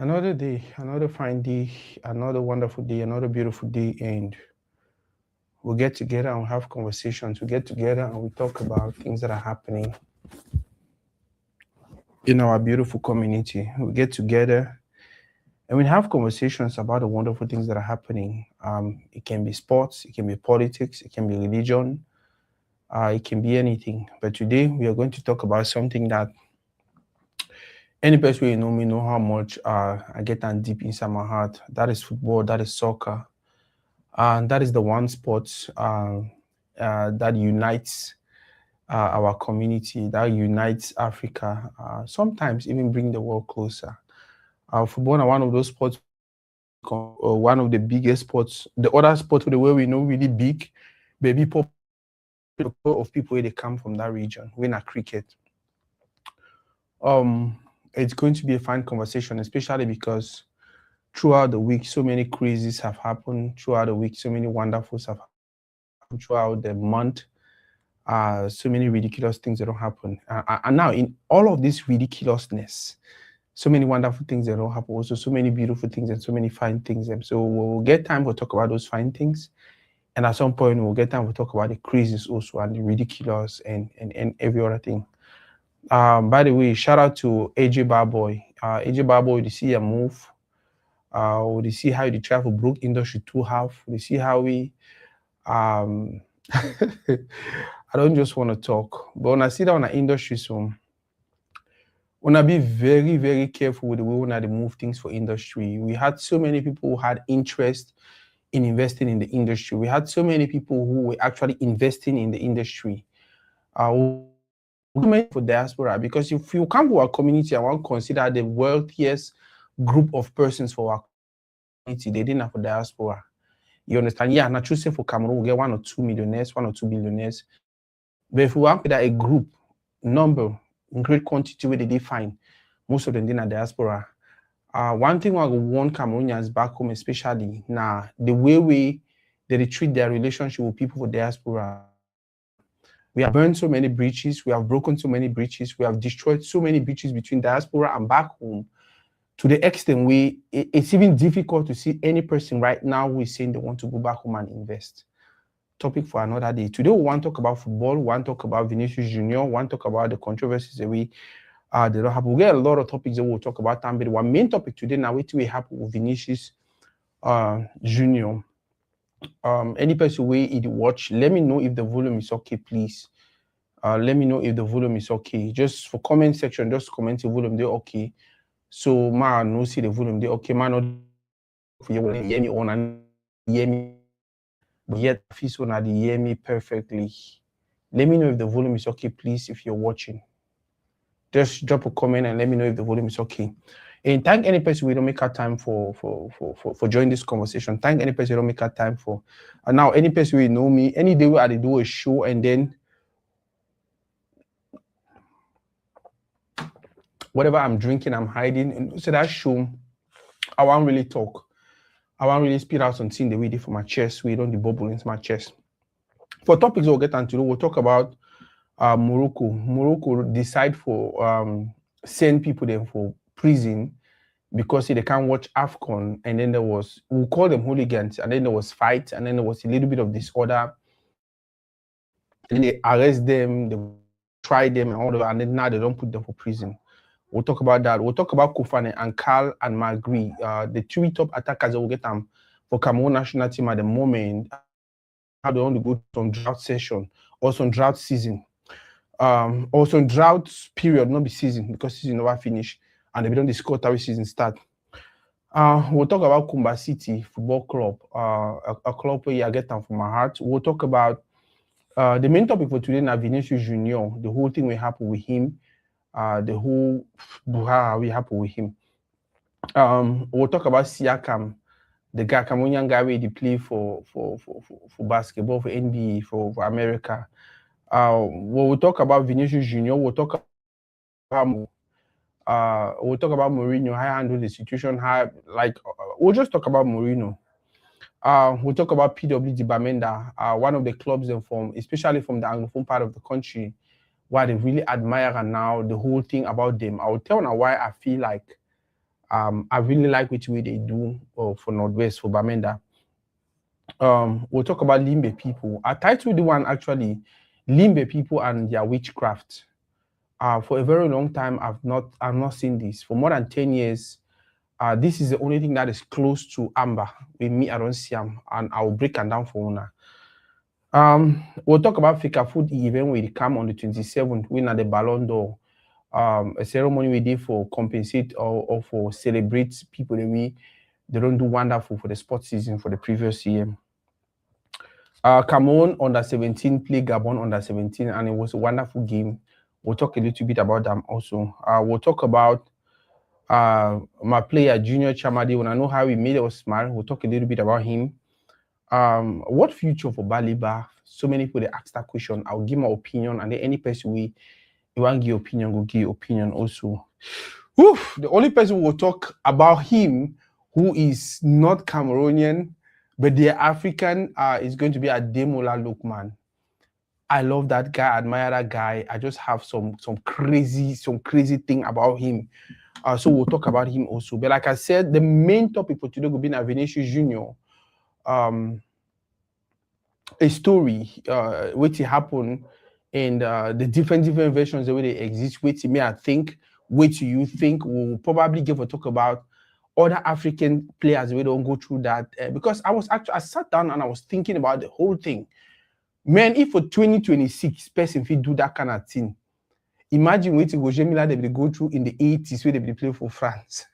Another day, another fine day, another wonderful day, another beautiful day, and we get together and have conversations. We get together and we talk about things that are happening in our beautiful community. We get together and we have conversations about the wonderful things that are happening. It can be sports, it can be politics, it can be religion, it can be anything. But today we are going to talk about something that any person who know me know how much I get and deep inside my heart. That is football, that is soccer. And that is the one sport that unites our community, that unites Africa, sometimes even bring the world closer. Football is one of those sports, one of the biggest sports. The other sport, the way we know, really big, baby pop of people where they come from that region. We're not cricket. It's going to be a fine conversation, especially because throughout the week, so many crazes have happened. Throughout the week, so many wonderfuls have happened throughout the month. So many ridiculous things that don't happen. And now, in all of this ridiculousness, so many wonderful things that don't happen. Also, so many beautiful things and so many fine things. And so we'll get time to talk about those fine things. And at some point, we'll get time to talk about the crazes also and the ridiculous and every other thing. By the way, shout out to AJ Barboy. AJ Barboy, you see a move. We see how the travel broke industry to half. We see how we I don't just want to talk, but when I see that on the industry, so wanna be very, very careful with the way we move things for industry. We had so many people who had interest in investing in the industry. We had so many people who were actually investing in the industry. For diaspora, because if you come to our community, I want to consider the wealthiest group of persons for our community. They didn't have for diaspora. You understand? Yeah, not true. Say for Cameroon, we get 1 or 2 millionaires, 1 or 2 billionaires. But if we want that a group number in great quantity where they find most of them in the diaspora. One thing I want Cameroonians back home, especially now, the way they treat their relationship with people for diaspora. We have burned so many breaches, we have broken so many breaches, we have destroyed so many breaches between diaspora and back home, to the extent where it's even difficult to see any person right now who is saying they want to go back home and invest. Topic for another day. Today we want to talk about football, we want to talk about Vinicius Junior, we want to talk about the controversies that they don't happen. We get a lot of topics that we'll talk about, but one main topic today now, what we happen with Vinicius Junior. Any person who it watch, let me know if the volume is okay, please. Let me know if the volume is okay. Just for comment section, just comment the volume they're okay. So man, no see the volume they're okay. Man, not for you hear me on and hear me, but yet if you want to hear me perfectly. Let me know if the volume is okay, please. If you're watching, just drop a comment and let me know if the volume is okay. And thank any person we don't make our time for joining this conversation. Thank any person we don't make our time for. And now any person we know me, any day we had to do a show and then whatever I'm drinking, I'm hiding. And so that show, I won't really talk. I won't really spit out something the way they for my chest. We don't the bubble into my chest. For topics we'll get into, we'll talk about Morocco. Morocco decide for send people there for prison because they can't watch AFCON, and then there was, we'll call them hooligans, and then there was fight, and then there was a little bit of disorder, and they arrest them, they try them and all that, and then now they don't put them for prison. We'll talk about that. We'll talk about Kofane and Carl and Magri, the three top attackers that will get them for Cameroon national team at the moment. How they want to go some drought session or some drought season. Also in drought period, not be season, because season never finish, and they don't discuss how season start. We'll talk about Kumba City Football Club, a club where I get them from my heart. We'll talk about the main topic for today now, Vinicius Junior. The whole thing will happen with him. The whole buha will happen with him. We'll talk about Siakam, the guy, Cameroonian guy where they play for basketball, for NBA, for America. We'll talk about Vinicius Junior. We'll talk about Mourinho, how he handled the situation. We'll just talk about Mourinho. We'll talk about PWD Bamenda, one of the clubs especially from the Anglophone part of the country, why they really admire, and now the whole thing about them. I will tell now why I feel like I really like which way they do for Northwest, for Bamenda. We'll talk about Limbe people. I titled the one actually Limbe people and their witchcraft. For a very long time, I've not seen this. For more than 10 years, this is the only thing that is close to Amber. With me, I don't see them, and I'll break them down for Una. We'll talk about Fika Food event where it come on the 27th, win at the Ballon d'Or. A ceremony we did for compensate or for celebrate people that they don't do wonderful for the sports season for the previous year. Cameroon under 17 played Gabon under 17, and it was a wonderful game. We'll talk a little bit about them also. We'll talk about my player Junior Chamadi. When I know how he made us smile, we'll talk a little bit about him. What future for Baliba? So many people they ask that question. I'll give my opinion, and then any person you want to give opinion, go give opinion also. Oof, the only person who will talk about him who is not Cameroonian, but they're African, is going to be Ademola Lookman. I love that guy, I admire that guy. I just have some crazy thing about him. So we'll talk about him also. But like I said, the main topic for today will be Vinicius Junior. A story which happened and the different versions the way they exist, which me I think, which you think will probably give a talk about other African players we don't go through that because I sat down and I was thinking about the whole thing. Man, if for 2026 person if do that kind of thing, imagine what Jamila they will go through in the 80s where they will play for France.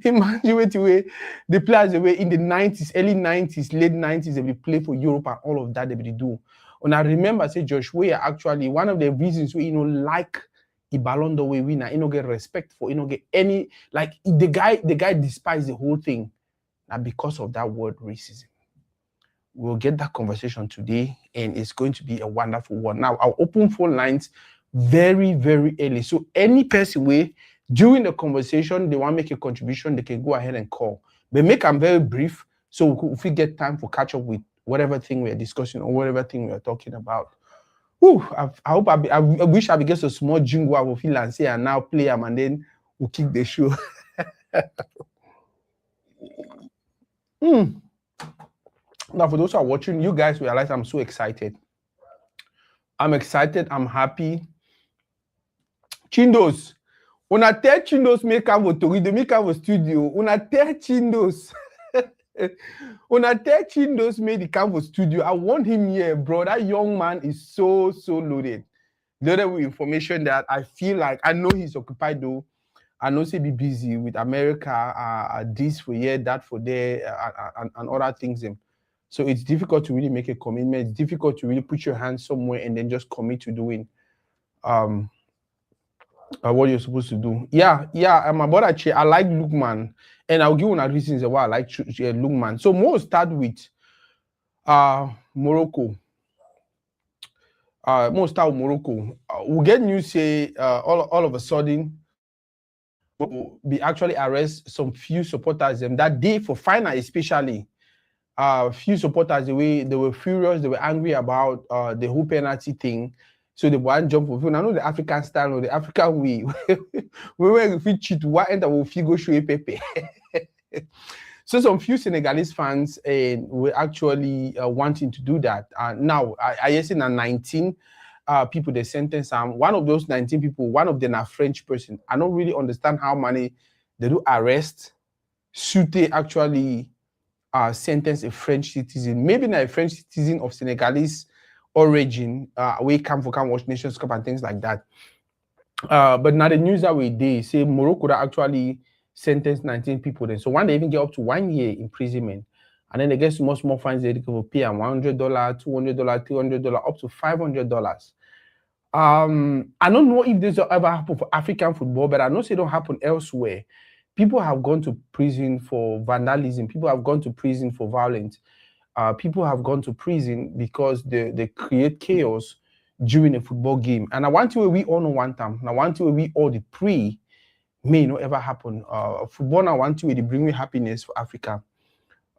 Imagine what the players they were in the 90s, early 90s, late 90s, they will play for Europe and all of that they will do. And I remember say Josh Weah actually one of the reasons we like the Ballon d'Or winner, get respect for, get any like the guy despised the whole thing. Now because of that word racism. We'll get that conversation today, and it's going to be a wonderful one. Now, I'll open phone lines very, very early. So any person during the conversation, they want to make a contribution, they can go ahead and call. But make them very brief, so if we get time for catch up with whatever thing we are discussing or whatever thing we are talking about. Whew, I wish I would get a small jingle I will feel and say, and now play them, and then we'll kick the show. Now, for those who are watching, you guys realize I'm so excited. I'm excited. I'm happy. Chindos. Una tell Chindos make a Tori, they make a studio. Una tell Chindos. Una tell Chindos made the Canvo studio. I want him here, bro. That young man is so loaded. Loaded with information that I feel like I know he's occupied though. I know he be busy with America, this for here, that for there, and other things. So it's difficult to really make a commitment. It's difficult to really put your hands somewhere and then just commit to doing what you're supposed to do. Yeah, my brother, I like Lookman, and I'll give you a reasons why I like Lookman. So we'll start with Morocco. We'll start with Morocco. We'll get news say all of a sudden will be actually arrest some few supporters them that day for final especially. Few supporters they were furious, they were angry about the whole penalty thing. So they want jump for. I know the African style or the African way. We were if we cheat, what end up with go show a pepe. So some few Senegalese fans were actually wanting to do that. Now I guess in 19 people they sentenced. One of those 19 people, one of them a French person. I don't really understand how many they do arrest. Should they actually sentence a French citizen, maybe not a French citizen of Senegalese origin, we come watch Nations Cup and things like that. But now the news that we did say Morocco actually sentenced 19 people then. So one they even get up to 1 year imprisonment, and then they get small fines they can pay $100, $200, $300, up to $500. I don't know if this will ever happen for African football, but I know it don't happen elsewhere. People have gone to prison for vandalism. People have gone to prison for violence. People have gone to prison because they create chaos during a football game. And I want to we all know one time. And I want to we all the pre may not ever happen. Football I want to they bring me happiness for Africa.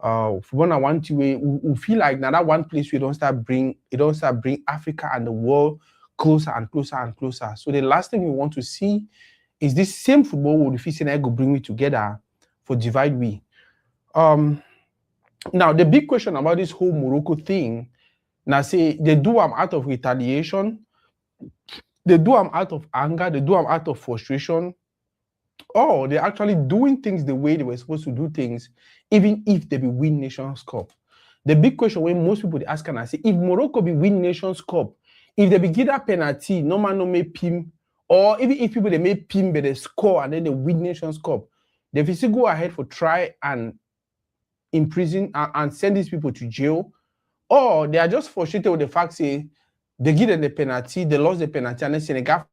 Football I want to we feel like now that one place we don't start bring Africa and the world closer and closer and closer. So the last thing we want to see is this same football would if you go bring me together for divide we. Now the big question about this whole Morocco thing, now say they do them out of retaliation, they do them out of anger, they do them out of frustration, or they're actually doing things the way they were supposed to do things, even if they be win Nations Cup. The big question when most people ask and I say, if Morocco be win Nations Cup, if they be give that penalty, no man no make pim, or even if people they make pim but they score and then they win Nations Cup, they will still go ahead for try and imprison and send these people to jail, or they are just frustrated with the fact say they give them the penalty, they lost the penalty, and then Senegal,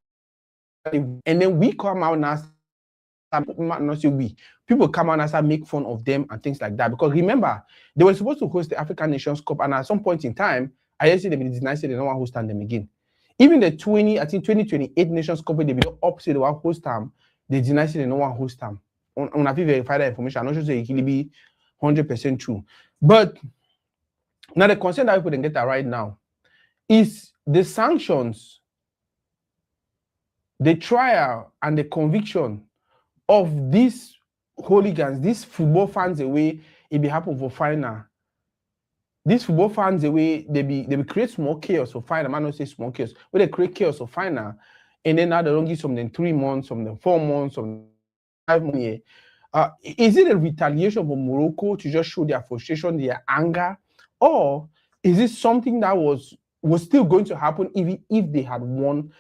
and then we come out now. Not say we people come out and start make fun of them and things like that. Because remember, they were supposed to host the African Nations Cup, and at some point in time, I just say they denied they don't want to host them again. Even the 2028 Nations Cup, they be opposite they want host them, they denied they don't want to host them. On have verified that information. I'm not sure say it will be 100% true. But now the concern that people can get that right now is the sanctions, the trial, and the conviction of these hooligans, these football fans away, it be happen for final. These football fans away, they be create small chaos for final. I not say small chaos, but they create chaos for final. And then now they don't give something 3 months, something 4 months, something 5 months. Is it a retaliation for Morocco to just show their frustration, their anger, or is it something that was still going to happen even if they had won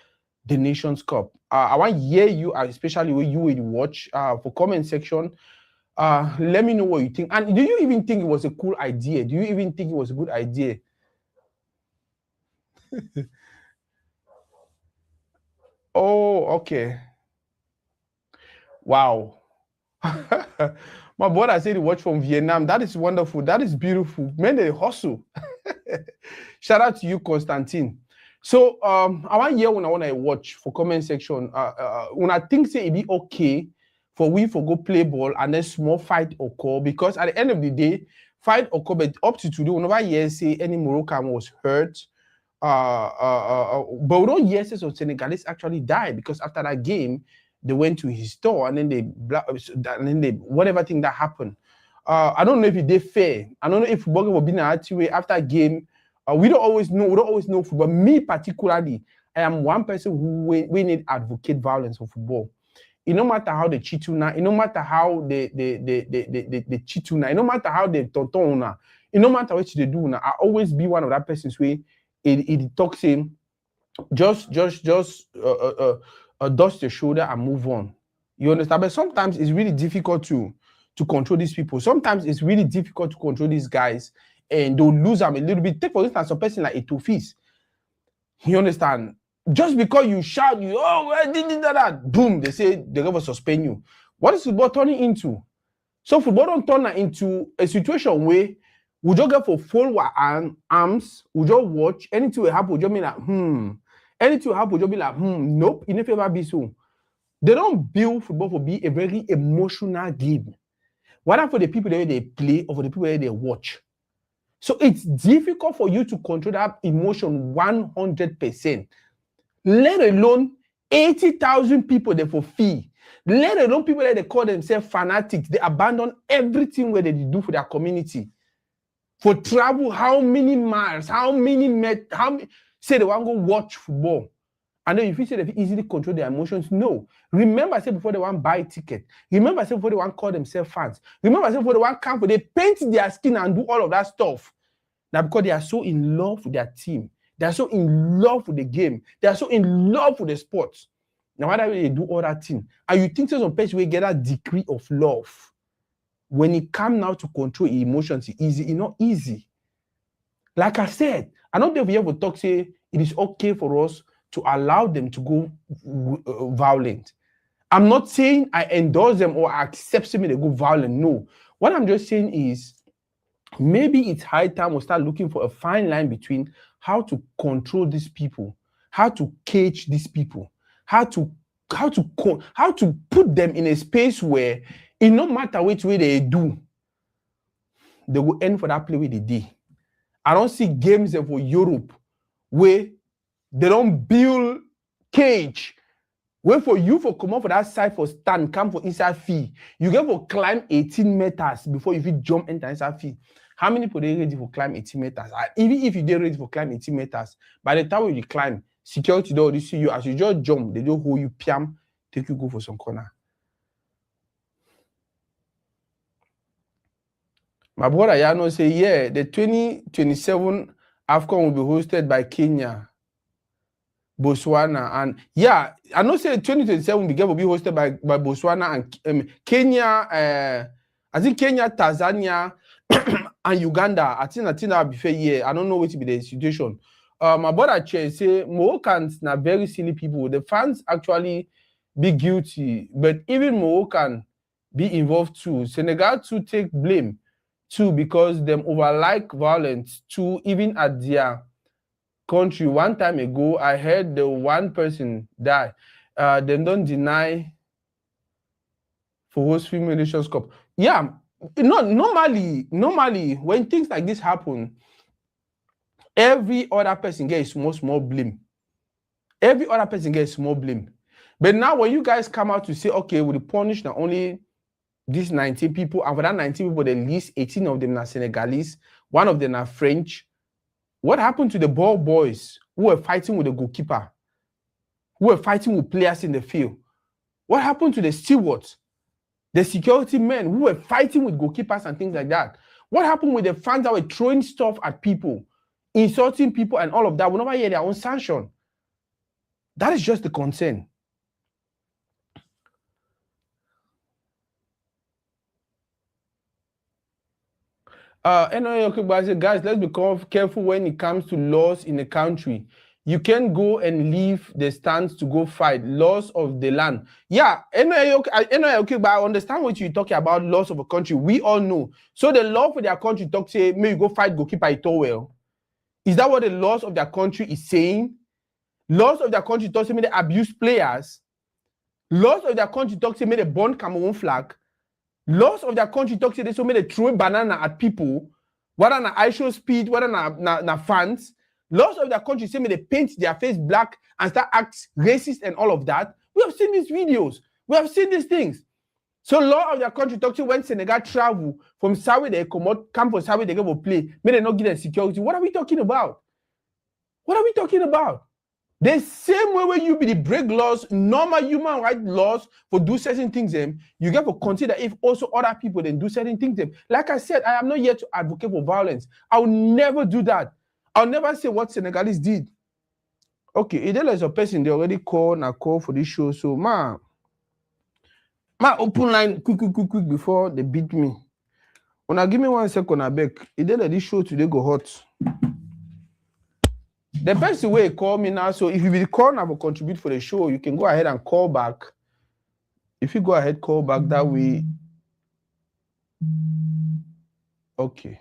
the Nations Cup? I want to hear you, especially when you will watch for comment section. Let me know what you think. And do you even think it was a cool idea? Do you even think it was a good idea? Oh, okay. Wow. My brother said he watched from Vietnam. That is wonderful. That is beautiful. Man, they hustle. Shout out to you, Constantine. So I want to hear when I want to watch for comment section. When I think say it be okay for we for go play ball and then small fight occur, because at the end of the day, fight occur, but up to today, whenever you say any Moroccan was hurt, but we don't hear say some Senegalese actually died, because after that game, they went to his store and then they whatever thing that happened. I don't know if it did fair. I don't know if football will be in a way after a game. We don't always know football. Me particularly, I am one person who we need advocate violence for football. It no matter how they cheat now, it no matter how they cheat now, it no matter how they tonton now, it no matter what they do now. I always be one of that person's way. It talks in just dust your shoulder and move on. You understand? But sometimes it's really difficult to control these people. Sometimes it's really difficult to control these guys, and they'll lose them a little bit. Take for instance, a person like Etofis. You understand? Just because you shout, boom, they say they're going to suspend you. What is football turning into? So football don't turn into a situation where we just go for full arms, we just watch, anything will happen, we just be like, anything will happen, we just be like, nope, it never be so. They don't build football for be a very emotional game. Whether for the people that they play or for the people that they watch. So it's difficult for you to control that emotion 100%. Let alone 80,000 people there for fee. Let alone people that they call themselves fanatics. They abandon everything where they do for their community. For travel, how many miles, say they want to go watch football. And then if you say they easily control their emotions, no. Remember, I said before they want to buy a ticket. Remember, I said before they want to call themselves fans. Remember, I said before they want to camp, they paint their skin and do all of that stuff. Now, because they are so in love with their team. They are so in love with the game. They are so in love with the sports. Now, why do they do all that thing? And you think some person will get a degree of love. When it comes now to control emotions, it's easy. It's not easy. Like I said, I don't think we ever talk, say, it is okay for us to allow them to go violent. I'm not saying I endorse them or I accept them to go violent. No. What I'm just saying is maybe it's high time we start looking for a fine line between how to control these people, how to cage these people, how to put them in a space where it no matter which way they do, they will end for that play with the day. I don't see games for Europe where they don't build cage Wait for you for come up for that side for stand, come for inside fee. You get for climb 18 meters before you fit jump enter inside fee. How many people they ready for climb 18 meters? Even if you dey ready for climb 18 meters, by the time when you climb, security don't already see you. As you just jump, they don't hold you, piam, take you go for some corner. My brother Yano say, yeah, the 2027 AFCON will be hosted by Kenya, Botswana, and yeah, I know say 2027 will be hosted by Botswana and Kenya. I think Kenya, Tanzania, and Uganda. I think that will be fair. Yeah, I don't know what to be the situation. My brother Che say Moroccans are very silly people. The fans actually be guilty, but even Moroccan be involved too. Senegal to take blame too because them overlike violence too, even at their country. One time ago, I heard the one person die. They don't deny for host female Nations Cup. Yeah, normally when things like this happen, every other person gets small blame. Every other person gets small blame. But now when you guys come out to say, okay, we'll punish not only these 19 people, and for that 19 people, at least 18 of them are Senegalese, one of them are French. What happened to the ball boys who were fighting with the goalkeeper, who were fighting with players in the field? What happened to the stewards, the security men who were fighting with goalkeepers and things like that? What happened with the fans that were throwing stuff at people, insulting people and all of that? We never hear their own sanction. That is just the concern. Guys, let's be careful when it comes to laws in the country. You can't go and leave the stands to go fight. Laws of the land. Yeah, but I understand what you're talking about, laws of a country. We all know. So the law for their country talk say, may you go fight goalkeeper Itowell. Is that what the laws of their country is saying? Laws of their country talk say, may they abuse players. Laws of their country talk say, may they burn Cameroon flag. Laws of their country talk say they so may they throw banana at people, whether na ISO speed, whether na fans. Laws of their country say may they paint their face black and start act racist and all of that. We have seen these videos. We have seen these things. So law of their country talk to when Senegal travel from Saudi, they come for Saudi, they go play. May they not give them security. What are we talking about? What are we talking about? The same way when you be the break laws, normal human rights laws for do certain things, you get to consider if also other people then do certain things. Like I said, I am not here to advocate for violence. I will never do that. I'll never say what Senegalese did. Okay, there's a person they already call for this show. So my open line quick before they beat me. When I give me 1 second, I beg. This show today go hot. The best way call me now. So if you will call now will contribute for the show, you can go ahead and call back. If you go ahead, call back that way. Okay.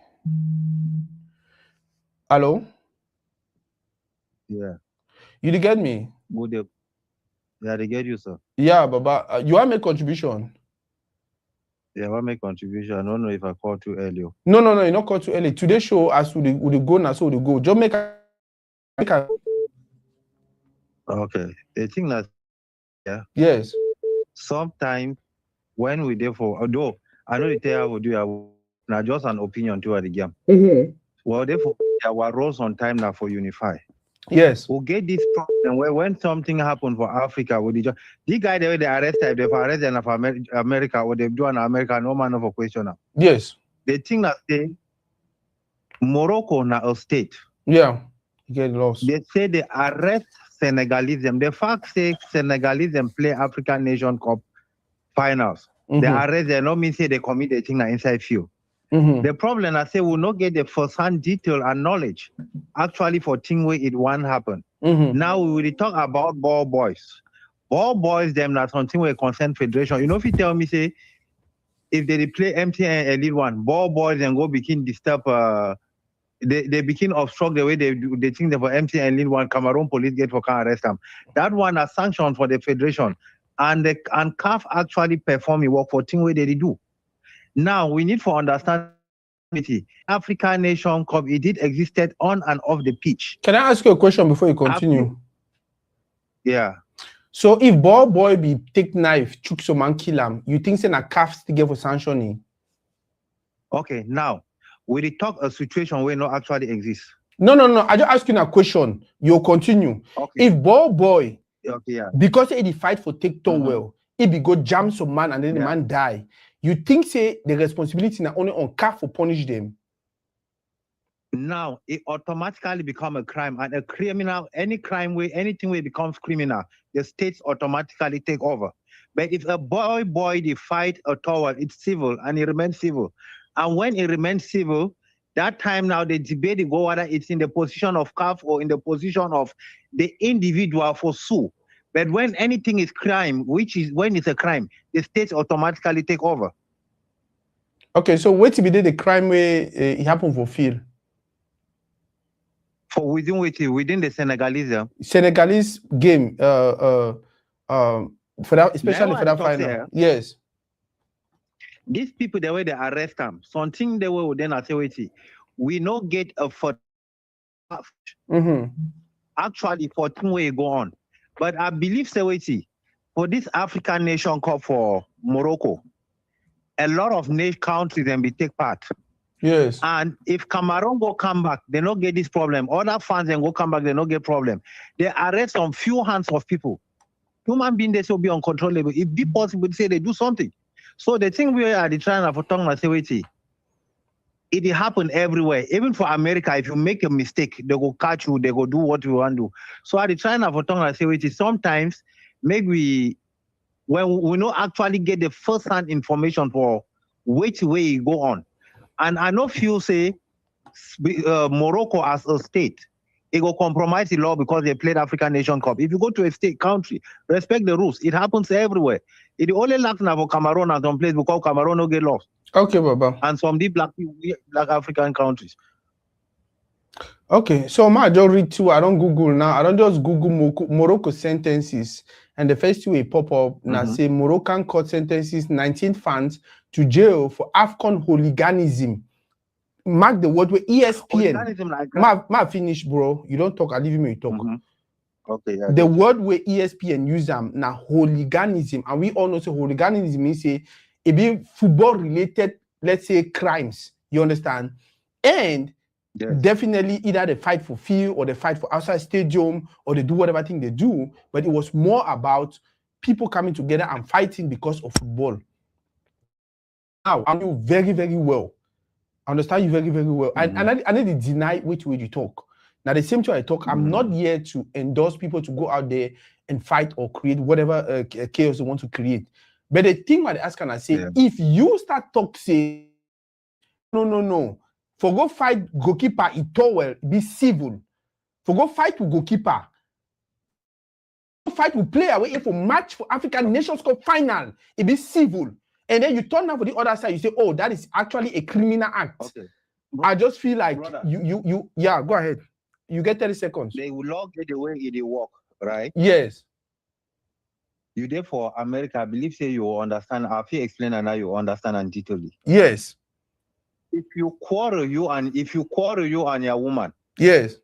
Hello? Yeah. You did get me? Good. Yeah, they get you, sir. Yeah, Baba. You want to make contribution? Yeah, I want to make contribution. I don't know if I called too early. No, you not call too early. Today's show, as we go now, so we go. Just make a Okay. The thing that, yeah. Yes. Sometimes when we therefore, although I know the tell will do now just an opinion to the game. Mm-hmm. Well, therefore, our roles on time now for unify. Yes. We'll get this problem where when something happened for Africa, with the guy they arrest type, they arrest them of America, or they do an America, no man of a question now. Yes. The thing that say Morocco now a state. Yeah. You get lost. They say they arrest Senegalism. The fact say Senegalism play African Nation Cup finals. Mm-hmm. They arrest them, not mean say they commit the thing inside field. Mm-hmm. The problem I say will not get the first-hand detail and knowledge actually for thing where it won't happen. Mm-hmm. Now we will talk about ball boys. Ball boys them not something where concern federation. You know if you tell me say if they play MTN Elite One, ball boys and go begin disturb they begin obstruct the way they do they think that for MTN Elite One, Cameroon police get for can arrest them. That one are sanctioned for the federation. And CAF actually perform the work for thing where they do. Now we need for understand African Nation Cup, it did existed on and off the pitch. Can I ask you a question before you continue? Yeah. So if ball boy be take knife, chook some man kill him, you think say na calf still get for sanctioning? Okay, now we dey talk a situation where no actually exists. No. I just ask you a question. You'll continue. Okay. If ball boy, Okay, yeah. because he fight for take toe well, if he go jam some man and then the man die, you think say the responsibility na only on calf for punish them? Now it automatically become a crime, and a criminal, any crime way, anything way becomes criminal, the states automatically take over. But if a boy they fight a tower, it's civil and it remains civil. And when it remains civil, that time now the debate go whether it's in the position of CAF or in the position of the individual for sue. But when anything is crime, which is when it's a crime, the states automatically take over. Okay, so wait till we did the crime where it happened for field. For within the Senegalese game, for that, especially for that final. Yes. These people, the way they arrest them, something they will then say, we not get a for actually 14 way go on. But I believe for this African Nation Cup for Morocco, a lot of countries then be take part. Yes. And if Cameroon go come back, they don't get this problem. Other fans then go come back, they don't get problem. They arrest some few hands of people. Human beings, they still be uncontrollable. It be possible to say they do something. So the thing we are trying to talk it happen everywhere. Even for America, if you make a mistake, they go catch you, they go do what you want to do. So at the China for talk sometimes maybe when we don't actually get the first-hand information for which way you go on. And I know if you say Morocco as a state, it will compromise the law because they played African Nation Cup. If you go to a state country, respect the rules. It happens everywhere. It only lacks now for Cameroon and some place because Cameroon no get lost. Okay, Baba. And some the black African countries. Okay, so I just read too. I don't Google now. I don't just Google Morocco sentences. And the first two will pop up now say Moroccan court sentences 19 fans to jail for AFCON hooliganism. Mark the word with ESPN. Ma finish, bro. You don't talk, I leave me talk. Okay, yeah, the word where ESPN use them now hooliganism, and we all know say hooliganism means say it be football related, let's say crimes. You understand? And definitely either they fight for field or they fight for outside stadium or they do whatever thing they do, but it was more about people coming together and fighting because of football. Now I know very, very well. I understand you very, very well. And I need to deny which way you talk. Now, the same time I talk, I'm not here to endorse people to go out there and fight or create whatever chaos they want to create. But the thing what I ask and I say, if you start talk, say, no. For go fight goalkeeper, it well, be civil. For go fight with goalkeeper, fight with player, wait for match for African Nations Cup final, it be civil. And then you turn now for the other side, you say, oh, that is actually a criminal act. Okay. I just feel like you go ahead. You get 30 seconds. They will all get the way it work, right? Yes. You therefore America, I believe say you will understand. I'll explain and now you understand and detailedly. Yes. If you quarrel you and your woman, yes.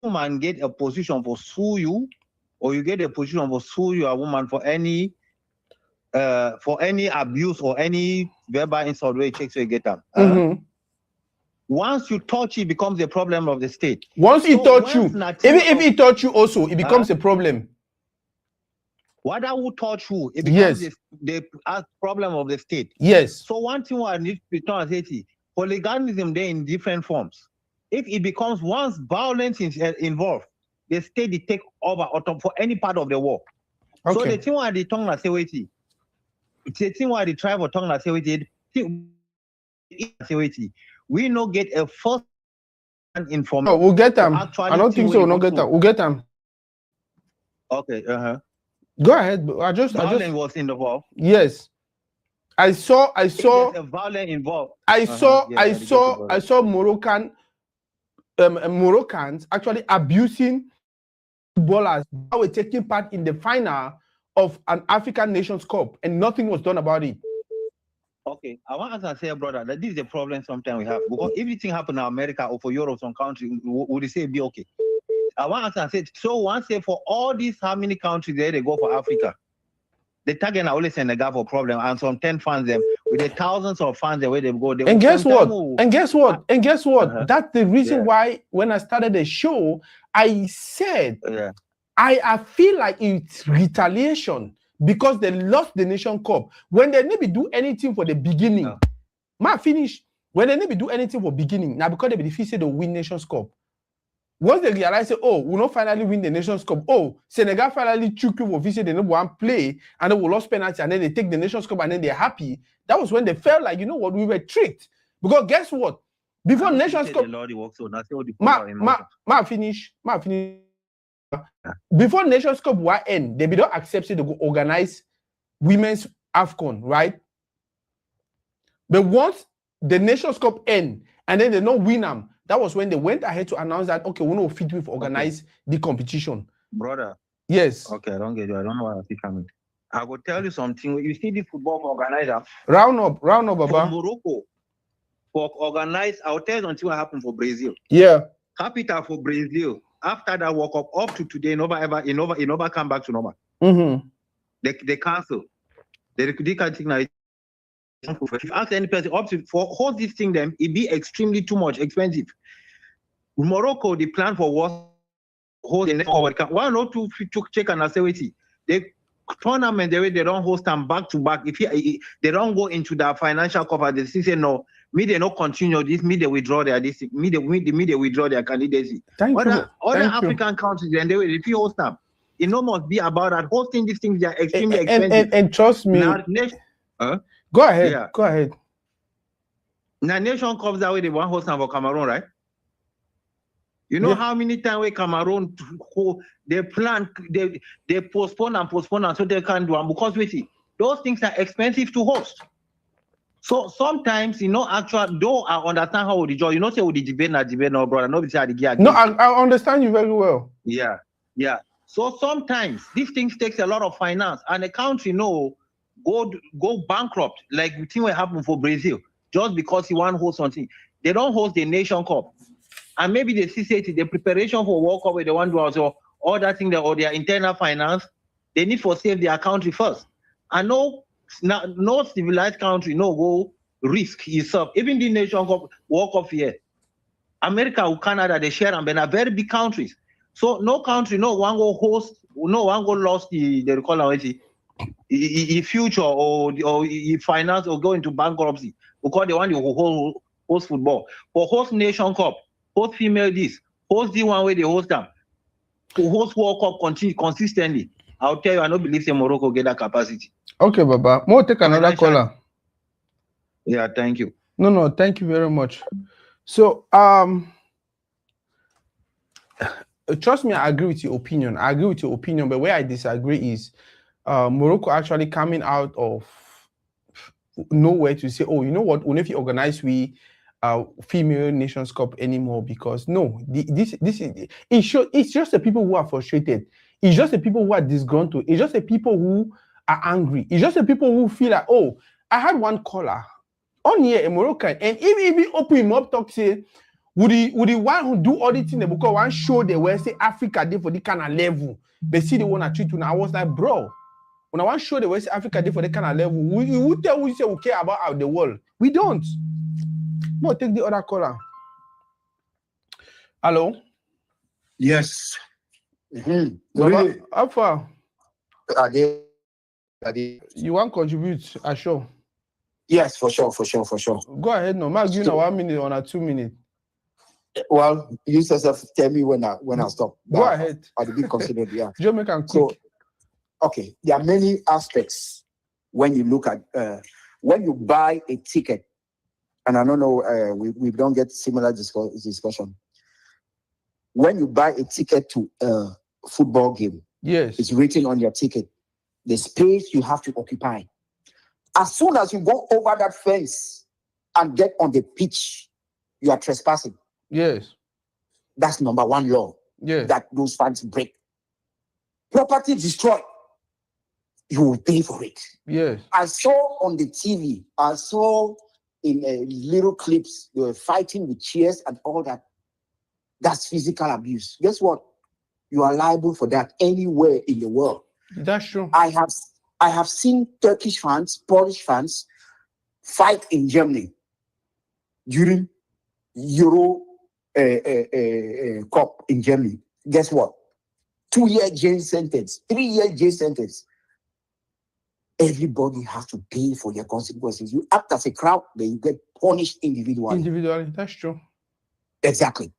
Woman get a position for sue you, or you get a position for sue your woman for any abuse or any verbal insult where it takes you get them. Once you touch it, becomes a problem of the state. Once it touch you, even if it touch you also, it becomes a problem. Whether who touch you, it becomes the problem of the state. Yes. So one thing I need to tell you, hooliganism there in different forms. If it becomes once violence is involved, the state they take over for any part of the war. Okay. So the thing why the tongue say wait, the thing why the tribe or tongue say wait, we no get a first information. Oh, we'll get them. I don't think so. We'll not get them. We'll get them. Okay. Go ahead. Violence was in the war. Yes. I saw a violence involved. I saw Moroccans actually abusing footballers that were taking part in the final of an African Nations Cup, and nothing was done about it. Okay, I want to say, brother, that this is the problem sometimes we have. Because everything happen in America or for Europe, some country, would they say be okay? I want to say, so once say for all these, how many countries they go for Africa? The target are always Senegal for problem, and some 10 fans them with the thousands of fans the way they go. And guess what? And guess what? And guess what? That's the reason why when I started the show, I said I feel like it's retaliation because they lost the Nation Cup. When they never do anything for the beginning, finish. When they never do anything for beginning, now because they defeated the win Nations Cup. Once they realize, oh, we'll not finally win the Nations Cup. Oh, Senegal finally took you for visit, they never want play, and then we lost penalty, and then they take the Nations Cup, and then they're happy. That was when they felt like, you know what, we were tricked. Because guess what? Before Nations Cup, finish. Before Nations Cup will end, they don't accept it to go organize women's AFCON, right? But once the Nations Cup end, and then they don't win them, that was when they went ahead to announce that, okay, we know fit with organize the competition. Brother. Yes. Okay, I don't get you. I don't know why I see coming. I will tell you something. You see the football organizer. Round up, Baba. For Morocco, for organize, I'll tell you something what happened for Brazil. Yeah. Capital for Brazil. After that World Cup, up to today, it never come back to normal. Mm-hmm. They cancel. They can't think now. If you ask any person up to for hold this thing, them it be extremely too much expensive. Morocco, the plan for what hold the next World Cup. One or two check and say the tournament they don't host them back to back. If they don't go into the financial cover, they say no. Me they not continue this. Me they withdraw their this. Me they withdraw their candidacy. Other African countries then if you host them, it no must be about that hosting these things. They are extremely expensive. And trust me. Now, go ahead. Yeah. Go ahead. Now, Nation Cups that way they want host them for Cameroon, right? You know how many times we Cameroon they plan they postpone and so they can't do them because those things are expensive to host. So sometimes actually though I understand how the joy say with the debate no brother nobody say the gear. No, I understand you very well. Yeah. So sometimes these things takes a lot of finance and the country go bankrupt like the thing will happen for Brazil just because he want to host something. They don't host the Nation Cup. And maybe the CCT, the preparation for World Cup, they want to do also all that thing or their internal finance, they need to save their country first. And no civilized country go risk itself. Even the Nation Cup, World Cup here, America or Canada, they share and they are very big countries. So no country, no one go host, no one go lost the future or finance or go into bankruptcy because they want to host football. For host Nation Cup, host female this, host the one way they host them. To host World Cup consistently, I'll tell you, I don't believe Morocco get that capacity. Okay, Baba. More take another caller. Yeah, thank you. No, thank you very much. So, trust me, I agree with your opinion. But where I disagree is Morocco actually coming out of nowhere to say, oh, you know what, if you organize female Nations Cup anymore, because no, this is it's just the people who are frustrated. It's just the people who are disgruntled. It's just the people who are angry. It's just the people who feel like, oh, I had one caller on here, a Moroccan, and even open him up, talk say, would the one who do all the things because one show they were say Africa did for the kind of level, they see they want to treat you. I was like, bro, when I want to show the West Africa did for the kind of level, we tell we say we care about the world. We don't. No, take the other caller. Hello? Yes. Mm-hmm. How far? You want to contribute? Sure. Yes, for sure. Go ahead now. Mark, you know 1 minute or 2 minutes. Well, you yourself tell me when I stop. Go ahead. I'll be considered, yeah. Just make quick. So, okay, there are many aspects when you look at when you buy a ticket. And I don't know, we don't get similar discussion. When you buy a ticket to a football game, yes, it's written on your ticket, the space you have to occupy. As soon as you go over that fence and get on the pitch, you are trespassing. Yes. That's number one law. Yes. That those fans break. Property destroyed. You will pay for it. Yes. I saw on the TV, I saw in little clips, they were fighting with chairs and all that. That's physical abuse. Guess what? you are liable for that anywhere in the world. That's true. I have seen Turkish fans, Polish fans fight in Germany during Euro Cup in Germany. Guess what? 2-year jail sentence, 3-year jail sentence. Everybody has to pay for their consequences. You act as a crowd, then you get punished individually. Individually, that's true. Exactly.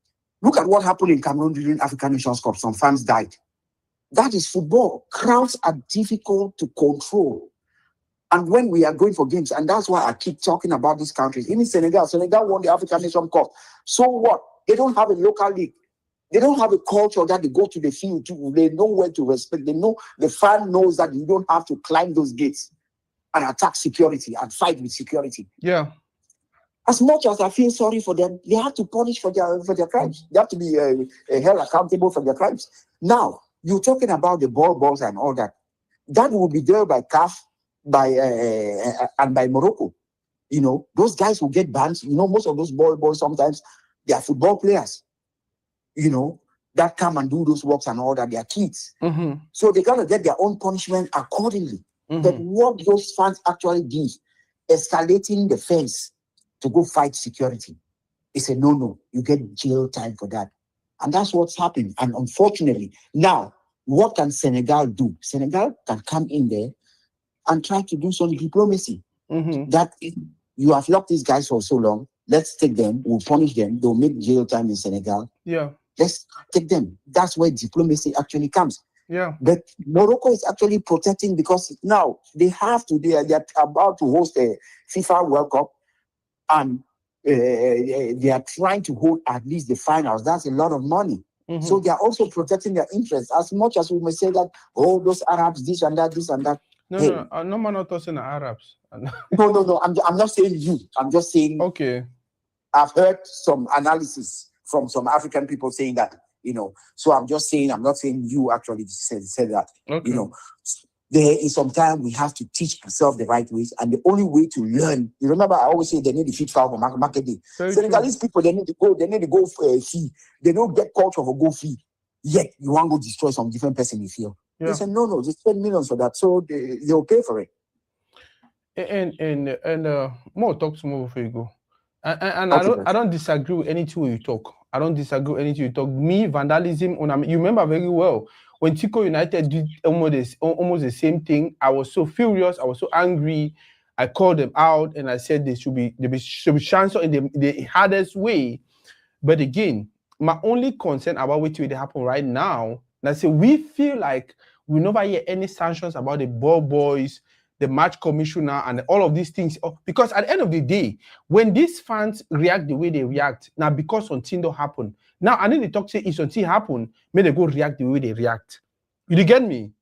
Look at what happened in Cameroon during African Nations Cup. Some fans died. That is football. Crowds are difficult to control. And when we are going for games, and that's why I keep talking about these countries. Even Senegal won the African Nations Cup. So what? They don't have a local league. They don't have a culture that they go to the field to. They know where to respect. They know the fan knows that you don't have to climb those gates and attack security and fight with security. Yeah. As much as I feel sorry for them, they have to punish for their crimes. They have to be held accountable for their crimes. Now, you're talking about the balls and all that. That will be there by CAF, and by Morocco. You know, those guys will get banned. You know, most of those boys sometimes they are football players. You know, that come and do those works and all that. They are kids. Mm-hmm. So they're gonna get their own punishment accordingly. Mm-hmm. But what those fans actually did, escalating the fence to go fight security, it's a no-no. You get jail time for that. And that's what's happened. And unfortunately, now, what can Senegal do? Senegal can come in there and try to do some diplomacy. Mm-hmm. That you have locked these guys for so long, let's take them, we'll punish them, they'll make jail time in Senegal. Yeah. Let's take them. That's where diplomacy actually comes. Yeah. But Morocco is actually protecting because now they have to, they are about to host a FIFA World Cup and they are trying to hold at least the finals. That's a lot of money. Mm-hmm. So they are also protecting their interests as much as we may say that, oh, those Arabs, this and that, this and that. No, I'm not talking Arabs. No. I'm not saying you. I'm just saying. Okay. I've heard some analysis from some African people saying that, you know. So I'm just saying, I'm not saying you actually said that. Okay. You know, there is some time we have to teach ourselves the right ways, and the only way to learn. You remember, I always say they need to feed for market day. Senegalese people, they need to go fee. They don't get culture for go fee. Yet you want to go destroy some different person in the field. Yeah. They said no, they spend millions for that, so they'll pay for it. And more talk to more before you go. And Okay, I don't disagree with anything you talk. I don't disagree with anything you talk. Me, vandalism, you remember very well when Tico United did almost the same thing. I was so furious. I was so angry. I called them out and I said they should be chancelled in the hardest way. But again, my only concern about what will happen right now, and I say we feel like we never hear any sanctions about the ball boys, the match commissioner, and all of these things. Because at the end of the day, when these fans react the way they react, now because something don't happen. Now I need to talk say if something happen, may they go react the way they react. You get me?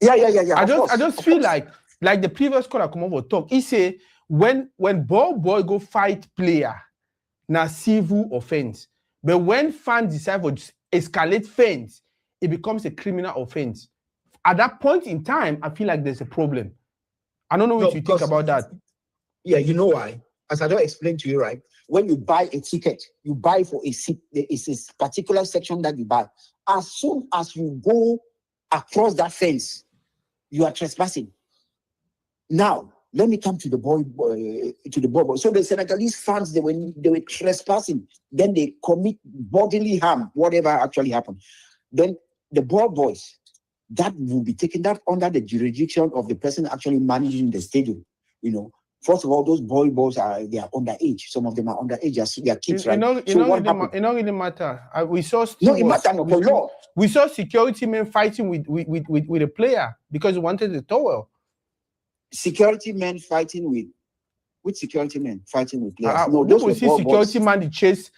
Yeah. I just feel like the previous caller come over talk. He say when ball boy go fight player, now civil offense. But when fans decide to escalate fence, it becomes a criminal offense. At that point in time, I feel like there's a problem. I don't know what you think about that. Yeah, you know why? As I don't explain to you, right? When you buy a ticket, you buy for a seat. There is a particular section that you buy. As soon as you go across that fence, you are trespassing. Now, let me come to the ball boy. So the Senegalese fans, they were trespassing. Then they commit bodily harm, whatever actually happened. Then the ball boys, that will be taken that under the jurisdiction of the person actually managing the stadium. You know, first of all, those boys they are underage. Some of them are underage. They are kids, right? It don't really matter. We saw it matters for law. We saw security men fighting with a player because he wanted the towel. Security men fighting with security men fighting with players. No, those were security man. They chase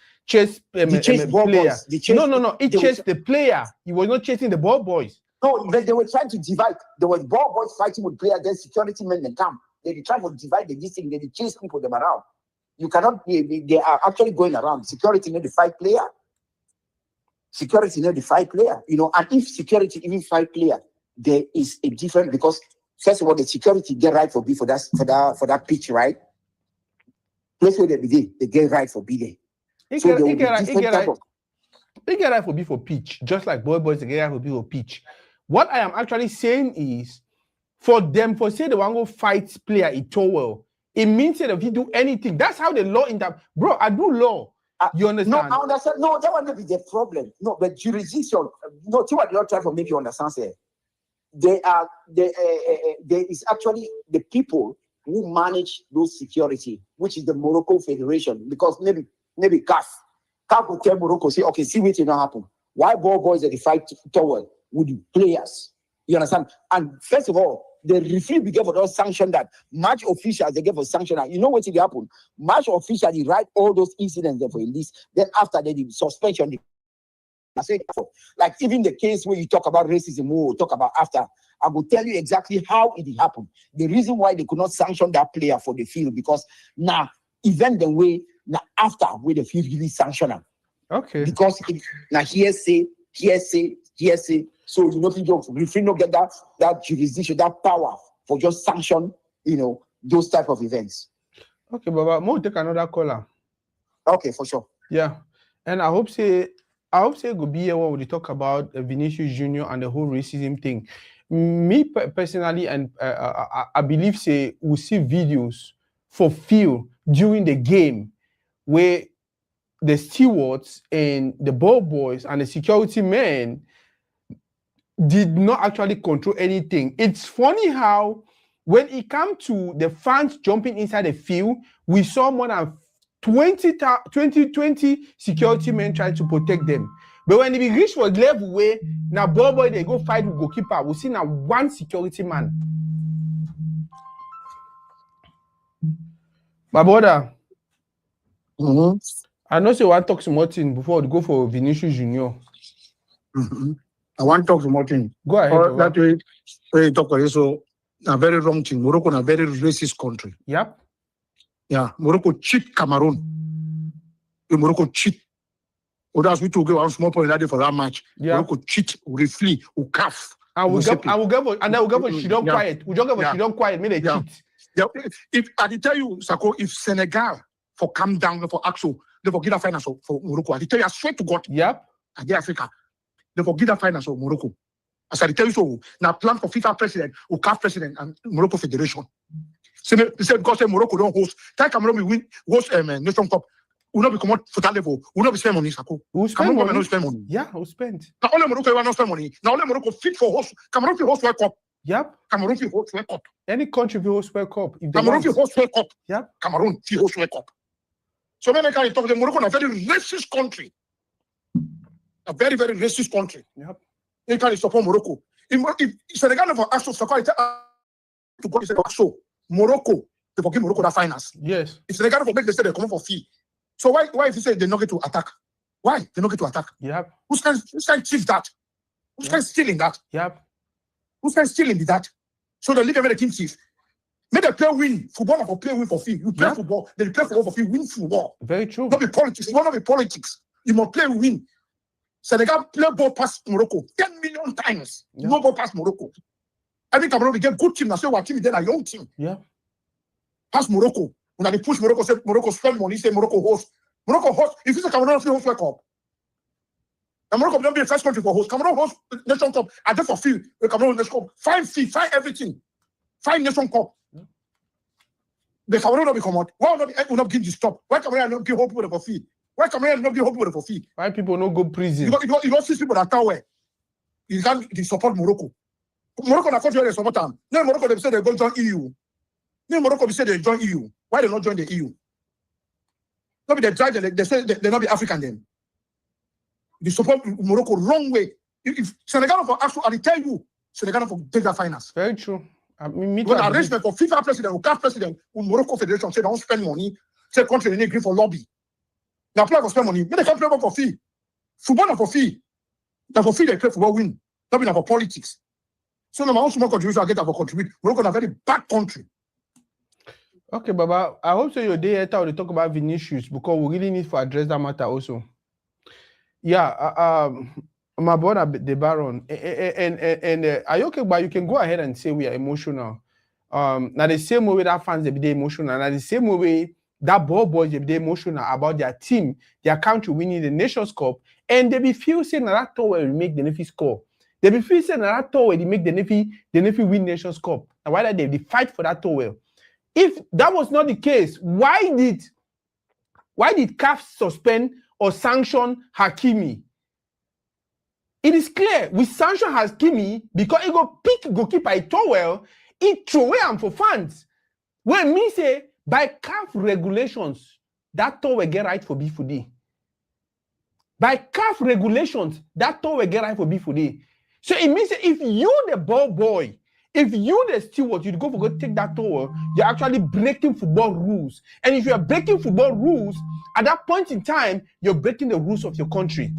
player. No. He chased the player. He was not chasing the ball boys. No, they were trying to divide. There were ball boys fighting with players. Then security men they come. They try to divide the distance. They chase people them around. You cannot. They are actually going around. Security need to fight player. Security need to fight player. You know, and if security even fight player, there is a difference because. First of all, the security get right for that pitch, right? Place where they get right for B there. So there will be different type of. they get right for be for pitch, just like boys they get right for be for pitch. What I am actually saying is, for them, for say they want to go fight player it well, it means that if you do anything, that's how the law in that. Bro, I do law. You understand? No, I understand. No, that won't be the problem. No, but jurisdiction. No, see what you're trying to make you understand. Say, there is actually the people who manage those security, which is the Morocco Federation, because maybe CAF will tell Morocco, say, okay, see what will not happen. Why ball boys at the fight toward with the players? You understand? And first of all, the referee began for those sanction that match officials they gave for sanction. That you know what will happen? Match officials they write all those incidents there for a list. Then after they the suspension. Like even the case where you talk about racism, we'll talk about after. I will tell you exactly how it happened. The reason why they could not sanction that player for the field because now even the way now after where the field really sanction them. Okay. Because now hearsay. So you know, people referee not get that jurisdiction, that power for just sanction, those type of events. Okay, Baba, we'll take another caller. Okay, for sure. Yeah, and I hope say go be here when we talk about Vinicius Junior and the whole racism thing. Me personally, and I believe say we see videos for field during the game where the stewards and the ball boys and the security men did not actually control anything. It's funny how when it comes to the fans jumping inside the field, we saw more than 20 security men trying to protect them. But when it reached for level where now ball boy they go fight with goalkeeper, we see now one security man. My brother, I know say you want to talk some more thing before we go for Vinicius Junior. I want to talk to Martin. Go ahead. That way you talk about it, so a very wrong thing. Morocco is a very racist country. Yep. Yeah, Morocco cheat Cameroon. Morocco cheat. Or that's we to go one small point for that match. Yeah. Morocco cheat, reflect, CAF. And we'll go for she don't quiet. We don't go for she don't quiet. Make they cheat. Yeah. If I tell you, Sako, if Senegal for come down for Axo, they forget the finance for Morocco. I tell you, I swear to God. Yep. I get Africa. They forget the finance of Morocco. As I tell you so, now plan for FIFA president, or CAF president, and Morocco Federation. So because Morocco don't host, time Cameroon will host Nation Cup, will not be come out for that level, will not be spend money, Sako. We'll spend money. Not spend money. Yeah, we'll spend. Now only Morocco will not spend money. Now only Morocco fit for host. Cameroon will host World Cup. Yep. Cameroon will host World Cup. Any country will host World Cup. Cameroon will host World Cup. Yep. Cameroon will host World Cup. So when I can talk, the Morocco is a very racist country. A very, very racist country. Yep. They can support Morocco. If Senegal for Axo, to go to Axo, Morocco, they forgive Morocco that finance. Yes. If Senegal for make they say they come for fee. So why if you say they not get to attack? Why they not get to attack? Yep. Who's can chief that? Who's can stealing that? Yep. Who's can stealing that? So they leave them the team chief. Make the player win. Football for play win for fee. You play football, they play football for fee, win football. Very true. Not be politics. It will not be politics. You must play win. Senegal play ball past Morocco 10 million times. Yeah. No ball past Morocco. I think Cameroon get good team. Now say what team is then a young team. Yeah. Past Morocco. When they push Morocco, say Morocco spend money, say Morocco host. Morocco host. If you say Cameroon host World Cup. And Morocco don't be the first country for host. Cameroon host Nation Cup. I just for fee. Cameroon Nation Cup. Fine fee, fine everything. Fine Nation Cup. Yeah. The Cameroon not be come out. Why will not give the stop? Why Cameroon not give hope with the fee? Why Cameroon not give hope with the fee? Why people not go prison? You don't see people that tower. You can't support Morocco. Morocco na country they support them. Then Morocco they say they go join EU. Then Morocco they say they join EU. Why they not join the EU? Not be they try they say they not be African then. They support Morocco wrong way. If Senegal for actually I tell you, Senegal for take that finance. Very true. I mean, when arrangement for FIFA president or CAF president or Morocco Federation say they don't spend money, say country they agree for lobby. They apply for spend money. But they can't play for fee. Football not for fee. Now for fee they play football win. Not be for politics. So no matter small contribution I get for contribute. Morocco is a very bad country. Okay, Baba. I hope so your day later we talk about Vinicius because we really need to address that matter also. Yeah, my brother the Baron and are you okay? But you can go ahead and say we are emotional. Now the same way that fans they be emotional. Now the same way that ball boys they be emotional about their team, their country winning the Nations Cup, and they be feel saying that towel will make the Navy score. They be feel saying that towel will make the Navy win Nations Cup. And why they fight for that towel? If that was not the case, why did CAF suspend or sanction Hakimi? It is clear we sanction Hakimi because he go pick goalkeeper a towel, he throw away him for fans. When me say by CAF regulations, that towel get right for B4D. By CAF regulations, that towel get right for B4D. So it means that if you the ball boy, if you the steward, you go take that towel, you're actually breaking football rules. And if you're breaking football rules, at that point in time, you're breaking the rules of your country.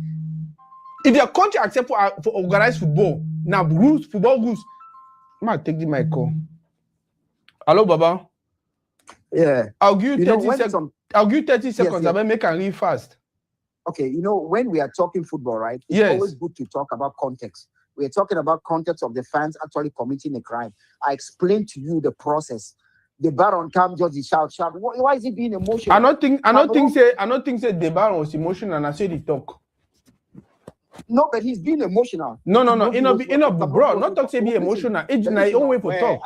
If your country accept for organized football, now rules, football rules, I might take the mic call. Hello, Baba. Yeah. I'll give you 30 seconds. I'll give you 30 seconds. I will make a real fast. Okay, when we are talking football, right? It's always good to talk about context. We're talking about context of the fans actually committing a crime. I explained to you the process. The Baron come just shout. Why is he being emotional? I don't think say the Baron was emotional and I said he talk. No, but he's being emotional. No. Bro, not talk say be emotional. It's my own way for talk.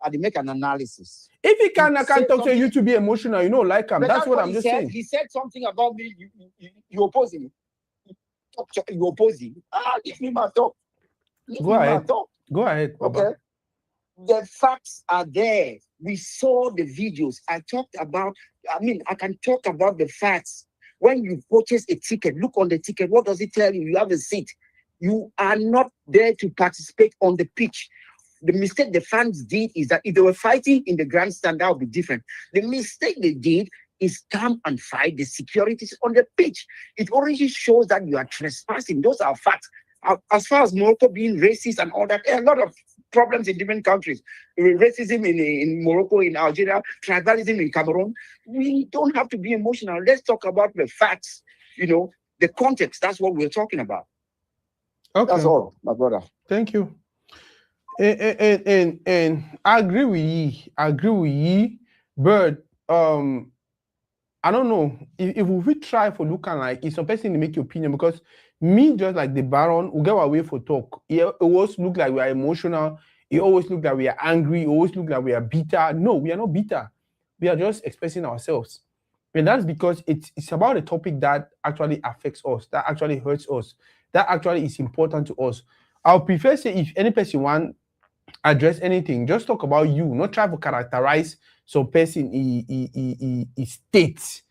I make an analysis. If he can talk to you to be emotional, like him. That's what I'm just saying. He said something about me. You oppose him. You oppose him. Leave me my talk. Go ahead. Baba. Okay. The facts are there. We saw the videos. I can talk about the facts. When you purchase a ticket, look on the ticket. What does it tell you? You have a seat. You are not there to participate on the pitch. The mistake the fans did is that if they were fighting in the grandstand, that would be different. The mistake they did is come and fight the securities on the pitch. It already shows that you are trespassing. Those are facts. As far as Morocco being racist and all that, there are a lot of problems in different countries. Racism in Morocco, in Algeria, tribalism in Cameroon. We don't have to be emotional. Let's talk about the facts, the context. That's what we're talking about. Okay. That's all, my brother. Thank you. And I agree with you. But I don't know if we try for looking like it's some person to make your opinion, because me just like the Baron we get away for talk. It always look like we are emotional. It always look like we are angry. It always look like we are bitter. No, we are not bitter. We are just expressing ourselves. And that's because it's about a topic that actually affects us, that actually hurts us, that actually is important to us. I'll prefer say if any person want address anything, just talk about you, not try to characterize some person in state.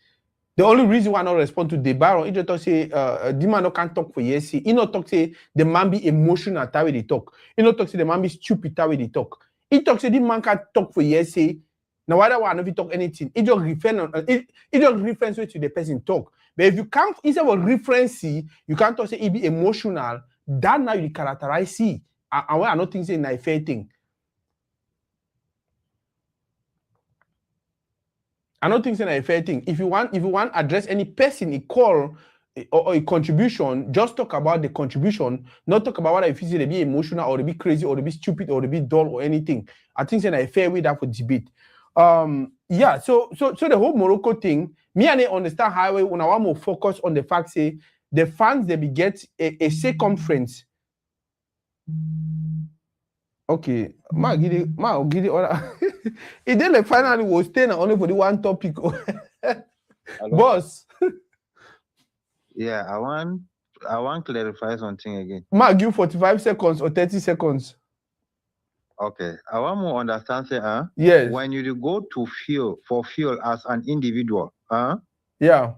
The only reason why I not respond to the Baron, he just talk say the man can't talk for years. He not talk say the man be emotional that way they talk. He not talk say the man be stupid that way they talk. He talk say the man can't talk for years. Now why one if he talk anything, he just reference to the person talk. But if you can't instead of reference, you can't talk say he be emotional. That now you characterize see. And why I not think say na a fair thing. I don't think it's a fair thing. If you want to address any person, a call or a contribution, just talk about the contribution, not talk about what if they be emotional or they be crazy or they be stupid or they be dull or anything. I think it's a fair way that for debate. Yeah. So the whole Morocco thing, me and I understand how when I want more focus on the fact say the fans they be get a circumference. Okay, ma give it all. It then like finally was staying only for the one topic. Boss. Yeah, I want clarify something again. Ma give 45 seconds or 30 seconds. Okay, I want to understand. Say, yes. When you go to fuel as an individual, yeah,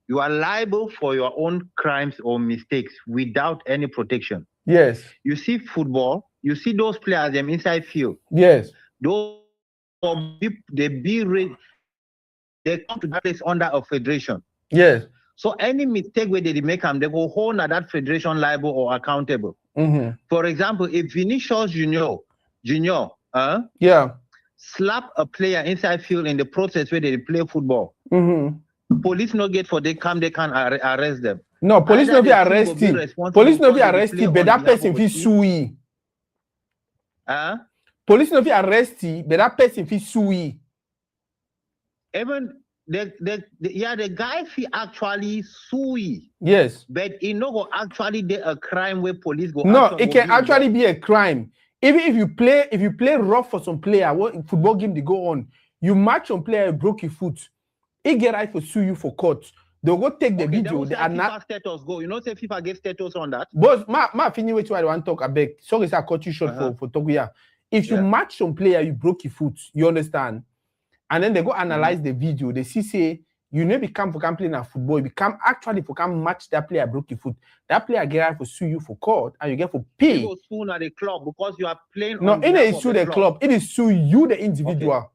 you are liable for your own crimes or mistakes without any protection. Yes. You see football, you see those players them inside field. Yes. Those they come to that place under a federation. Yes. So any mistake where they make them, they go hold that federation liable or accountable. Mm-hmm. For example, if Vinicius Junior, yeah, slap a player inside field in the process where they play football, police no get for they can arrest them. No, police no be arrested. Police no be arrested, but that person feel sue. Police no be arrested, but that person feel sue. Even the guy he actually sue. Yes. But it no go actually do a crime where police go. No, it can actually be a crime. Even if you play rough for some player, what football game they go on, you match on player, you broke your foot. He get right for sue you for court. They'll go take the video. They are not status go. You know, say FIFA get status on that. But ma finish with what I want to talk about. Sorry, I cut you short for Toguya. If you match some player, you broke your foot. You understand? And then they go analyze the video. They see say you never become for playing a football. You become actually for match that player broke your foot. That player get right for sue you for court, and you get for pay. You go sue at the club because you are playing. No, it is sue the club. It is sue you, the individual. Okay.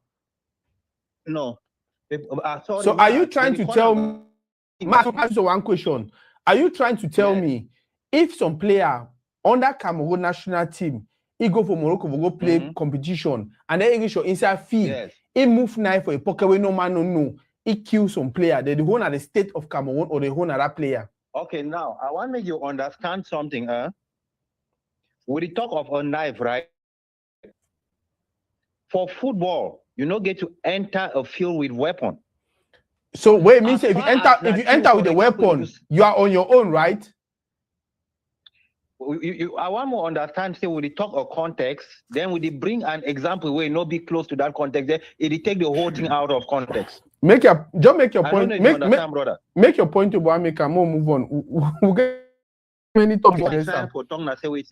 No. So are you trying to tell me? Ask one question. Are you trying to tell me if some player on that Cameroon national team, he go for Morocco, will go play competition, and then he reach your inside field, he move knife for a pocket where no man no, he kill some player. They the one at the state of Cameroon or the one at that player. Okay, now I want to make you understand something. With the talk of a knife, right? For football, you don't get to enter a field with weapon. So wait, means if you enter with a weapon, you are on your own, right? I want to understand. Say, with the talk of context, then we bring an example where not be close to that context. Then it take the whole thing out of context. Make your point. Brother. Make your point to make a more move on. We get many talks for tongue na say wait.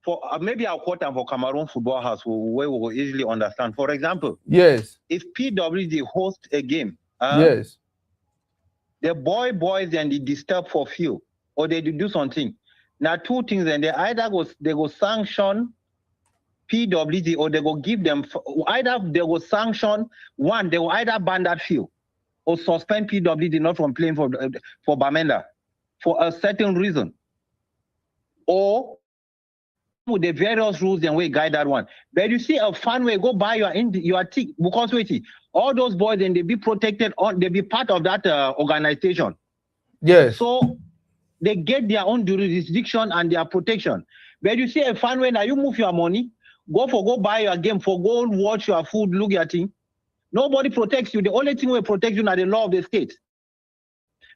For maybe I'll quote them for Cameroon Football House where we will easily understand. For example, yes, if PWD host a game. Yes. The boys and they disturb for few or they do something. Now two things, and they either go sanction PWD or they go give them either they go sanction one, they will either ban that few or suspend PWD not from playing for Bamenda for a certain reason. Or with the various rules and we guide that one. But you see a fun way, go buy your tick because wait, all those boys and they be protected on they be part of that organization. Yes. So they get their own jurisdiction and their protection. But you see a fun way now you move your money, go buy your game, go watch your food, look at thing. Nobody protects you. The only thing will protect you is the law of the state.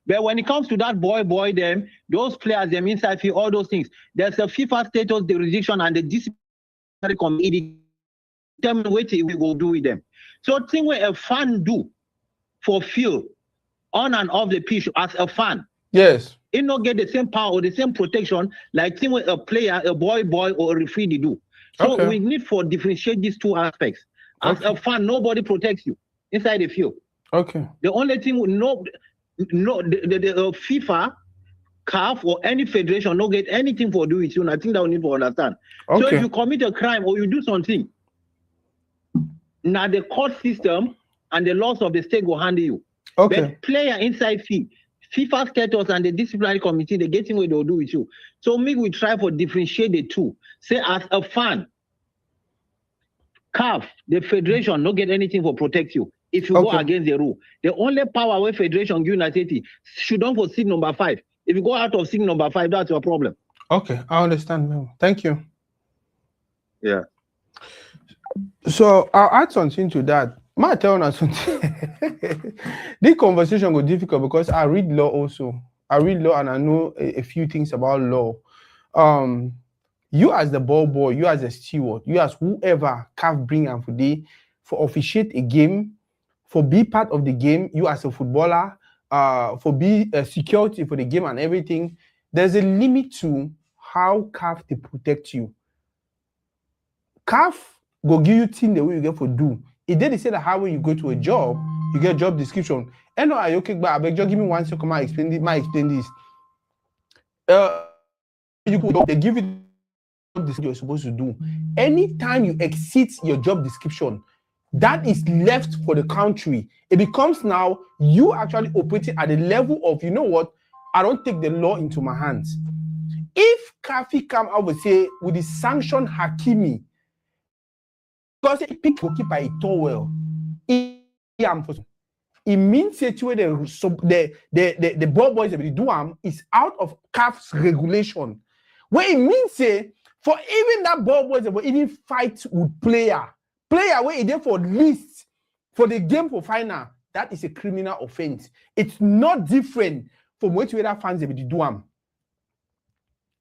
But when it comes to that boy, them, those players, them inside field, all those things, there's a FIFA status, jurisdiction, and the disciplinary committee determine what we will do with them. So thing where a fan do for field on and off the pitch as a fan. Yes. It not get the same power or the same protection like thing where a player, a boy, or a referee they do. So we need to differentiate these two aspects. As a fan, nobody protects you inside the field. Okay. The only thing the FIFA, CAF, or any federation don't get anything for doing it. And I think that we need to understand. Okay. So if you commit a crime or you do something, now the court system and the laws of the state will handle you. Okay. But player inside FIFA status and the disciplinary committee, they getting what they'll do with you. So me, we try for differentiate the two. Say as a fan, CAF, the federation, don't get anything for protect you. If you go against the rule, the only power where federation give United should don't for seat number 5. If you go out of seat number 5, that's your problem. Okay, I understand. Thank you. Yeah. So I'll add something to that. Might tell us something. This conversation was difficult because I read law also. I read law and I know a few things about law. You as the ball boy, you as a steward, you as whoever can bring and for officiate a game, for be part of the game, you as a footballer, for be security for the game and everything, there's a limit to how CAF they protect you. CAF go give you thing the way you get for do. It did say that how when you go to a job, you get job description. And no, okay, but I beg, just give me 1 second, I explain this. They give you what you're supposed to do. Anytime you exceed your job description, that is left for the country. It becomes now you actually operating at the level of, you know what, I don't take the law into my hands. If Kafi come out and say with the sanction Hakimi, because he pick goalkeeper it well, it means that the ball boys that they do is out of CAF's regulation. Where it means say for even that ball boys that will even fight with player where it there for least for the game for final, that is a criminal offense. It's not different from what you other fans they do them.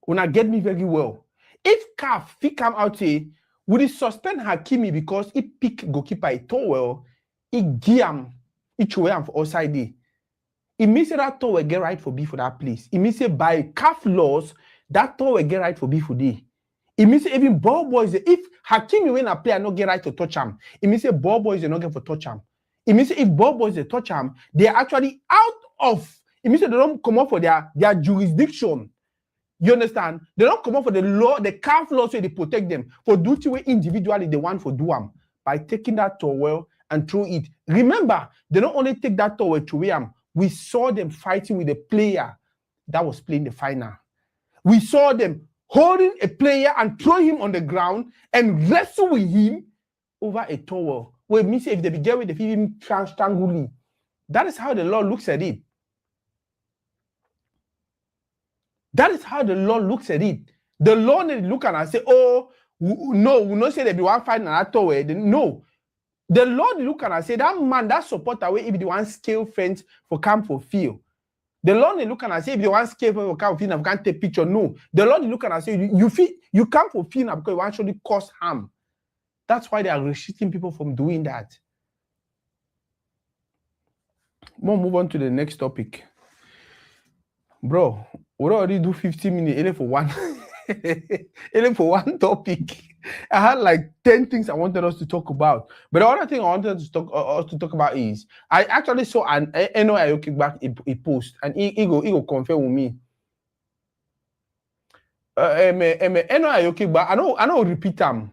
When I get me very well. If CAF come out here, would it suspend Hakimi because he pick goalkeeper a towel, he give each way for outside day. It means that towel get right for B for that place. It means by CAF laws, that towel get right for B for day. It means even ball boys, if Hakimi when a player not get right to touch him, it means ball boys they not get for touch him. It means if ball boys they touch him, they're actually out of. It means they don't come up for their jurisdiction. You understand? They don't come up for the law, the CAF law, so they protect them for duty way individually they want for do them by taking that towel and throw it. Remember, they don't only take that towel to him. We saw them fighting with a player that was playing the final. We saw them holding a player and throw him on the ground and wrestle with him over a towel. Well, it means if they begin with the him strangling. That is how the law looks at it. That is how the law looks at it. The law they look at and say, oh, no, we not say they be one fighting that towel. No. The law they look at and say that man that support away if they want scale fence for camp for field. The law they look at and say if you want scale fence for camp for field, you can't take picture. No. The law they look at and say you can't for field because you actually cause harm. That's why they are restricting people from doing that. We'll move on to the next topic. Bro, we already do 15 minutes only for one topic. I had like 10 things I wanted us to talk about. But the other thing I wanted us to talk about is I actually saw an NO Ayoki back a post and he go confirm with me. NO Ayoki back I know repeat them.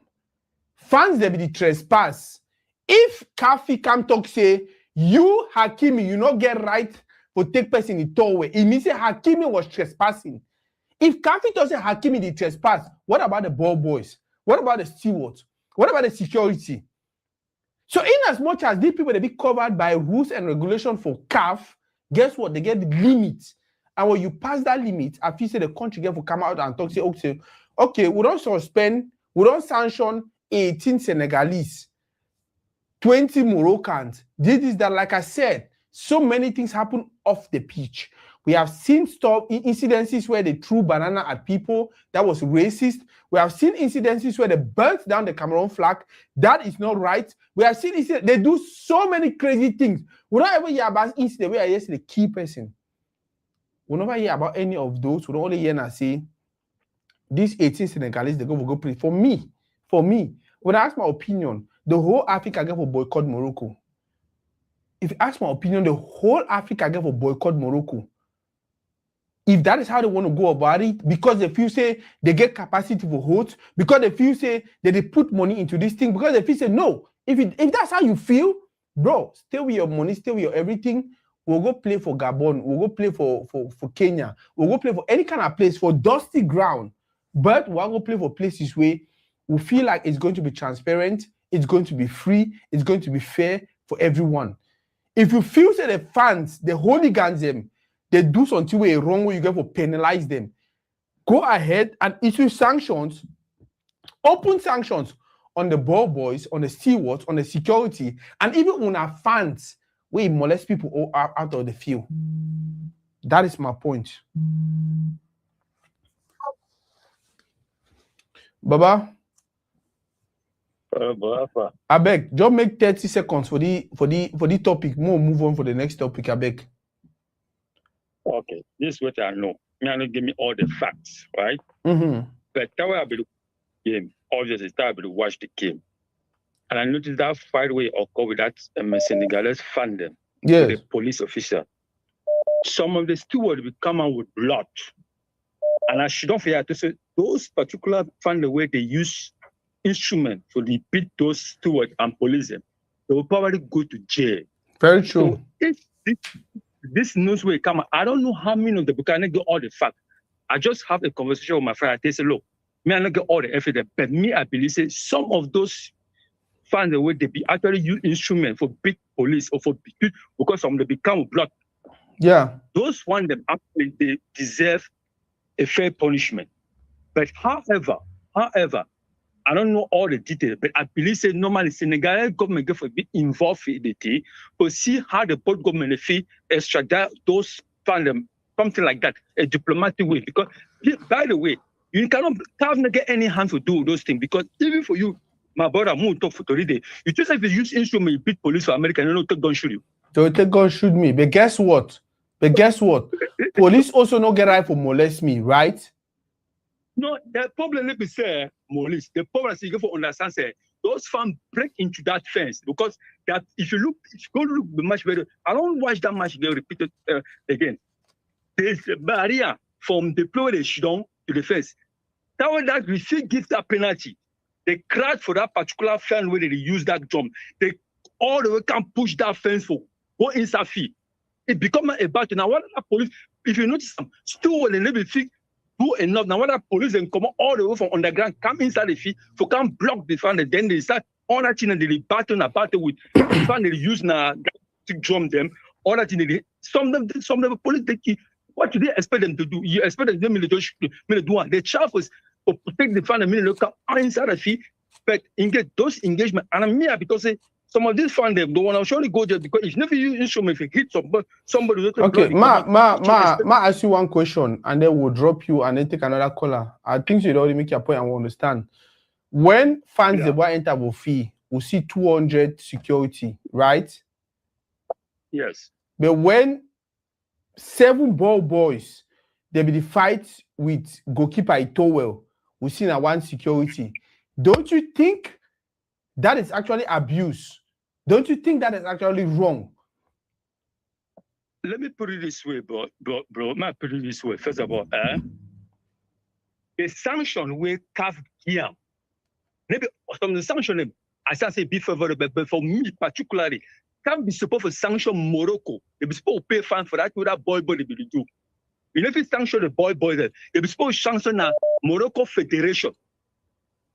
Fans they be the trespass. If Kafi come talk say you Hakimi you not get right for take person in doorway, it means Hakimi was trespassing. If Kafi doesn't Hakimi the trespass, what about the ball boys? What about the stewards? What about the security? So in as much as these people they be covered by rules and regulation for CAF, guess what? They get the limits. And when you pass that limit, I feel say the country get to come out and talk, say, okay, we don't suspend, we don't sanction 18 Senegalese, 20 Moroccans. This is that, like I said, so many things happen off the pitch. We have seen incidences where they threw banana at people. That was racist. We have seen incidences where they burnt down the Cameroon flag. That is not right. We have seen incidents. They do so many crazy things. We don't ever hear about incidents where yes, the key person. We never hear about any of those. We don't only hear and say, these 18 Senegalese, they go play. For me, when I ask my opinion, the whole Africa get for boycott Morocco. If you ask my opinion, the whole Africa get for boycott Morocco. If that is how they want to go about it, because they feel say they get capacity for votes, because they feel say that they put money into this thing, because they feel say no. If that's how you feel, bro, stay with your money, stay with your everything. We'll go play for Gabon. We'll go play for Kenya. We'll go play for any kind of place, for dusty ground. But we'll go play for places where we feel like it's going to be transparent, it's going to be free, it's going to be fair for everyone. If you feel that the fans, the hooligans them, they do something way wrong where you get to penalize them, go ahead and issue sanctions, open sanctions on the ball boys, on the stewards, on the security, and even on our fans where molest people out of the field. That is my point. Baba? I beg, just make 30 seconds for the topic. More move on for the next topic. I beg. Okay, this is what I know. Me not give me all the facts, right? Mm-hmm. But that way I be the game. Obviously, I be to watch the game, and I noticed that fight way occur with that Senegalese fan them, yes, the police officer. Some of the stewards will come out with blood, and I shouldn't forget to say those particular fan the way they use instrument to beat those stewards and police them, they will probably go to jail. Very true. So if this news will come, I don't know how many of the book I get all the facts. I just have a conversation with my friend. I say, look, me I not get all the evidence, but me I believe say some of those fans the way they be actually use instrument for big police or for big, because some of them become blood. Yeah. Those ones them actually they deserve a fair punishment. But however, I don't know all the details, but I believe say normally Senegalese government get a bit involved in the thing, but see how the both government fee extract those funds, something like that, a diplomatic way. Because by the way, you cannot get any hand to do those things because even for you, my brother, talk for Tori, you just have to use instrument, you beat police for America, and take gun shoot you. So take gun shoot me, but guess what? Police also not get right for molest me, right? No, the problem let me say, Maurice, the problem is you go for understand say those fans break into that fence because that if you go look the match better, I don't watch that match get repeated again. There's a barrier from the play they shoot on to the fence. That way that we still give that penalty. They crowd for that particular fan where they use that jump. They all the way can push that fence for go inside feet. It becomes a battle. Now what the police, if you notice them, still when they never think do enough. Now, when the police then come all the way from underground, come inside the field, for come block the fan, then they start all that thing and they battle with the fan they use now to drum them. All that thing some of them police they what do they expect them to do? You expect them to do one. The charge was to protect the fan and local inside the field, but engage those engagement and me because some of these fans them don't want to surely go there because if never you instrument if you hit somebody. Okay, ma ask you one question and then we'll drop you and then take another caller. I think you already make your point and we understand. When fans the boy enter with fee, we see 200 security, right? Yes. But when 7 ball boys they be the fight with goalkeeper Itowell, we see now 1 security. Don't you think that is actually abuse? Don't you think that is actually wrong? Let me put it this way, bro. Let me put it this way. First of all, the sanction we have here, maybe some of the sanction, I say be favorable, but for me particularly, can't be supposed to sanction Morocco. They be supposed to pay fine for that boy they be do. You know, if you sanction the boy, they be supposed to sanction the Morocco Federation.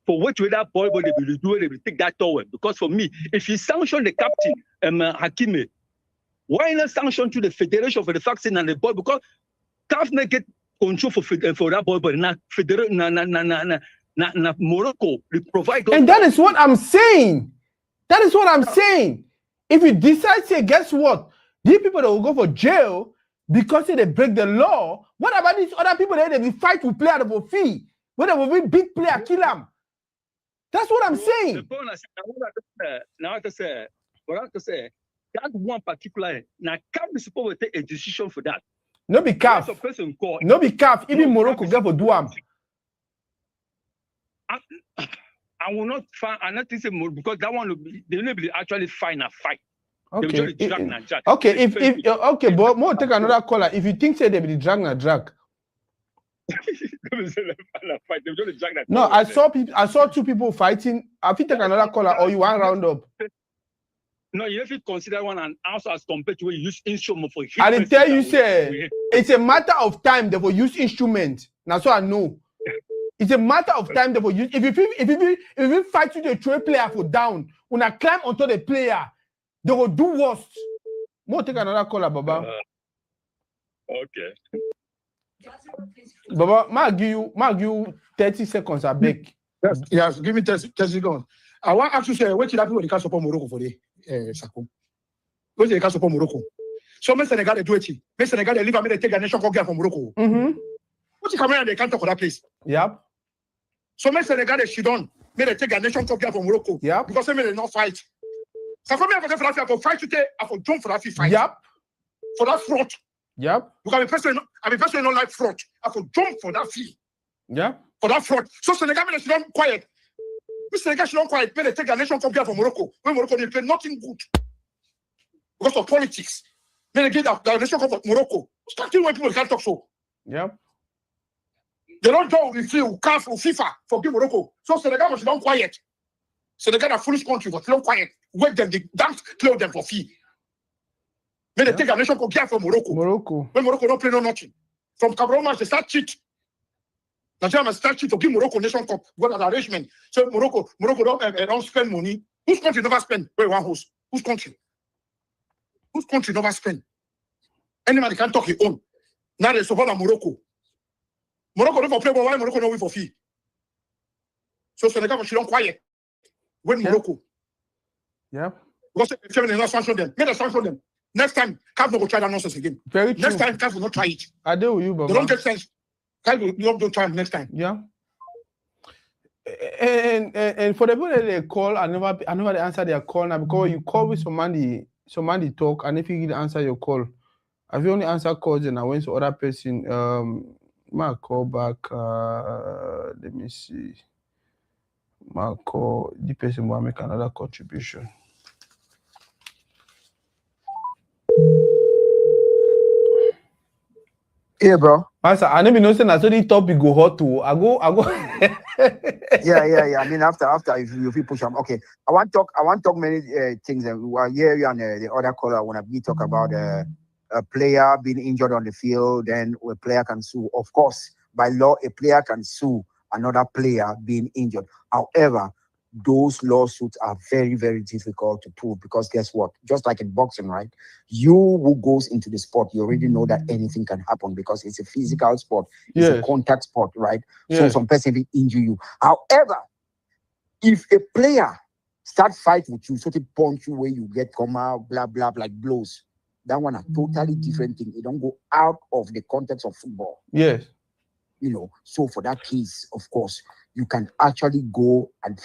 For what way that boy they will do, they will take that towel. Because for me, if you sanction the captain, Hakime, why not sanction to the federation for the vaccine and the boy? Because CAF not get control for that boy, but now Morocco they provide. And that is what I'm saying. That is what I'm saying. If you decide, say, guess what? These people that will go for jail because they break the law. What about these other people that they fight to play out of a fee? When they will be big player, kill them. That's what I'm saying. Now I say, that one particular, now can't be supposed to take a decision for that. No be CAF. No be CAF. Even Morocco get for Duam. I will not find. I'm not thinking because that one will be. They will be actually find a fight. Okay. Okay, but more take another caller. If you think say they be drag na drag. No, I saw 2 people fighting. I think take another caller or you want round up. No, you have to consider one and also as compared to where you use instrument for. I didn't tell you say it's a matter of time they will use instrument. That's what I know. It's a matter of time they will use. If you fight with a trade player for down, when I climb onto the player, they will do worst. More take another caller, Baba. Okay. Baba, I'll give you 30 seconds, I beg. Yes, give me 30 seconds. I want to actually say, what did people can support Morocco for the Sako? What they can support Morocco? So, when Senegal do it, when Senegal leave, I mean, they take a nation called from Morocco. What you come here and they can't talk on that place? Yep. So, when Senegal she done, may they take a nation called from Morocco? Yep. Because they may not fight. So, for me, I for fight today, I for jump for that fight. Yep. For that fraud. Yep. Because I'm a person not like fraud. I for jump for that fee. Yeah. For that fraud. So Senegal should not quiet. This Senegal should not quiet. When they take a nation come here from Morocco, when Morocco they play nothing good because of politics. When they get the nation come from Morocco, starting when people can't talk so. Yeah. They don't go with you, CAF or FIFA for give Morocco. So Senegal should not quiet. Senegal a foolish country, but don't quiet. Wait them, they dance, clear them for fee. When they take a nation come here from Morocco. When Morocco don't play no nothing. From Cameroon match, they start cheat. Nigeria must start cheat to give Morocco Nation Cup. What an arrangement. So Morocco don't spend money. Whose country never spend? Wait, one host. Whose country? Whose country never spend? Anybody can talk his own. Now they support Morocco. Morocco don't play, but why Morocco don't win for fee? So Senegal should don't quiet. When Morocco. Yeah. Because if they not sanction them, let us sanction them. Next time, CAF will try that nonsense again. Very true. Next time, CAF will not try it. I do with you, Baba. They don't get sense. CAF will don't try it next time. Yeah. And for the people that they call, I never they answer their call now because you call with somebody talk, and if you didn't answer your call, if you only answer calls and I went to other person, my call back, let me see. My call, the person will make another contribution. Yeah, bro. Master, I never know saying that so the topic go hot too. I go. Yeah. I mean, after if you push them, okay. I want talk many things. Well, you and the other caller when we talk about a player being injured on the field, then a player can sue. Of course, by law, a player can sue another player being injured. However, those lawsuits are very, very difficult to prove because guess what? Just like in boxing, right? You who goes into the sport, you already know that anything can happen because it's a physical sport. It's a contact sport, right? So some person will injure you. However, if a player starts fight with you, sort of punch you where you get come out, blah, blah, like blows, that one a totally different thing. It don't go out of the context of football. Yes. You know, so for that case, of course, you can actually go and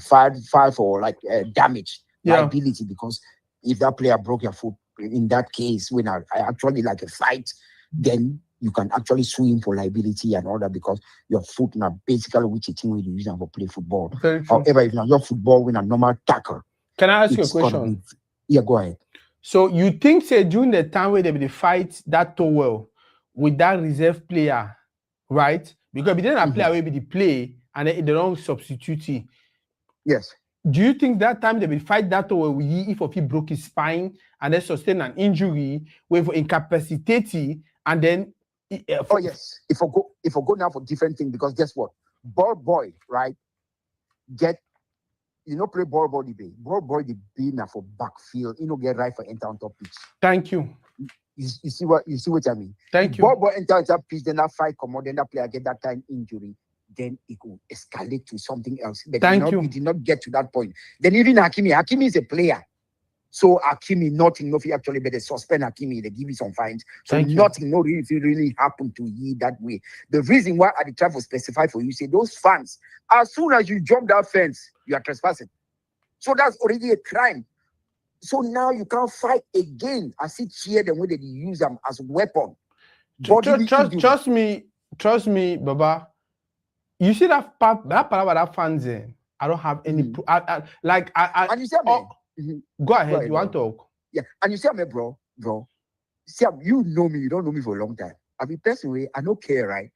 file for like damage, liability, because if that player broke your foot, in that case, when I actually like a fight, then you can actually sue him for liability and all that because your foot now basically which thing when you use them for play football. However, if not your football when a normal tackle. Can I ask you a question? Yeah, go ahead. So you think say during the time where they will fight that towel with that reserve player, right? Because if then a player will be the play and they don't substitute it. Yes. Do you think that time they will fight that towel with if he broke his spine and then sustain an injury with incapacity and then oh yes, if I go now for different thing because guess what? Ball boy, right? Get play ball boy the bay. Ball boy the be now for backfield, get right for enter on top pitch. Thank you. You see what I mean? Thank you. Ball boy enter that pitch, then that fight come on, then that player get that kind injury, then it will escalate to something else. But it did not get to that point. Then even Hakimi is a player. So Hakimi, nothing, no, actually, but they suspend Hakimi, they give you some fines. So nothing, no, really happened to you that way. The reason why I did try to specify for you, say those fans, as soon as you jump that fence, you are trespassing. So that's already a crime. So now you can't fight again. I see cheer them when they use them as a weapon. Trust me, Baba. You see that part about that fans, I don't have any. And you see, go ahead. You want to talk? Yeah, and you see me, bro. See, you know me. You don't know me for a long time. I mean, personally, I don't care, right?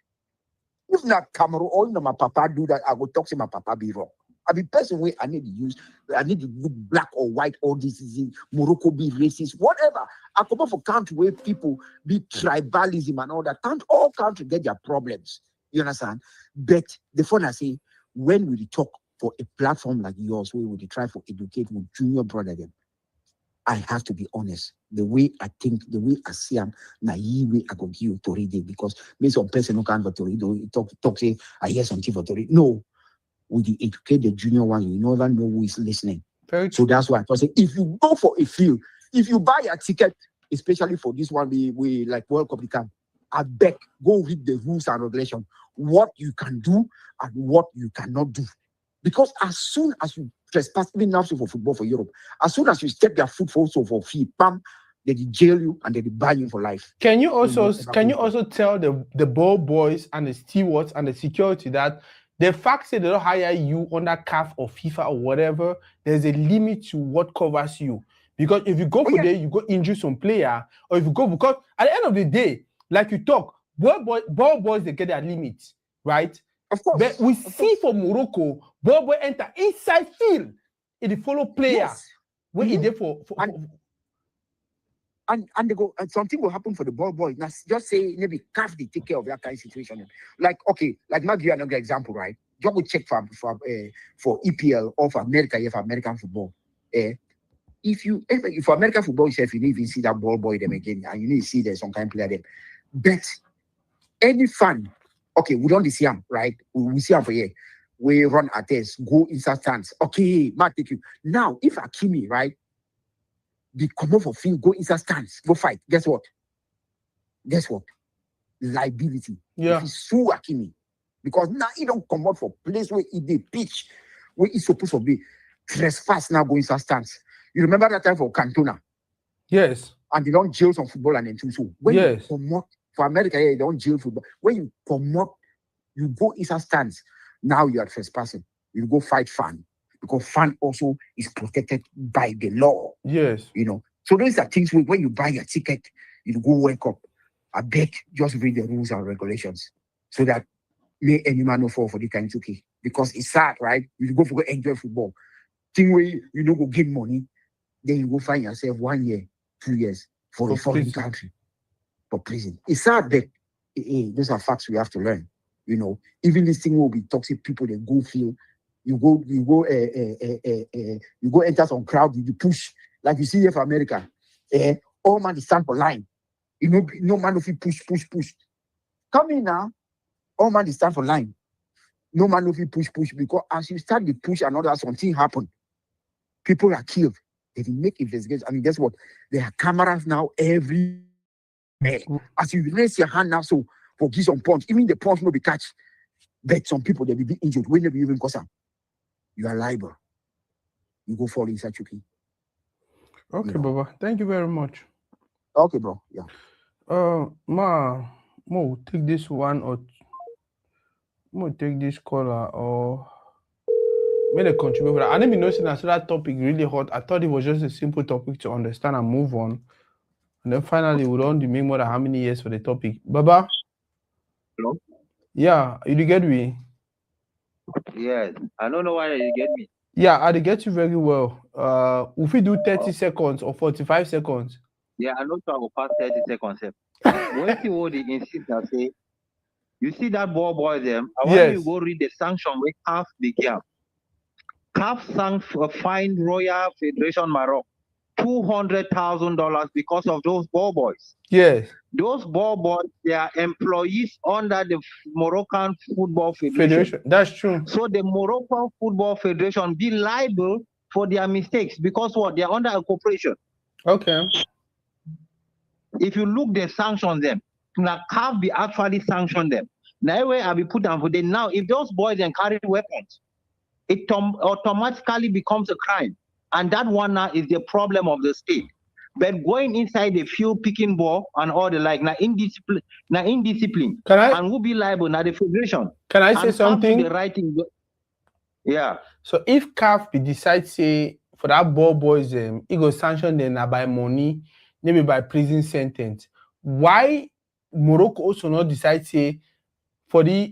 If not Cameroon or my papa do that, I will talk to my papa be wrong. I mean, personally, I need to look black or white, all this is in Morocco be racist, whatever. I come up for country where people be tribalism and all that. Can't all countries get their problems. You understand? But the fun I say, when we talk for a platform like yours, where we try to educate with junior brother them, I have to be honest. The way I think, the way I see them, naive way I go give Tori day because maybe some person who can't for Tori, talk say I hear something for Tori. No, with the educate the junior one, you never know who is listening. So that's why I say if you go for a field, if you buy a ticket, especially for this one, we like World Cup camp, I beg go read the rules and regulations, what you can do and what you cannot do. Because as soon as you trespass, even now for football for Europe, as soon as you step your foot for fee, bam, they jail you and they ban you for life. Can you also tell the ball boys and the stewards and the security that the fact that they don't hire you under CAF or FIFA or whatever, there's a limit to what covers you. Because if you go for there, you go injure some player, or if you go because at the end of the day, like you talk, ball boys they get their limits, right? Of course. But we see for Morocco, ball boy enter inside field. It follow player. Where he there for and they go and something will happen for the ball boy. Now just say maybe CAF they take care of that kind of situation. Like now give you another example, right? Just go check for EPL or for America, for American football. If for American football yourself, you need to see that ball boy them again, and you need to see there's some kind of player there. But any fan, we don't see him, right? We see him for here. we run at this, go inside stands. Okay, Mark, take you. Now, if Hakimi, right, they come off of field, go inside stands, go fight. Guess what? Liability. Yeah. If he sue Hakimi, because now he don't come out for place where he did pitch, where he's supposed to be. Trespass now go inside stands. You remember that time for Cantona? Yes. And they don't jail some football and then too. So when Yes. you come up for America, they don't jail football. When you come up, you go inside stands. Now you are trespassing. You go fight fan, because fan also is protected by the law. Yes. You know. So those are things where when you buy a ticket, you go wake up. I beg, just read the rules and regulations so that may any man no fall for the kind of okay. Because it's sad, right? You go for go enjoy football. Thing where you don't go give money, then you go find yourself 1 year, 2 years for a foreign country for prison. It's sad, but those are facts we have to learn. You know, even this thing will be toxic people that go feel. You go enter some crowd, you push like you see here for America. All man is stand for line. You know, no man if you push. Come in now, all man is stand for line. No man if you push, because as you start the push and all that, something happen. People are killed. They will make investigations. I mean, guess what? There are cameras now everywhere. As you raise your hand now, so for give some punch, even the punch will be catch. But some people they will be injured when they even cause them. You are liable. You go fall inside Chucky. Okay, Baba. Thank you very much. Okay, bro. Yeah. Mo, take this one or Mo take this caller or may they contribute for that. I didn't even know that topic really hot. I thought it was just a simple topic to understand and move on. And then finally we don't make more than how many years for the topic. Baba? Hello? Yeah, you get me? Yes. I don't know why you get me. Yeah, I get you very well. If we do 30 seconds or 45 seconds. Yeah, I know so I will pass 30 seconds. When you hold the insist and say, you see that ball boy them, I want you to go read the sanction with CAF began. CAF fined Royal Federation Maroc $200,000 because of those ball boys. Yes. Those ball boys, they are employees under the Moroccan Football Federation. That's true. So the Moroccan Football Federation be liable for their mistakes because what? They are under a corporation. Okay. If you look, they sanction them. Now, CAF be actually sanction them. Now, way I be put down for them. Now, if those boys then carry weapons, it automatically becomes a crime. And that one now is the problem of the state. But going inside the field, picking ball and all the like, now indiscipline, and who be liable now the federation. Can I say something? The writing. Yeah. So if CAF decide say for that ball boys, it go sanction them by money, maybe by prison sentence. Why Morocco also not decide say for the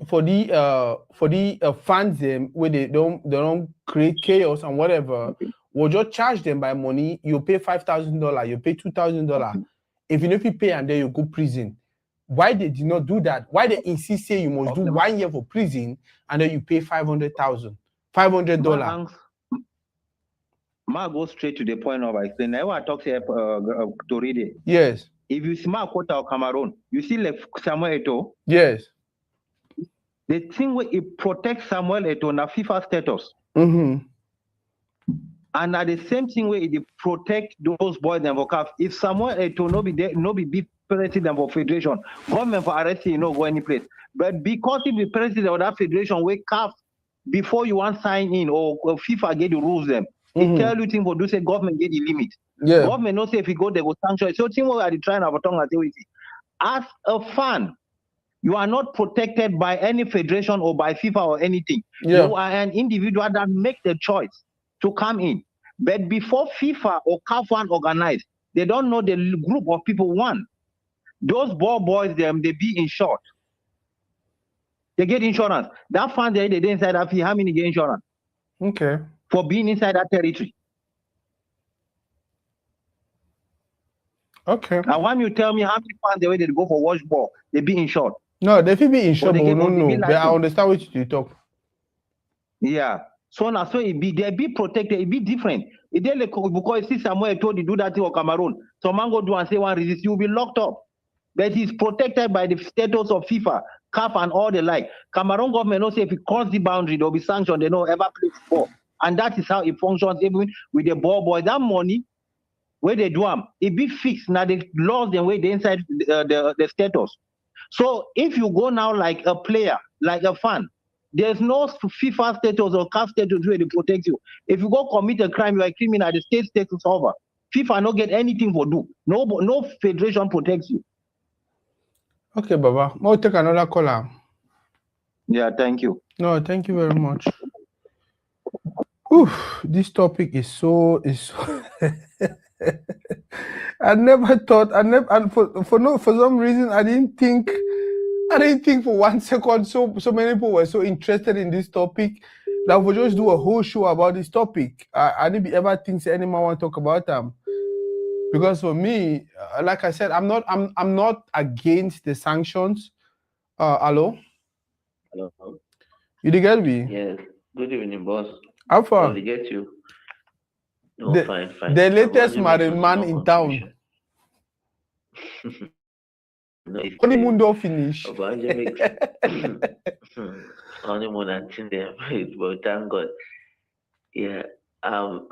fans them where they don't create chaos and whatever, we'll just charge them by money. You pay $5,000, you pay $2,000. If you don't pay and then you go prison. Why they did not do that? Why they insist say you must do 1 year for prison and then you pay $500,000? Ma go straight to the point of explaining. Now I talk to Tori. Yes. If you see Quota or Cameroon, you see like Samuel Eto'o. Yes. The thing where it protects Samuel Eto'o na FIFA status. Mm-hmm. And at the same thing where it protect those boys and for CAF. If Samuel Eto'o no be president for federation, government for arrest you no go any place. But because he be president of that federation, where CAF before you want sign in or FIFA get the rules them. It tell you thing for do say government get the limit. Yeah. Government no say if you go they go sanction. So thing what are they trying to have a tongue and as a fan, you are not protected by any federation or by FIFA or anything. Yeah. You are an individual that make the choice to come in. But before FIFA or CAF one organize, they don't know the group of people one. Those ball boys, they be insured. They get insurance. That fan they inside that fee, how many get insurance? Okay. For being inside that territory. Okay. Now, when you tell me how many fans they go for watch ball, they be insured. No, they feel be insured, but no. Like but I understand what you talk. Yeah. So now, so they be protected, it be different. It they like because see somewhere told you do that thing or Cameroon. So man go do and say one resist, you'll be locked up. But he's protected by the status of FIFA. CAF and all the like. Cameroon government know say if you cross the boundary, they'll be sanctioned. They don't ever play football. And that is how it functions even with the ball boy. That money, where they do them, it be fixed. Now they lost them way they inside the status. So if you go now like a player, like a fan, there's no FIFA status or CAF status where they protect you. If you go commit a crime, you are a criminal, the state status over. FIFA no get anything for do. No federation protects you. Okay, Baba. I'll take another caller. Yeah, thank you. No, thank you very much. Oof, this topic is so I never thought, and for some reason I didn't think for 1 second so many people were so interested in this topic that we'll just do a whole show about this topic. I didn't ever think anyone want to talk about them. Because for me, like I said, I'm not against the sanctions. Hello? Hello. You did get me? Yes. Good evening, boss. How far? Did get you? No, fine. The latest married man in town. No, Honeymoon don't finish. Honeymoon until them, but thank God. Yeah. Now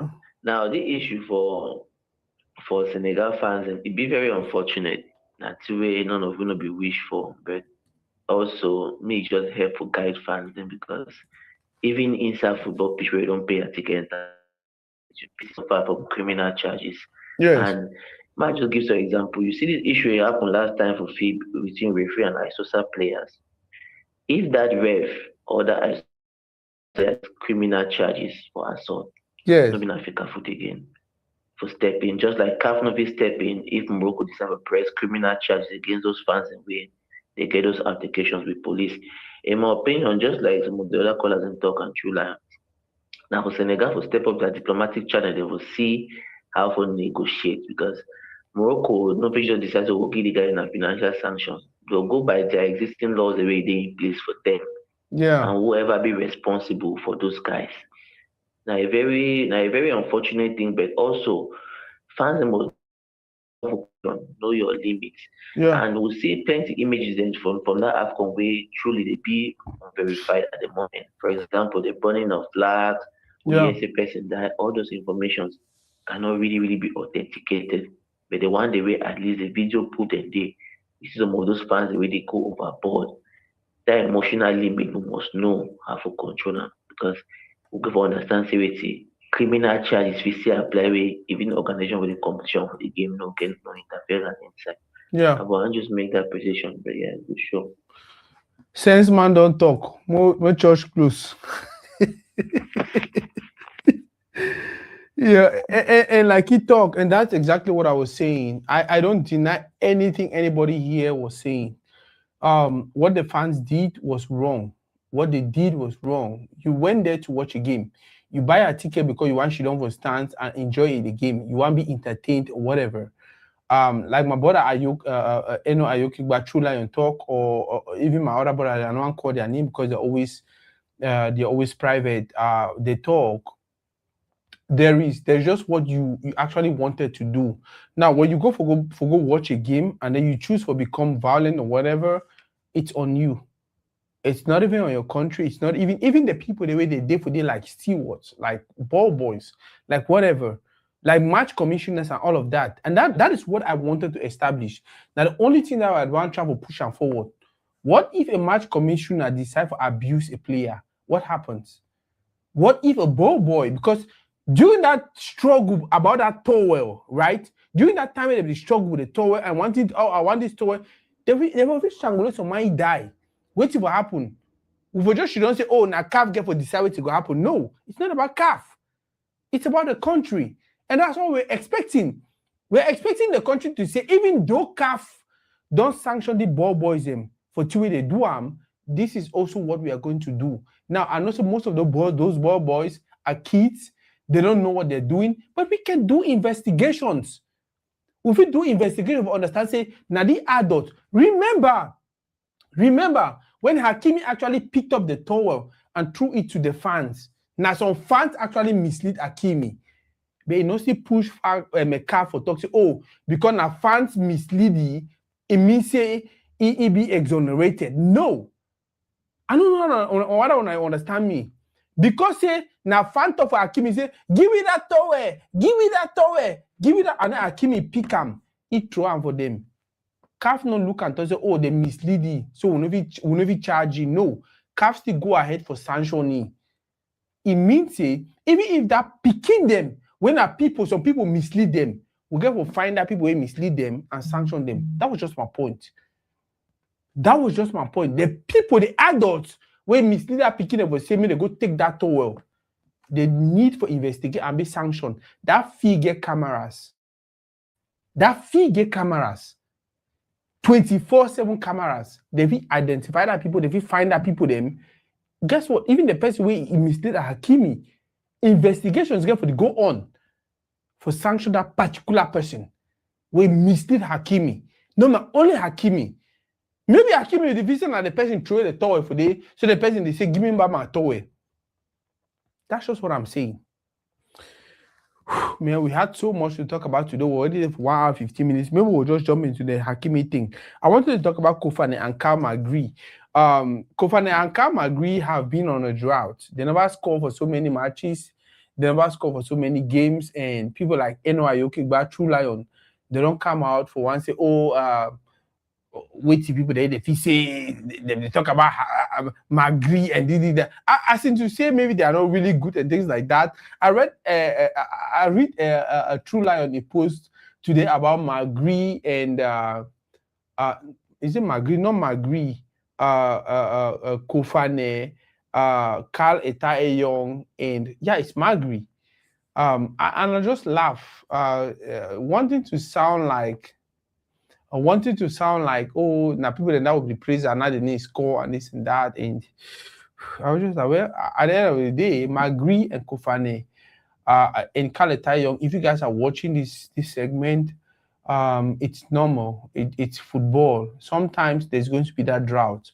the issue for Senegal fans, it be very unfortunate. That's the way none of it be wished for, but also me just help for guide fans then because even inside football pitch where you don't pay a ticket, you suffer from criminal charges. Yes. And might just give some example. You see this issue happened last time for FIB between referee and ISOSA players. If that ref or that ISOSA criminal charges for assault, yes, not in Africa foot again. For stepping, just like CAF no fit step in if Morocco decide to press criminal charges against those fans and where they get those altercations with police. In my opinion, just like some of the other callers in talk and true line, now for Senegal for step up their diplomatic channel, they will see how to negotiate because Morocco no fit just decide to give the guy in financial sanctions. They'll go by their existing laws the way they in place for them. Yeah. And whoever be responsible for those guys. Now a very unfortunate thing, but also fans must know your limits. Yeah. And we'll see plenty images then from that AFCON where truly they be verified at the moment. For example, the burning of flags, yes, a person died, all those informations cannot really be authenticated. But the one way at least the video put in there, you see some of those fans the way they go overboard. That emotional limit we must know how to control them because we give understand seriously. Criminal charges we see apply with even organization with the competition for the game no interference inside. Yeah. I want to just make that precision, but yeah, good show. Sense man don't talk. More church close. Yeah, and like he talk, and that's exactly what I was saying. I don't deny anything anybody here was saying. What the fans did was wrong. What they did was wrong. You went there to watch a game. You buy a ticket because you want to sit down for stands and enjoy the game. You want to be entertained or whatever. Like my brother Ayuk, Eno Ayuk, True Lion talk, or even my other brother, I don't call their name because they're always private. They talk. There's just what you actually wanted to do. Now, when you go watch a game and then you choose to become violent or whatever, it's on you. It's not even on your country. It's not even the people the way they did for they like stewards, like ball boys, like whatever, like match commissioners and all of that. And that is what I wanted to establish. Now, the only thing that I want to try to push them forward. What if a match commissioner decides to abuse a player? What happens? What if a ball boy, because during that struggle about that towel, right? During that time when they struggle with the towel and I want this towel, they will struggle, so might die. What will happen? We just should not say, oh, now CAF get for decide what will happen. No, it's not about CAF. It's about the country. And that's what we're expecting. We're expecting the country to say, even though CAF don't sanction the ball boys for the way they do them, this is also what we are going to do. Now, I know most of those ball boys are kids. They don't know what they're doing, but we can do investigations. If we do investigation, we understand, say, now the adult. Remember when Hakimi actually picked up the towel and threw it to the fans. Now some fans actually mislead Hakimi. But you still push a car for talk, say, oh, because now fans mislead you, it means say he be exonerated. No. I don't know what I understand me. Because say na Fanta for Hakimi say, give me that tower, give me that tower, give me that, and then Hakimi pick him, he throw him for them. CAF no look and say, oh, they mislead you, so we never charge you. No, CAF still go ahead for sanctioning. It means say, even if that picking them, when some people mislead them, we get to find that people who mislead them and sanction them. That was just my point. That was just my point. The people, the adults, when mislead that picking them, say me they go take that towel. They need for investigate and be sanctioned. That fee get cameras. That fee get cameras. 24/7 cameras. They will identify that people. They will find that people. Them. Guess what? Even the person who mislead Hakimi, investigations get for the go on for sanction that particular person. We mislead Hakimi. No, not only Hakimi. Maybe Hakimi the reason that the person throw the towel for day, so the person they say, give me back my towel. That's just what I'm saying. Man, we had so much to talk about today. We're already for 1 hour 15 minutes. Maybe we'll just jump into the Hakimi thing. I wanted to talk about Kofane and Kyle Magri. Kofane and Kyle Magri have been on a drought. They never scored for so many matches. They never scored for so many games. And people like Eno Ayoki, True Lion, they don't come out for one say, wait till people they say they talk about Magri and that. I seem to say maybe they are not really good and things like that. I read a True Lion a post today about Magri and is it Magri? Not Magri. Kofane, Carl Etaeyong, and yeah, it's Magri. And I just laugh, wanting to sound like, oh, now people that will be praised and now they need score and this and that. And I was just like, well, at the end of the day, Magri and Kofane and Carl Etaeyong, if you guys are watching this segment, it's normal. It's football. Sometimes there's going to be that drought.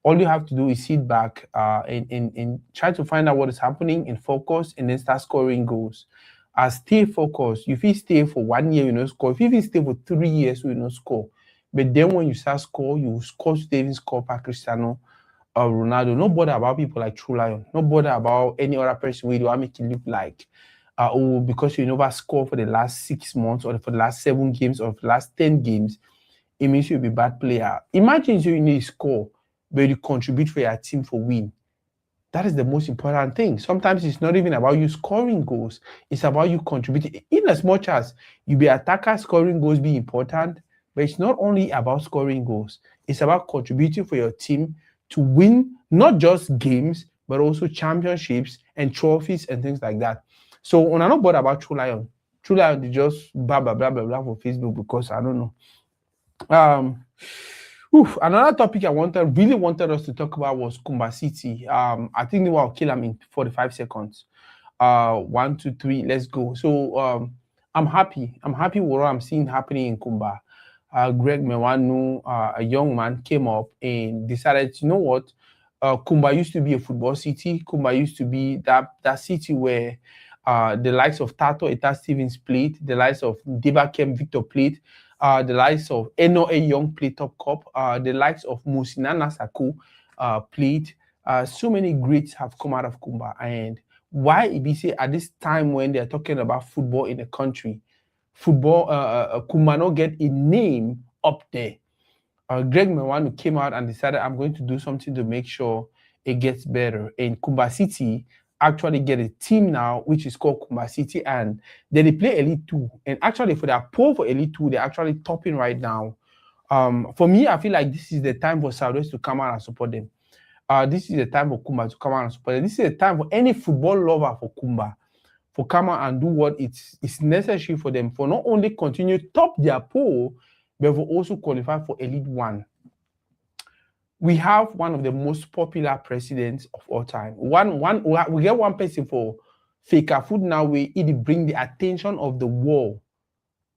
All you have to do is sit back and try to find out what is happening and focus and then start scoring goals. Stay focused. If you stay for 1 year, you know, score. If you stay for 3 years, you know, score. But then when you start score, you score Steven score by Cristiano Ronaldo. No bother about people like True Lion. No bother about any other person where you want to make it look like because you never score for the last 6 months or for the last 7 games or for the last 10 games, it means you'll be a bad player. Imagine you need to score, but you contribute for your team for win. That is the most important thing. Sometimes it's not even about you scoring goals. It's about you contributing. In as much as you be attacker, scoring goals be important, but it's not only about scoring goals. It's about contributing for your team to win not just games, but also championships and trophies and things like that. So when I'm not bothered about True Lion, they just blah, blah, blah, blah, blah for Facebook because I don't know. Another topic I really wanted us to talk about was Kumba City. I think they will kill him in 45 seconds. 1, 2, 3, let's go. So I'm happy. I'm happy with what I'm seeing happening in Kumba. Greg Mewanu, a young man, came up and decided, you know what? Kumba used to be a football city. Kumba used to be that city where the likes of Tato Eta Stevens played, the likes of Debakem Victor played, the likes of Eno Young played Top Cup, the likes of Musina Nasaku played. So many greats have come out of Kumba. And why Ibise at this time when they're talking about football in the country, Kumba not get a name up there. Greg Mewanu came out and decided, I'm going to do something to make sure it gets better. And Kumba City actually get a team now, which is called Kumba City, and then they play Elite 2. And actually, for their poll for Elite 2, they're actually topping right now. For me, I feel like this is the time for Southwest to come out and support them. This is the time for Kumba to come out and support them. This is the time for any football lover for Kumba for come out and do what it's necessary for them for not only continue top their poll, but for also qualify for Elite 1. We have one of the most popular presidents of all time. We get one person for Fika Food now. It bring the attention of the world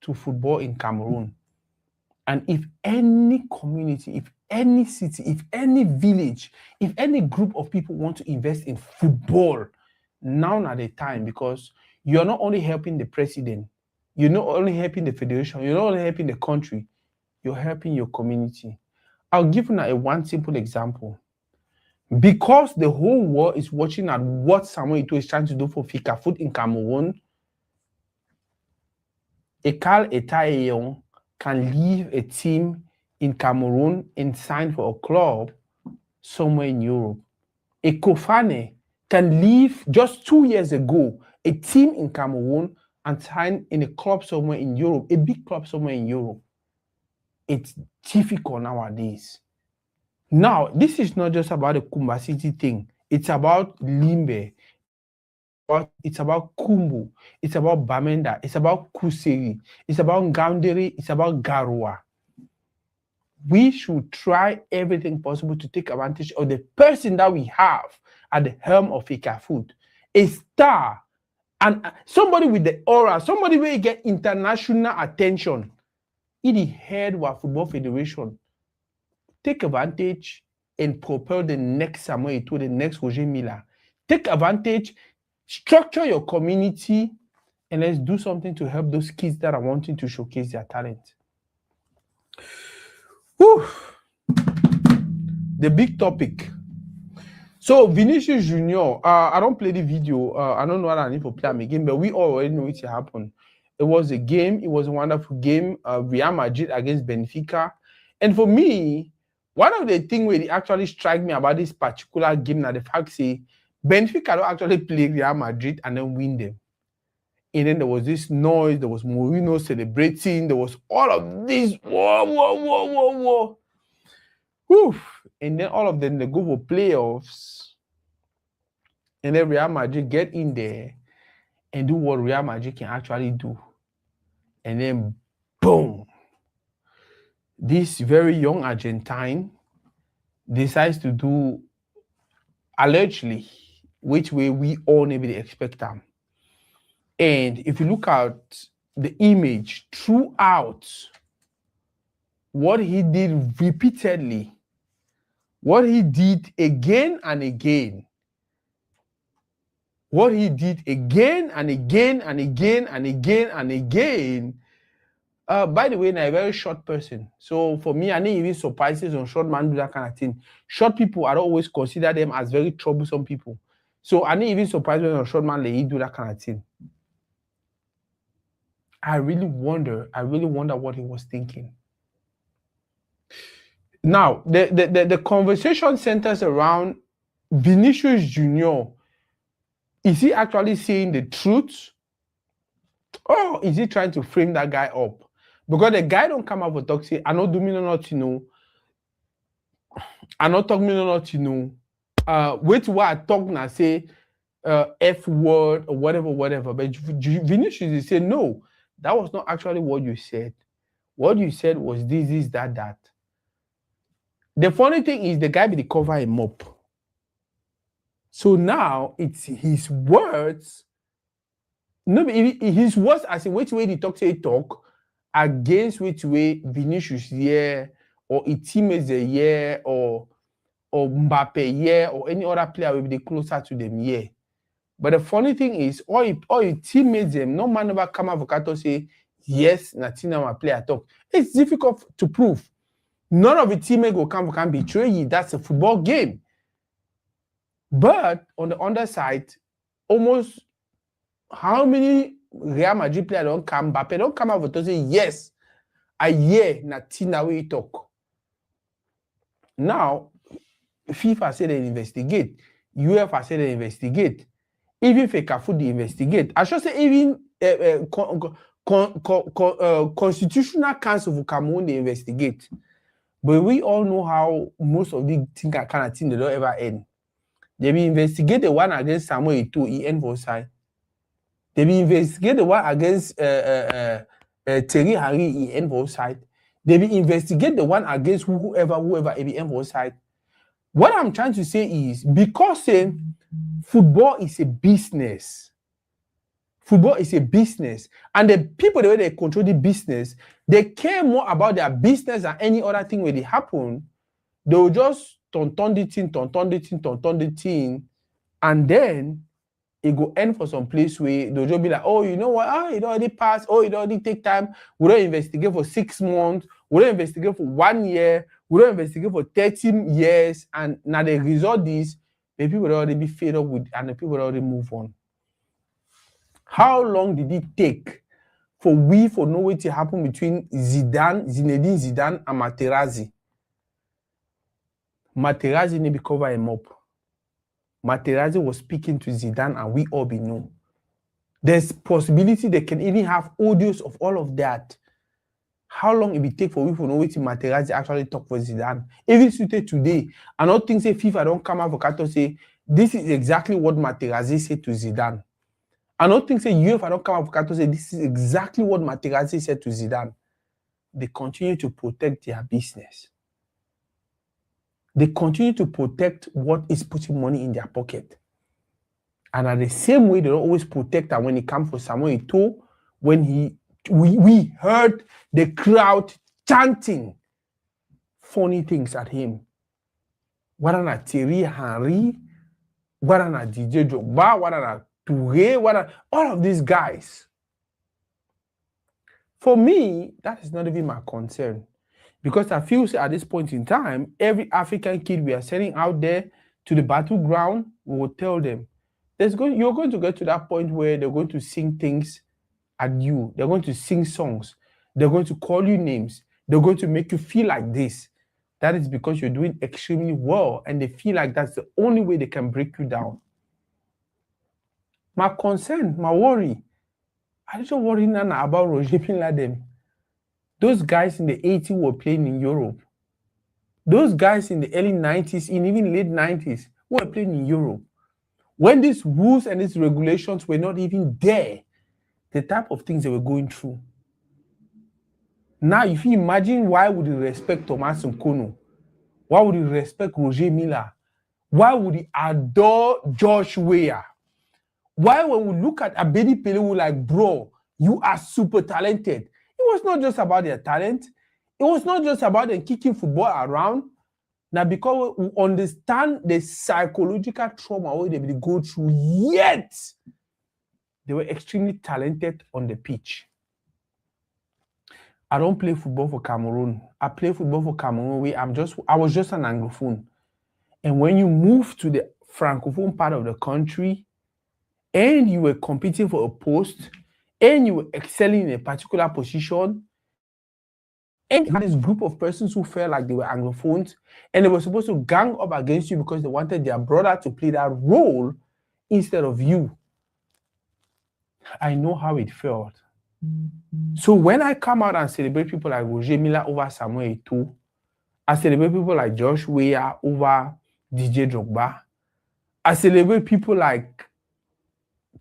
to football in Cameroon. And if any community, if any city, if any village, if any group of people want to invest in football, now at the time, because you're not only helping the president, you're not only helping the federation, you're not only helping the country, you're helping your community. I'll give you a one simple example. Because the whole world is watching at what Samuel Eto'o is trying to do for Fecafoot in Cameroon, Ekal Etayeon can leave a team in Cameroon and sign for a club somewhere in Europe. Ekofane can leave just 2 years ago a team in Cameroon and sign in a club somewhere in Europe, a big club somewhere in Europe. It's difficult nowadays. Now, this is not just about the Kumba City thing. It's about Limbe. It's about Kumbu. It's about Bamenda. It's about Kuseri. It's about Ngaundere. It's about Garua. We should try everything possible to take advantage of the person that we have at the helm of Fecafoot. A star, and somebody with the aura, somebody where you get international attention. In the head of our football federation, take advantage and propel the next Samuel Eto'o, the next Roger Milla. Take advantage, structure your community, and let's do something to help those kids that are wanting to showcase their talent. Whew. The big topic. So Vinicius Junior, I don't play the video. I don't know what I need to play them again, but we already know it happened. It was a game. It was a wonderful game. Real Madrid against Benfica. And for me, one of the things where it actually strike me about this particular game, now the fact say Benfica don't actually play Real Madrid and then win them. And then there was this noise. There was Mourinho celebrating. There was all of this. Whoa. Oof. And then all of them, they go for playoffs. And then Real Madrid get in there and do what Real Madrid can actually do. And then, boom. This very young Argentine decides to do, allegedly, which way we all maybe expect them. And if you look at the image throughout, what he did repeatedly, what he did again and again, what he did again and again and again and again and again. By the way, I'm a very short person. So for me, I need even surprises on short man do that kind of thing. Short people, I don't always consider them as very troublesome people. So I need even surprise when a short man they do that kind of thing. I really wonder what he was thinking. Now, the conversation centers around Vinicius Junior. Is he actually saying the truth? Or is he trying to frame that guy up? Because the guy don't come up with talk, say, I not do me not to know. I not talk me not to know. Wait what I talk now, say F word or whatever. But Vinicius is saying, no, that was not actually what you said. What you said was this, that. The funny thing is the guy be the cover him up. So now it's his words. No, his words as in which way he talk against which way Vinicius here or his teammates here or Mbappe here or any other player will be closer to them here. But the funny thing is, all your teammates them, no man ever come out to say yes, Natina my player talk. It's difficult to prove. None of the teammates will come can betray you. That's a football game. But on the underside, almost how many Real Madrid players don't come, Mbappe don't come out to say yes, I hear Natina we talk. Now, FIFA said they investigate, UEFA said they investigate, even Fecafoot they investigate. I should say even Constitutional Council of Cameroon they investigate. But we all know how most of the things are kind of thing they don't ever end. They will investigate the one against Samuel Eto'o, he end for side. They will investigate the one against Tori Harry, he end for side. They will investigate the one against whoever, he end for side. What I'm trying to say is, because football is a business. Football is a business. And the people, the way they control the business, they care more about their business than any other thing when it happen. They will just turn the thing, and then it go end for some place where they'll just be like, oh, you know what? It already passed. Oh, it already take time. We don't investigate for 6 months. We don't investigate for 1 year. We don't investigate for 13 years, and now the result is the people will already be fed up with, and the people will already move on. How long did it take for know what happened between Zinedine Zidane, and Materazzi? Materazzi need to cover him up. Materazzi was speaking to Zidane, and we all be know. There's possibility they can even have audios of all of that. How long it will take for people to know what Materazzi actually talk for Zidane? Even today, I don't think say FIFA don't come out for to say this is exactly what Materazzi said to Zidane. I don't think say UEFA don't come out for to say this is exactly what Materazzi said to Zidane. They continue to protect their business. They continue to protect what is putting money in their pocket. And at the same way, they don't always protect that when it comes for Samuel Eto'o, when we heard the crowd chanting funny things at him. Whether not Thierry Henry, whether not DJ Drogba, whether not Touré, all of these guys. For me, that is not even my concern. Because I feel at this point in time, every African kid we are sending out there to the battleground, we will tell them, you're going to get to that point where they're going to sing things at you. They're going to sing songs. They're going to call you names. They're going to make you feel like this. That is because you're doing extremely well, and they feel like that's the only way they can break you down. My concern, my worry, I don't worry now about Roger Bin. Those guys in the 80s were playing in Europe. Those guys in the early 90s, in even late 90s, were playing in Europe. When these rules and these regulations were not even there, the type of things they were going through. Now, if you imagine, why would you respect Thomas Nkono? Why would you respect Roger Milla? Why would you adore Josh Weah? Why, when we look at Abedi Pele, we're like, bro, you are super talented. It was not just about their talent. It was not just about them kicking football around. Now, because we understand the psychological trauma they will go through, yet they were extremely talented on the pitch. I don't play football for Cameroon. I play football for Cameroon where I was just an Anglophone. And when you move to the Francophone part of the country, and you were competing for a post, and you were excelling in a particular position, and you had this group of persons who felt like they were Anglophones, and they were supposed to gang up against you because they wanted their brother to play that role instead of you. I know how it felt. So when I come out and celebrate people like Roger Milla over Samuel Eto'o, I celebrate people like Josh Weah over DJ Drogba, I celebrate people like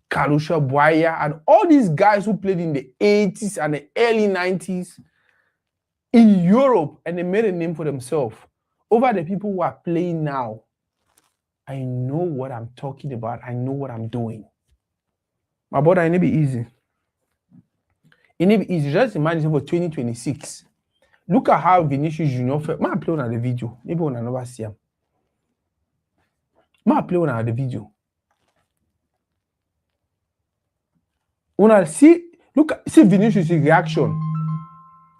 Karusha Boya and all these guys who played in the 80s and the early 90s in Europe, and they made a name for themselves over the people who are playing now. I know what I'm talking about. I know what I'm doing. My brother, it need be easy. It need be easy. Just imagine for 2026. Look at how Vinicius Junior felt. I play on the video. Maybe on another see him. I play on the video. When I see Vinicius' reaction.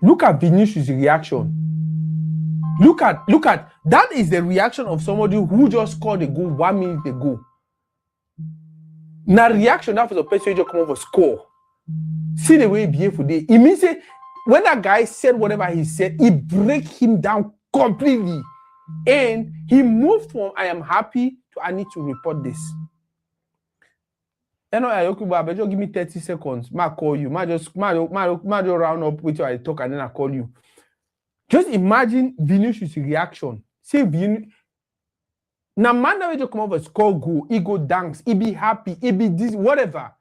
Look at Vinicius' reaction. Look at that is the reaction of somebody who just scored a goal 1 minute ago. Now reaction that was a person who just come over score. See the way he behaved today. It means that when that guy said whatever he said, it break him down completely. And he moved from I am happy to I need to report this. You know, but just give me 30 seconds. I call you. I just round up with you. I talk and then I call you. Just imagine Vinicius' reaction. Say now man that just come over score goal, he go dance, he be happy, he be this, whatever.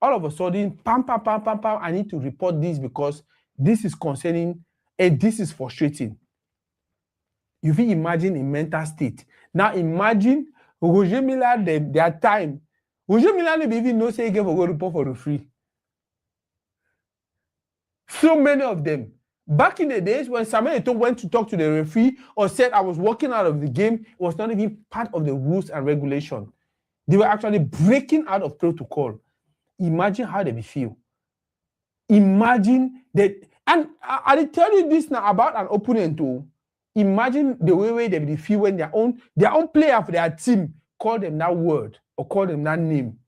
All of a sudden, pam, I need to report this because this is concerning and this is frustrating. You can imagine a mental state. Now imagine Roger Milla, their time. Roger Milla never even know say he gave a go report for the free. So many of them. Back in the days when Samuel Eto'o went to talk to the referee or said I was walking out of the game, it was not even part of the rules and regulation. They were actually breaking out of protocol. Imagine how they feel. Imagine that. And I tell you this now about an opponent too. Imagine the way they feel when their own player for their team call them that word or call them that name.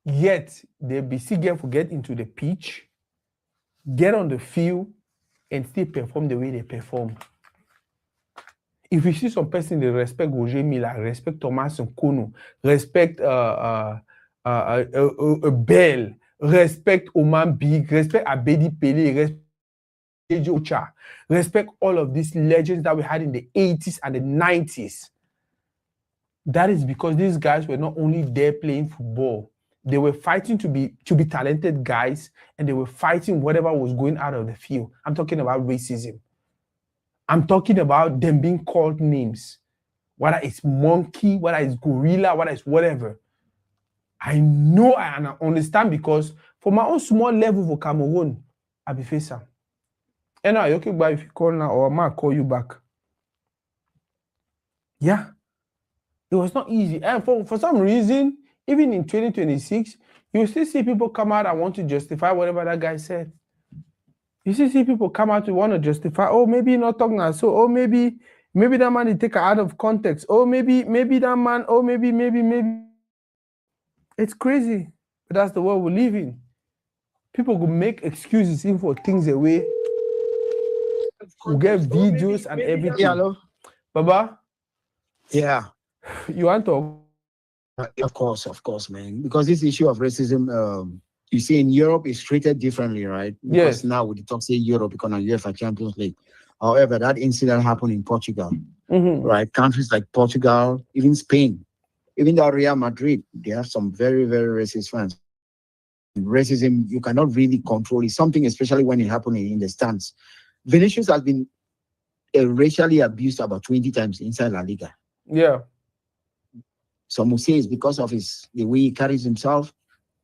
Yet they be still get into the pitch, get on the field, and still perform the way they perform. If you see some person, they respect Roger Mila, respect Thomas Nkono, respect Bell, respect Oman Big, respect Abedi Pele, respect Ocha, respect all of these legends that we had in the 80s and the 90s. That is because these guys were not only there playing football, they were fighting to be talented guys, and they were fighting whatever was going out of the field. I'm talking about racism. I'm talking about them being called names, whether it's monkey, whether it's gorilla, whether it's whatever. I know and I understand because for my own small level for Cameroon, I be facing. And now, okay, but if you call now, or I might call you back. Yeah. It was not easy. And for some reason, even in 2026, you still see people come out and want to justify whatever that guy said. You still see people come out to want to justify, oh, maybe not talking now. So, oh, maybe that man is taken out of context. Oh, maybe that man, oh, maybe. It's crazy. But that's the world we live in. People will make excuses even for things away. We get videos and everything. Yeah, hello? Baba? Yeah. You want to talk? Of course, man. Because this issue of racism, you see, in Europe, it's treated differently, right? Because now with the talk say Europe, because of UEFA Champions League. However, that incident happened in Portugal, right? Countries like Portugal, even Spain, even the Real Madrid, they have some very, very racist fans. Racism, you cannot really control it. Something, especially when it happened in the stands. Vinicius has been racially abused about 20 times inside La Liga. Yeah. Some will say it's because of the way he carries himself.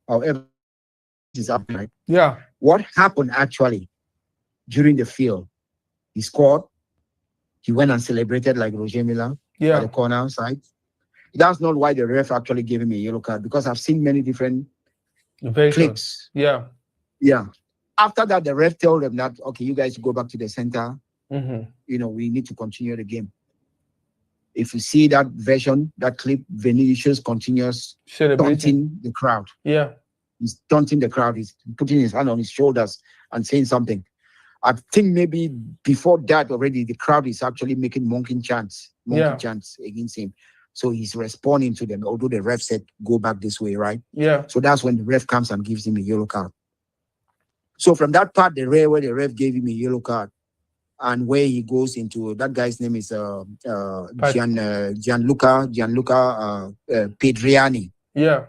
However, it's up, right? Yeah. What happened actually during the field? He scored. He went and celebrated like Roger Mila at the corner side. That's not why the ref actually gave him a yellow card, because I've seen many different clips. Yeah. Yeah. After that, the ref told them that, okay, you guys go back to the center. You know, we need to continue the game. If you see that version, that clip, Vinicius continues taunting the crowd. Yeah. He's taunting the crowd. He's putting his hand on his shoulders and saying something. I think maybe before that already, the crowd is actually making monkey chants against him. So he's responding to them, although the ref said, go back this way, right? Yeah. So that's when the ref comes and gives him a yellow card. So from that part, where the ref gave him a yellow card, and where he goes into, that guy's name is Gianluca Pedriani. Yeah.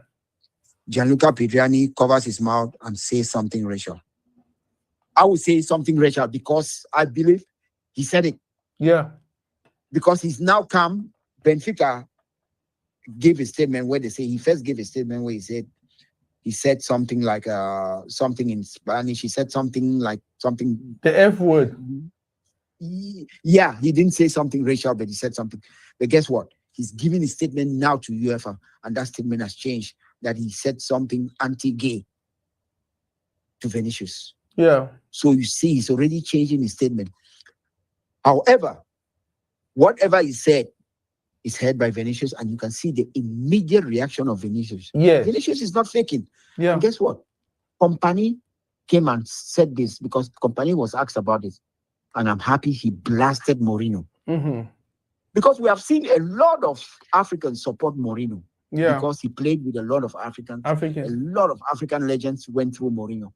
Gianluca Pedriani covers his mouth and says something racial. I would say something racial because I believe he said it. Yeah. Because he's now come. Benfica gave a statement where they say he first gave a statement where he said something like something in Spanish. He said something like something. The F word. Yeah, he didn't say something racial, but he said something. But guess what? He's giving a statement now to UEFA, and that statement has changed. That he said something anti-gay to Vinicius. Yeah. So you see, he's already changing his statement. However, whatever he said is heard by Vinicius, and you can see the immediate reaction of Vinicius. Yes. Vinicius is not faking. Yeah. And guess what? Kompany came and said this because Kompany was asked about it. And I'm happy he blasted Mourinho. Because we have seen a lot of Africans support Mourinho. Yeah. Because he played with a lot of Africans. A lot of African legends went through Mourinho.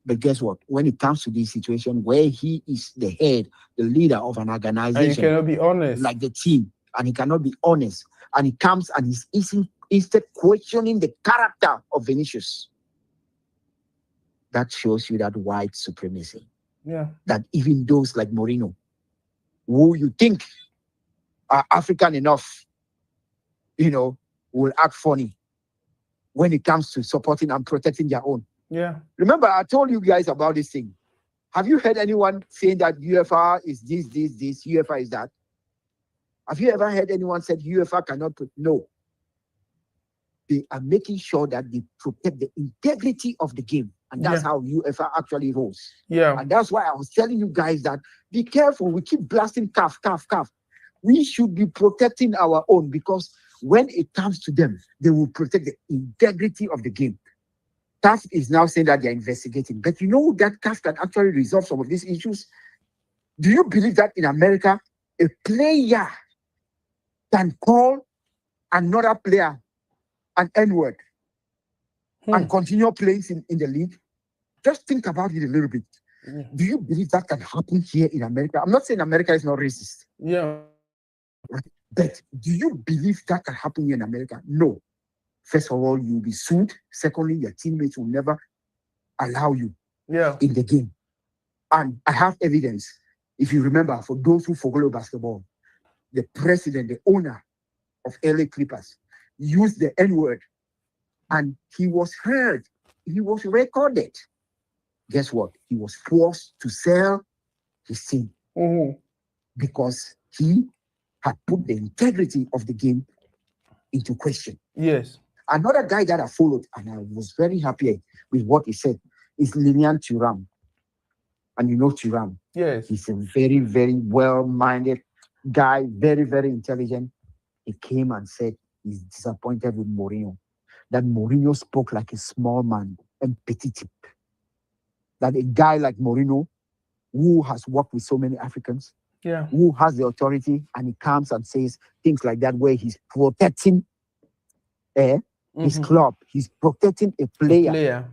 But guess what? When it comes to this situation where he is the head, the leader of an organization. And he cannot be honest. Like the team. And he cannot be honest. And he comes and he's instead questioning the character of Vinicius. That shows you that white supremacy. Yeah. That even those like Mourinho, who you think are African enough, will act funny when it comes to supporting and protecting their own. Yeah. Remember, I told you guys about this thing. Have you heard anyone saying that UEFA is this, UEFA is that? Have you ever heard anyone said UEFA cannot put? No. They are making sure that they protect the integrity of the game. And that's how UEFA actually rolls. Yeah. And that's why I was telling you guys that be careful. We keep blasting CAF. We should be protecting our own, because when it comes to them, they will protect the integrity of the game. CAF is now saying that they're investigating. But you know that CAF can actually resolve some of these issues? Do you believe that in America, a player can call another player an N-word and continue playing in the league? Just think about it a little bit. Do you believe that can happen here in America? I'm not saying America is not racist. Yeah. Right? But do you believe that can happen here in America? No. First of all, you'll be sued. Secondly, your teammates will never allow you in the game. And I have evidence. If you remember, for those who follow basketball, the president, the owner of LA Clippers, used the N-word, and he was heard. He was recorded. Guess what? He was forced to sell his team because he had put the integrity of the game into question. Yes. Another guy that I followed, and I was very happy with what he said, is Lilian Thuram. And you know Thuram. Yes. He's a very, very well-minded guy, very, very intelligent. He came and said he's disappointed with Mourinho. That Mourinho spoke like a small man and petite. That a guy like Mourinho, who has worked with so many Africans, who has the authority, and he comes and says things like that, where he's protecting his club, he's protecting a player.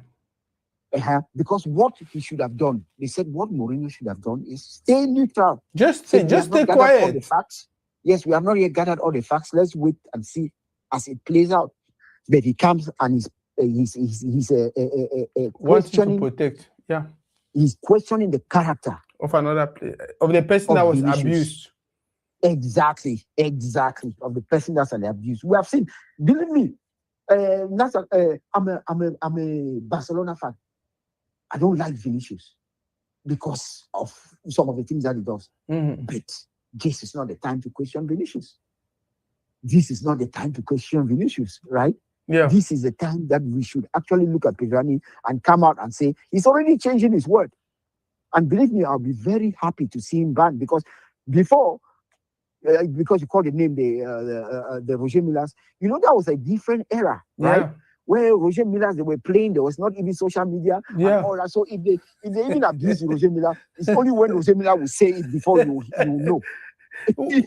Because what he should have done, they said what Mourinho should have done is stay neutral. Just stay quiet. All the facts. Yes, we have not yet gathered all the facts. Let's wait and see as it plays out. But he comes and he's questioning. To protect. Yeah. He's questioning the character of another player, of the person that was abused. Exactly. Of the person that's an abuse. We have seen. Believe me, I'm a Barcelona fan. I don't like Vinicius because of some of the things that he does. But this is not the time to question Vinicius. This is not the time to question Vinicius, right? Yeah. This is the time that we should actually look at Pirani and come out and say, he's already changing his word. And believe me, I'll be very happy to see him banned, because before, because you call the name the Roger Millers, you know, that was a different era, right? Where Roger Millers, they were playing, there was not even social media and all that. So if they even abuse Roger Miller, it's only when Roger Miller will say it before you know. Who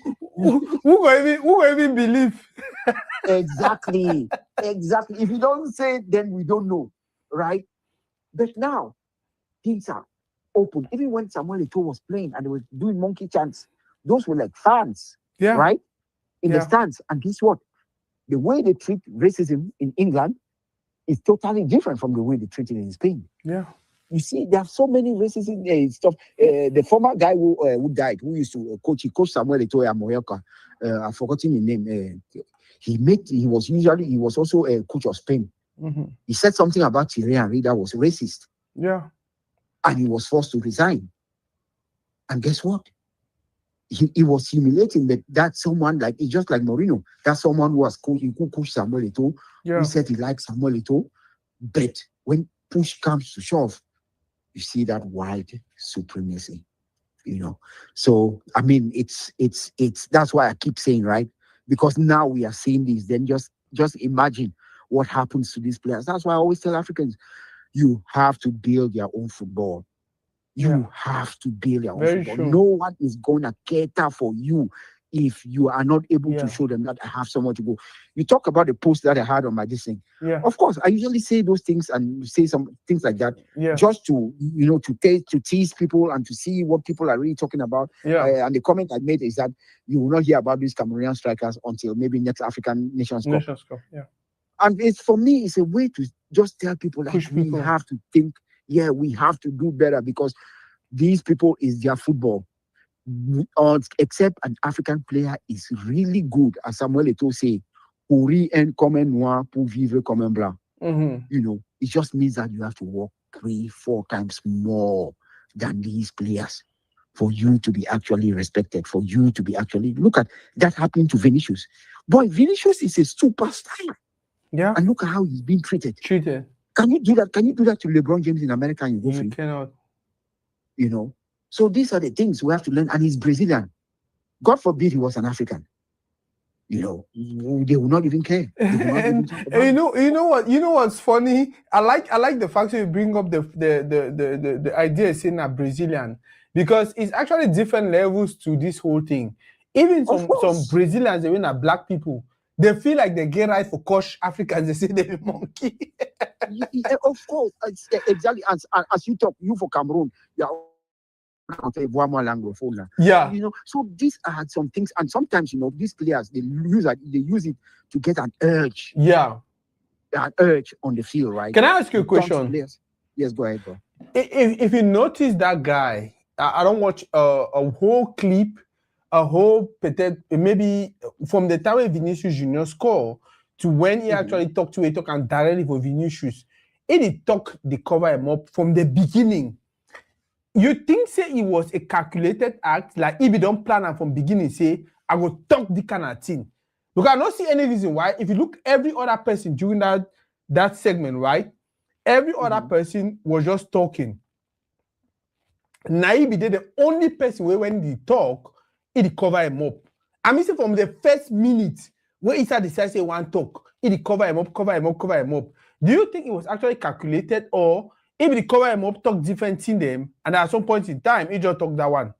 will even believe? Exactly. If you don't say it, then we don't know, right? But now things are open. Even when Samuel Eto'o was playing and they were doing monkey chants, those were like fans, right? In the stands. And guess what? The way they treat racism in England is totally different from the way they treat it in Spain. Yeah. You see, there are so many racism stuff. The former guy who died, who used to coach, he coached Samuel Eto'o at Mallorca. I've forgotten his name. He was also a coach of Spain. He said something about Thierry Henry that was racist. Yeah. And he was forced to resign. And guess what? He was humiliating, but that's someone like, it's just like Mourinho. That's someone who coached Samuel Eto'o, who said he liked Samuel Eto'o. But when push comes to shove, you see that white supremacy, you know. So I mean, it's that's why I keep saying, right? Because now we are seeing this. Then just imagine what happens to these players. That's why I always tell Africans, you have to build your own football. You have to build your own football. True. No one is going to cater for you if you are not able to show them that I have somewhere to go. You talk about the post that I had on my this thing. Yeah. Of course, I usually say those things and say some things like that just to, to tease people and to see what people are really talking about. And the comment I made is that you will not hear about these Cameroonian strikers until maybe next African Nations Cup. And it's, for me, it's a way to just tell people that we have to think, we have to do better, because these people is their football. Except an African player is really good, as Samuel Eto'o say, pour rien comme un noir pour vivre comme un blanc. You know, it just means that you have to work 3-4 times more than these players for you to be actually respected, for you to be actually, look at that happening to Vinicius. Boy, Vinicius is a superstar. Yeah. And look at how he's being treated. Can you do that? Can you do that to LeBron James in America and you go You free? cannot. You know? So these are the things we have to learn. And he's Brazilian. God forbid he was an African. You know, they will not even care. They will not even talk about it. You know what's funny? I like the fact that you bring up the idea of saying a Brazilian, because it's actually different levels to this whole thing. Even Of some course. Brazilians, even are black people, they feel like they get right for coach Africans. They say they're a monkey. Of course, exactly. As you talk, you for Cameroon, Yeah. you know. So these are some things, and sometimes these players they use it to get an urge Yeah. On the field, right? Can I ask you a It turns question? players. Yes, go ahead, bro. If you notice that guy, I don't watch a whole clip, a whole maybe from the time when Vinicius Junior score to when he actually talk and directly for Vinicius. He talk the cover him up from the beginning. You think say it was a calculated act, like if you don't plan and from beginning say I will talk the kind of thing. Because I don't see any reason why. If you look every other person during that segment, right? Every other person was just talking. Naibi did the only person where when he talk, he cover him up. I mean, from the first minute when Issa decided to say one talk, he cover him up. Do you think it was actually calculated, or if he cover him up, talk different in them, and at some point in time, he just talk that one?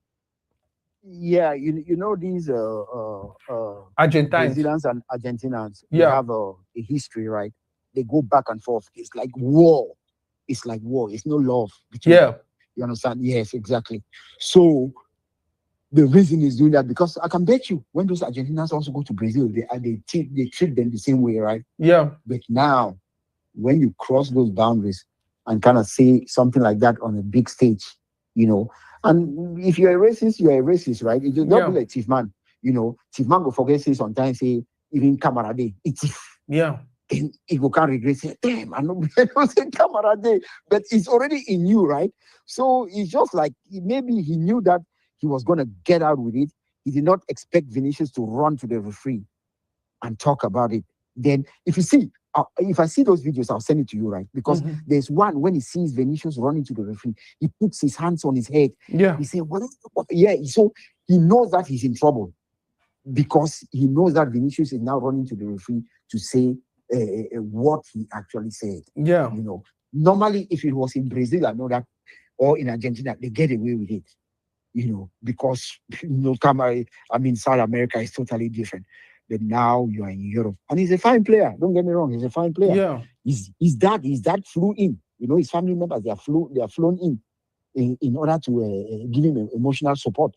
Yeah, you know these Argentines, Brazilians and Argentinians, they yeah, have a history, right? They go back and forth. It's like war. It's like war. It's no love between yeah. them. You understand? Yes, exactly. So the reason is doing that because I can bet you when those Argentinians also go to Brazil, they treat them the same way, right? Yeah. But now, when you cross those boundaries and kind of say something like that on a big stage, and if you're a racist, right? It just don't be like Chief Man. Chief Man will forget say sometimes say even camarade, it's yeah. And he go can't regret say, damn, I don't say camarade, but it's already in you, right? So it's just like maybe he knew that he was gonna get out with it. He did not expect Vinicius to run to the referee and talk about it. Then if I see those videos, I'll send it to you, right? Because there's one when he sees Vinicius running to the referee, he puts his hands on his head. Yeah. He said, what? Yeah. So he knows that he's in trouble because he knows that Vinicius is now running to the referee to say what he actually said. Yeah. Normally, if it was in Brazil, I know that, or in Argentina, they get away with it. Because South America is totally different. But now you are in Europe, and he's a fine player. Don't get me wrong, he's a fine player. Yeah, his dad flew in. His family members they are flown in order to give him emotional support.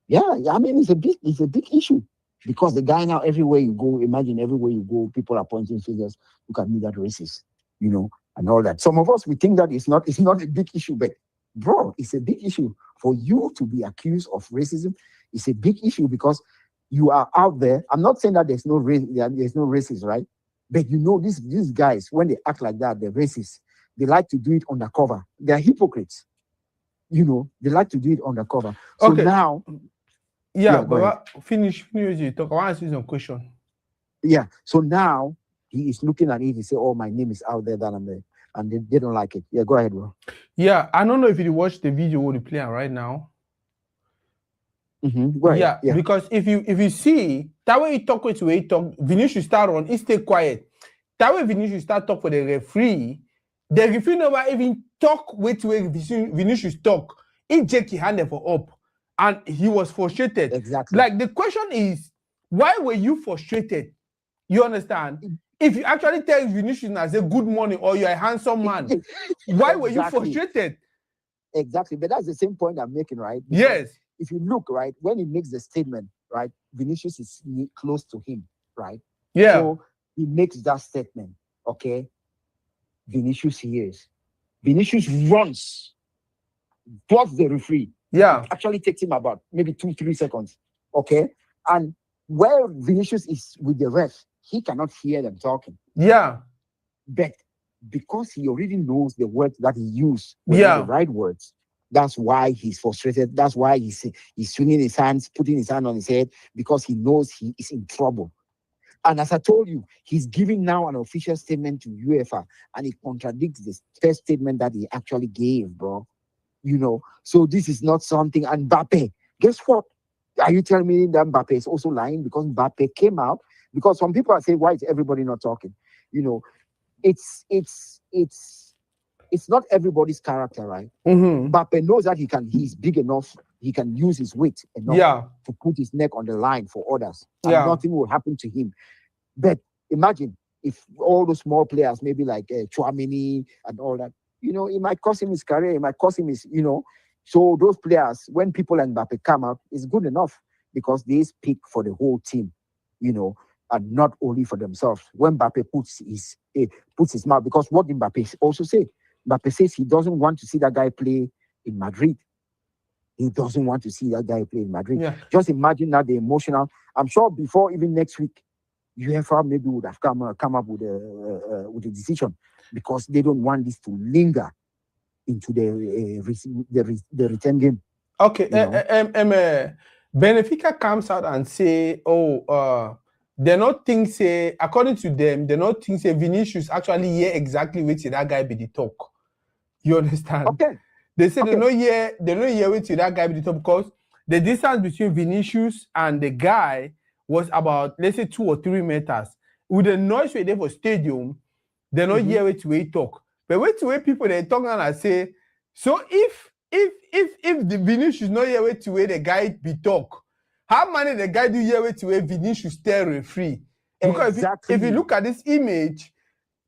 Yeah, I mean it's a big issue because the guy now everywhere you go, people are pointing fingers. Look at me, that racist, and all that. Some of us we think that it's not a big issue, but bro, it's a big issue for you to be accused of racism. It's a big issue because you are out there. I'm not saying that there's no racism, right? But these guys, when they act like that, they're racist. They like to do it undercover. They're hypocrites. They like to do it undercover. So okay. Now, but finish you talk. I want to ask you some question. Yeah. So now he is looking at it. He say, "Oh, my name is out there that I'm there," and they don't like it. Yeah, go ahead, bro. Yeah, I don't know if you watch the video we're playing right now. Yeah, because if you see that way he talk, Vinicius start on, he stay quiet. That way Vinicius start talk for the referee never even talk way Vinicius talk. He check his hand for up, and he was frustrated. Exactly. Like the question is, why were you frustrated? You understand? If you actually tell Vinicius as a good morning or you're a handsome man, why were you frustrated? Exactly, but that's the same point I'm making, right? Because yes. If you look, right, when he makes the statement, right, Vinicius is close to him, right? Yeah. So he makes that statement, okay? Vinicius hears. Vinicius runs towards the referee. Yeah. It actually takes him about maybe 2-3 seconds, okay? And where Vinicius is with the ref, he cannot hear them talking. Yeah. But because he already knows the words that he used, the right words, that's why he's frustrated. That's why he's swinging his hands, putting his hand on his head, because he knows he is in trouble. And as I told you, he's giving now an official statement to UEFA, and it contradicts the first statement that he actually gave, bro. So this is not something. And Mbappe, guess what? Are you telling me that Mbappe is also lying? Because Mbappe came out, because some people are saying, why is everybody not talking? It's not everybody's character, right? Mbappe knows that he's big enough, he can use his weight enough to put his neck on the line for others, and nothing will happen to him. But imagine if all those small players, maybe like Chouameni and all that, it might cost him his career, it might cost him his, So those players, when people like Mbappe come out, it's good enough because they speak for the whole team, and not only for themselves. When Mbappe puts his mouth, because what did Mbappe also say? Mbappe says he doesn't want to see that guy play in Madrid. He doesn't want to see that guy play in Madrid. Yeah. Just imagine that the emotional. I'm sure before even next week, UEFA maybe would have come up with a decision, because they don't want this to linger into the return game. Okay. Benfica comes out and say, they not think say, according to them, they not think say Vinicius actually hear exactly what that guy be the talk. You understand? Okay. They say they don't hear what that guy be the talk, because the distance between Vinicius and the guy was about, let's say, 2 or 3 meters. With the noise we there for stadium, they don't hear what we talk. But wait people they talk and say, so if the Vinicius not hear what the guy be talk, how many the guy do hear what Vinicius tell referee? Because if you look at this image,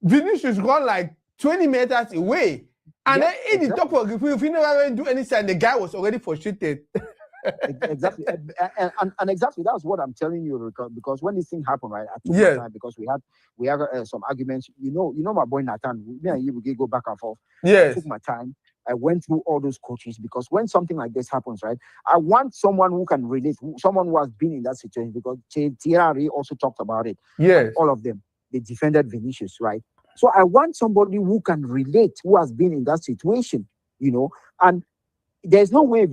Vinicius run like 20 meters away. And then in the talk for referee, if he never do anything, the guy was already frustrated. Exactly. And exactly that's what I'm telling you, because when this thing happened, right, I took my time, because we had some arguments. My boy Nathan, me and you, we go back and forth. Yes. I took my time. I went through all those coaches, because when something like this happens, right, I want someone who can relate, someone who has been in that situation, because Thierry also talked about it. Yes. All of them, they defended Vinicius, right? So I want somebody who can relate, who has been in that situation, and there's no way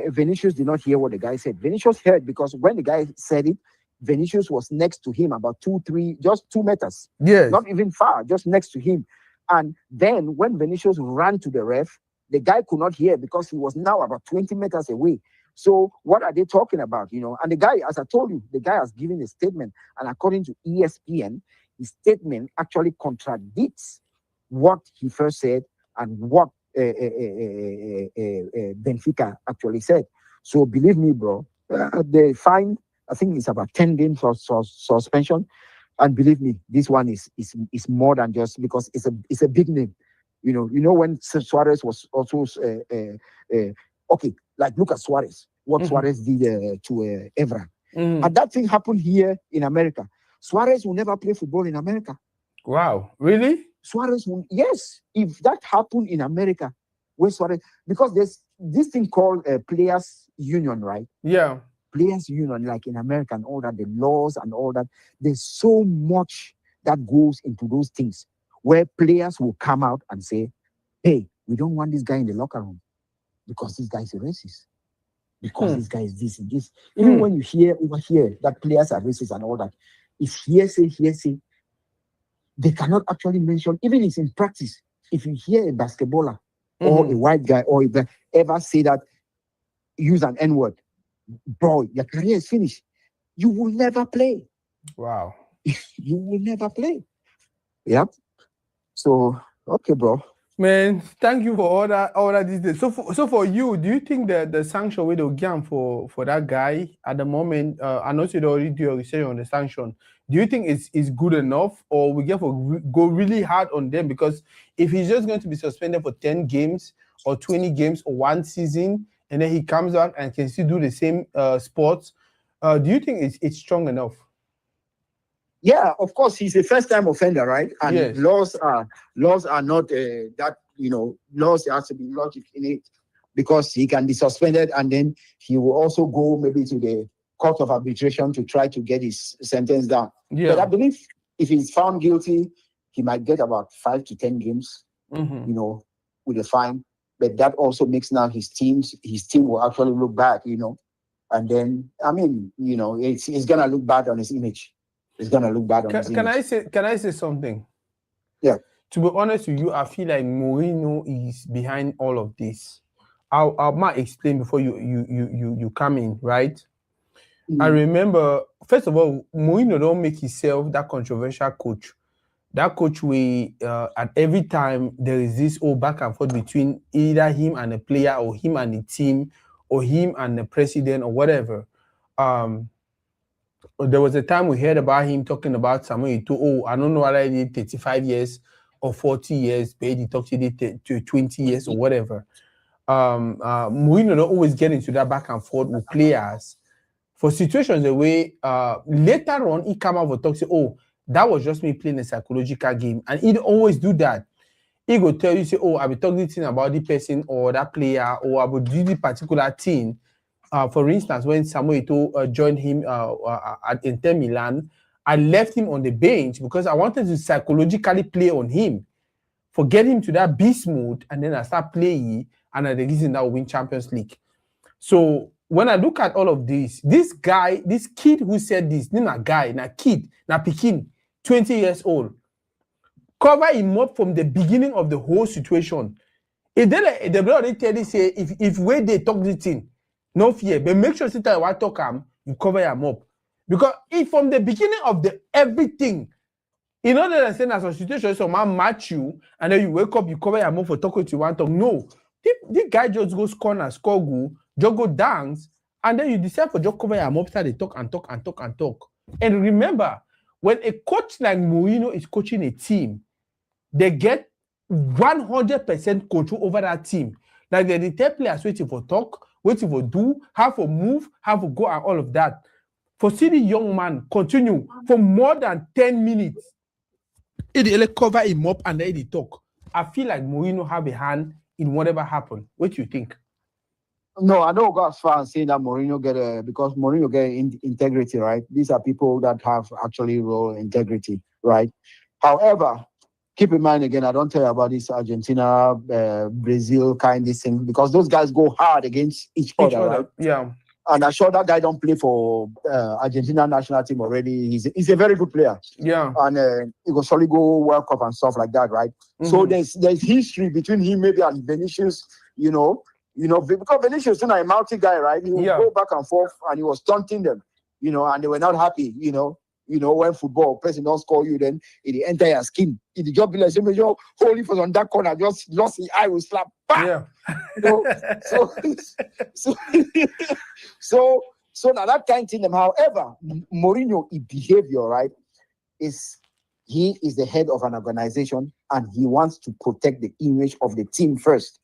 Vinicius did not hear what the guy said. Vinicius heard, because when the guy said it, Vinicius was next to him about 2-3, just 2 meters. Yes. Not even far, just next to him. And then when Vinicius ran to the ref, the guy could not hear, because he was now about 20 meters away. So what are they talking about, And the guy, as I told you, the guy has given a statement. And according to ESPN, his statement actually contradicts what he first said and what Benfica actually said. So believe me, bro, they fine, I think it's about 10 games of suspension. And believe me, this one is more than just, because it's a big name. When Suarez was also okay, like look at Suarez, what Suarez did to Evra. And that thing happened here in America. Suarez will never play football in America. Wow, really? Suarez will, yes. If that happened in America, where Suarez, because there's this thing called Players Union, right? Yeah. Players Union, like in America and all that, the laws and all that. There's so much that goes into those things, where players will come out and say, hey, we don't want this guy in the locker room because this guy is a racist. Because this guy is this and this. Even when you hear over here that players are racist and all that, if hearsay, they cannot actually mention, even if it's in practice, if you hear a basketballer or a white guy or a black ever say that, use an N-word, bro, your career is finished. You will never play. Wow. You will never play. Yep. So, okay, bro. Man, thank you for all that these days. So for you, do you think that the sanction will they'll give for that guy at the moment? I know you already do your research on the sanction. Do you think it's good enough, or we go really hard on them? Because if he's just going to be suspended for 10 games or 20 games or 1 season, and then he comes out and can still do the same sports, do you think it's strong enough? Yeah, of course, he's a first-time offender, right? And yes. laws are not that, laws, there has to be logic in it, because he can be suspended and then he will also go maybe to the court of arbitration to try to get his sentence down. Yeah. But I believe if he's found guilty, he might get about 5 to 10 games, with a fine. But that also makes now his team will actually look bad, And then, it's going to look bad on his image. it's gonna look bad on his Can image. I say something? Yeah. To be honest with you, I feel like Mourinho is behind all of this. I might explain before you come in, right? I remember, first of all, Mourinho don't make himself that controversial coach. That coach at every time there is this back and forth between either him and a player or him and the team or him and the president or whatever. There was a time we heard about him talking about Samuel Eto'o. I don't know whether he did 35 years or 40 years, but he talked to 20 years or whatever. Mourinho don't always get into that back and forth with players for situations the way later on he come out and talk, say, oh, that was just me playing a psychological game. And he'd always do that. He go tell you, say, oh, I'll be talking about the person or that player, or I will do the particular thing. For instance, when Samuel Eto'o joined him at Inter Milan, I left him on the bench because I wanted to psychologically play on him, for get him to that beast mode, and then I start playing, and the reason that we win Champions League. So when I look at all of this guy, this kid who said this, not a guy, not kid, not Pekin, 20 years old, cover him up from the beginning of the whole situation. If they already tell you, say, if where they talk this thing, no fear, but make sure that I talk him, you cover him up. Because if from the beginning of the everything, you know that I say as a situation, someone match you, and then you wake up, you cover him up for talking to you want to talk. No. The guy just goes corner, score goal, just go dance, and then you decide for just cover him up, start they talk and talk and talk and talk. And remember, when a coach like Mourinho is coaching a team, they get 100% control over that team. Like they tell players waiting for talk, waiting for do, how to move, how to go, and all of that. For see the young man continue for more than 10 minutes, it cover him up and then he talk. I feel like Mourinho have a hand in whatever happened. What do you think? No, I don't go as far as saying that Mourinho because Mourinho get integrity, right? These are people that have actually real integrity, right? However, keep in mind again, I don't tell you about this Argentina, Brazil kind of thing, because those guys go hard against each other, right? Yeah. And I'm sure that guy don't play for Argentina national team already. He's a very good player. Yeah. And he will surely go World Cup and stuff like that, right? Mm-hmm. So there's history between him maybe and Vinicius, because Vinicius is a multi guy, right? He would go back and forth and he was taunting them, and they were not happy, when football person don't score you, then it enter your skin. It just be like holy for on that corner, just lost the eye will slap. Bah! Yeah. So now that kind of thing. However, Mourinho, his behavior, right, he is the head of an organization and he wants to protect the image of the team first.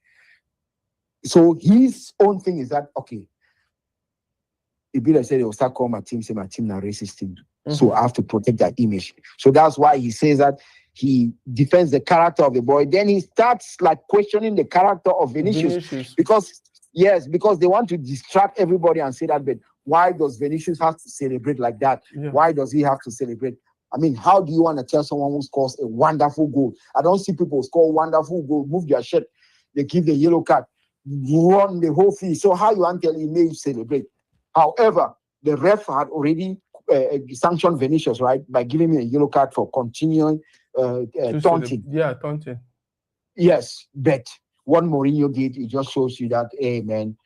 So his own thing is that, okay, if Bila said they will start calling my team, say my team is a racist team. Mm-hmm. So I have to protect that image. So that's why he says that he defends the character of the boy. Then he starts like questioning the character of Vinicius. Because they want to distract everybody and say that, but why does Vinicius have to celebrate like that? Yeah. Why does he have to celebrate? I mean, how do you want to tell someone who scores a wonderful goal? I don't see people score a wonderful goal, move their shirt, they give the yellow card, run the whole field. So how you want to tell him may celebrate? However, the ref had already sanctioned Vinicius, right, by giving me a yellow card for continuing taunting. Taunting. Yes, but what Mourinho did, it just shows you that, hey, man,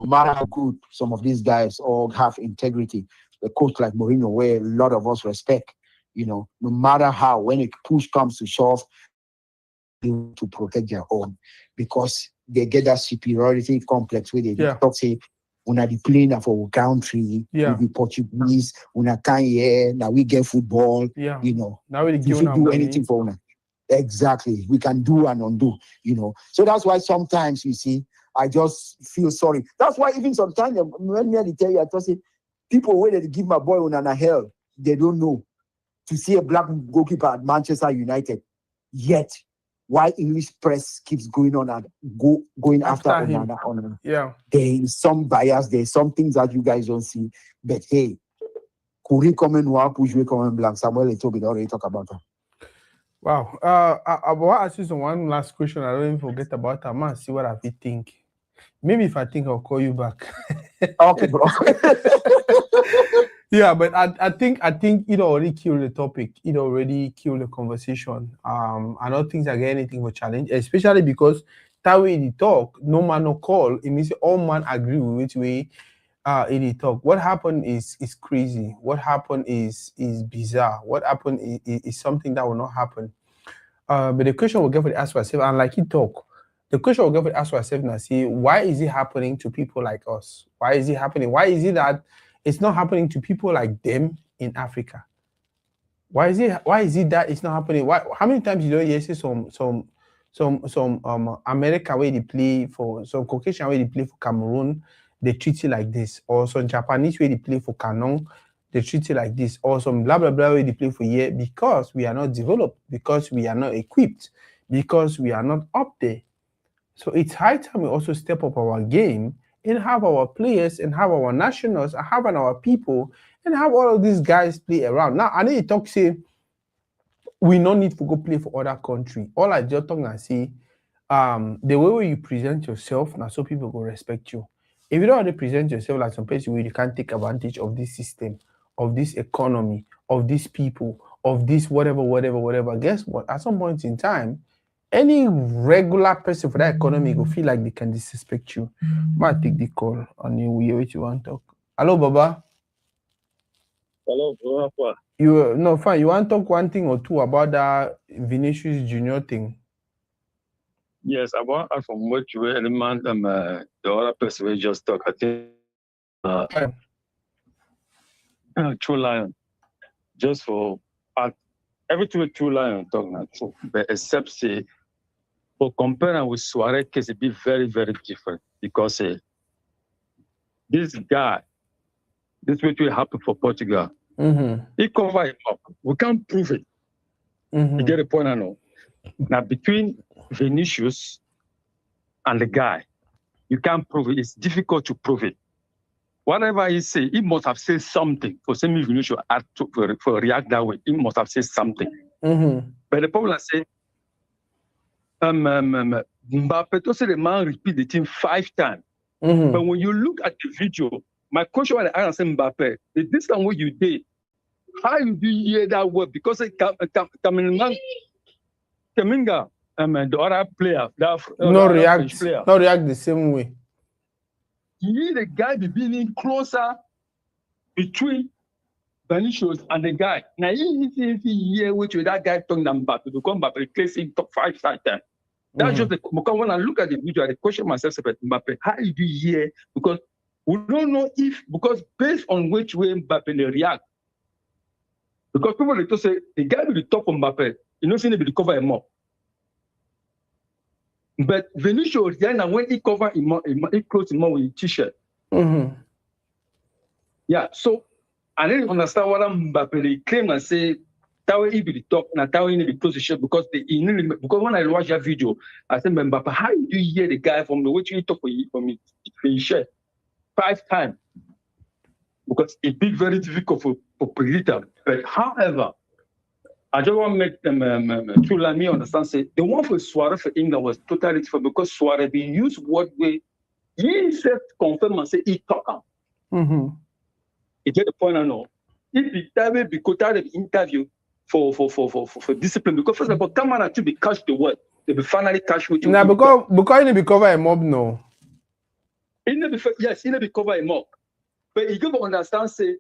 no matter how good some of these guys all have integrity, a coach like Mourinho, where a lot of us respect, no matter how, when a push comes to shove, they want to protect their own because they get that superiority complex where they talk, say, una the playing for our country, we be Portuguese, una can here, now we get football, now we do anything for una. Exactly, we can do and undo, So that's why sometimes you see, I just feel sorry. That's why even sometimes when I tell you, I just say, people where they give my boy una hell, they don't know. To see a black goalkeeper at Manchester United, yet why English press keeps going on and going after him. Yeah. There is some bias, there's some things that you guys don't see. But hey, Kuri comment noir, Pujwe comment blanc. Samuel Eto'o already talk about that. Wow. I will ask you one last question. I don't even forget about that. Man, see what I think. Maybe if I think, I'll call you back. Okay, bro. Yeah, but I think it already killed the topic. It already killed the conversation. I don't think I get anything for challenge, especially because that way they talk, no man no call. It means all man agree with which way in talk. What happened is crazy. What happened is bizarre. What happened is something that will not happen. But the question we'll get for the ask ourselves, and like he talk, the question we'll get for the ask ourselves now, see, why is it happening to people like us? Why is it happening? Why is it that it's not happening to people like them in Africa? Why is it that it's not happening? Why, how many times you don't hear say some America where they play for some Caucasian where they play for Cameroon, they treat it like this, or some Japanese where they play for Canon, they treat it like this, or some blah blah blah where they play for here, because we are not developed, because we are not equipped, because we are not up there. So it's high time we also step up our game and have our players and have our nationals and have our people and have all of these guys play around. Now I need to talk say we no need to go play for other country. All I just talk and say, the way you present yourself, now so people will respect you. If you don't already present yourself like some person where you can't take advantage of this system, of this economy, of these people, of this whatever, guess what? At some point in time, any regular person for that economy will feel like they can disrespect you. Might take the call and you hear what you want to talk. Hello, Baba. Hello, bro. You no fine. You want to talk one thing or two about that Vinicius Junior thing? Yes, I want to add from what you were element the other person we just talk. I think True Lion. Just for everything with True Lion talk now too. But except say for comparing with Suarez case it be very, very different because this guy, this way will happen for Portugal. He cover him up. We can't prove it. You get the point I know. Now between Vinicius and the guy, you can't prove it. It's difficult to prove it. Whatever he say, he must have said something for saying Vinicius had to for react that way. He must have said something. But the problem is say, Mbappe to say the man repeat the thing 5 times. But when you look at the video, my question when I answer Mbappe, the distance where you did, how you do hear that word? Because Kaminga, the other player, no react the same way. You need the guy be being closer between Vinicius and the guy. Now, if he hear which way that guy talking about to come back, replace him top 5 times. That's just because when I look at the video, I question myself about Mbappe. How did you hear? Because we don't know because based on which way Mbappe will react. Because people will say the guy will talk on Mbappe, you know, see he cover him up. But Vinicius, then when he cover him up, he close him up with a t-shirt. Yeah, so I didn't understand what Mbappe claim and say that way he be the top, and that way he be close to shirt because when I watch that video, I said, Mbappe, how do you hear the guy from the way he talk from his shirt 5 times? Because it's been very difficult for predictor. But however, I just want to make them to let me understand. Say the one for Suarez for England was totally different because Suarez being used what way he said confirm and say he talk out. You get the point I know. If the time be quoted the interview for discipline, because first of all, come on to be catch the word, they be finally catch what you. Now because he need be cover a mob no. He need be cover a mob. But you got to understand, say,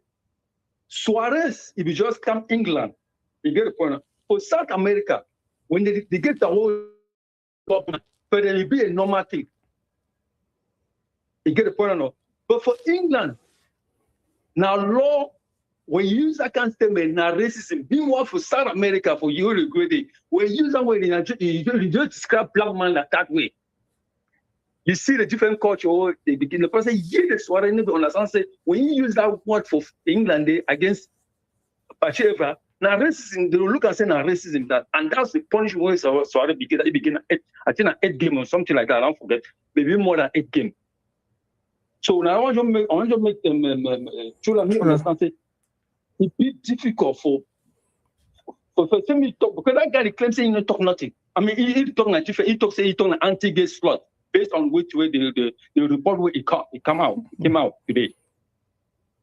Suarez, if you just come England, you get the point. For South America, when they get the whole government, but it will be a normal thing. You get the point or not? But for England, now law, when you use that kind of statement, now racism, meanwhile for South America, for you regret it, when you use that way, you just describe black man like that way. You see the different culture, they begin the person, yes, what I need to understand, say, when you use that word for England against Pacheva, now racism, they will look and say, now racism, that, and that's the punishment where Suarez begin, I think an 8 game or something like that, I don't forget, maybe more than 8 game. So now I want to make them, understand, say, it's a bit difficult for me to talk, because that guy claims saying he don't talk nothing. I mean, he talk like different, he talk an anti-gay slot. Based on which way the report where it came out today.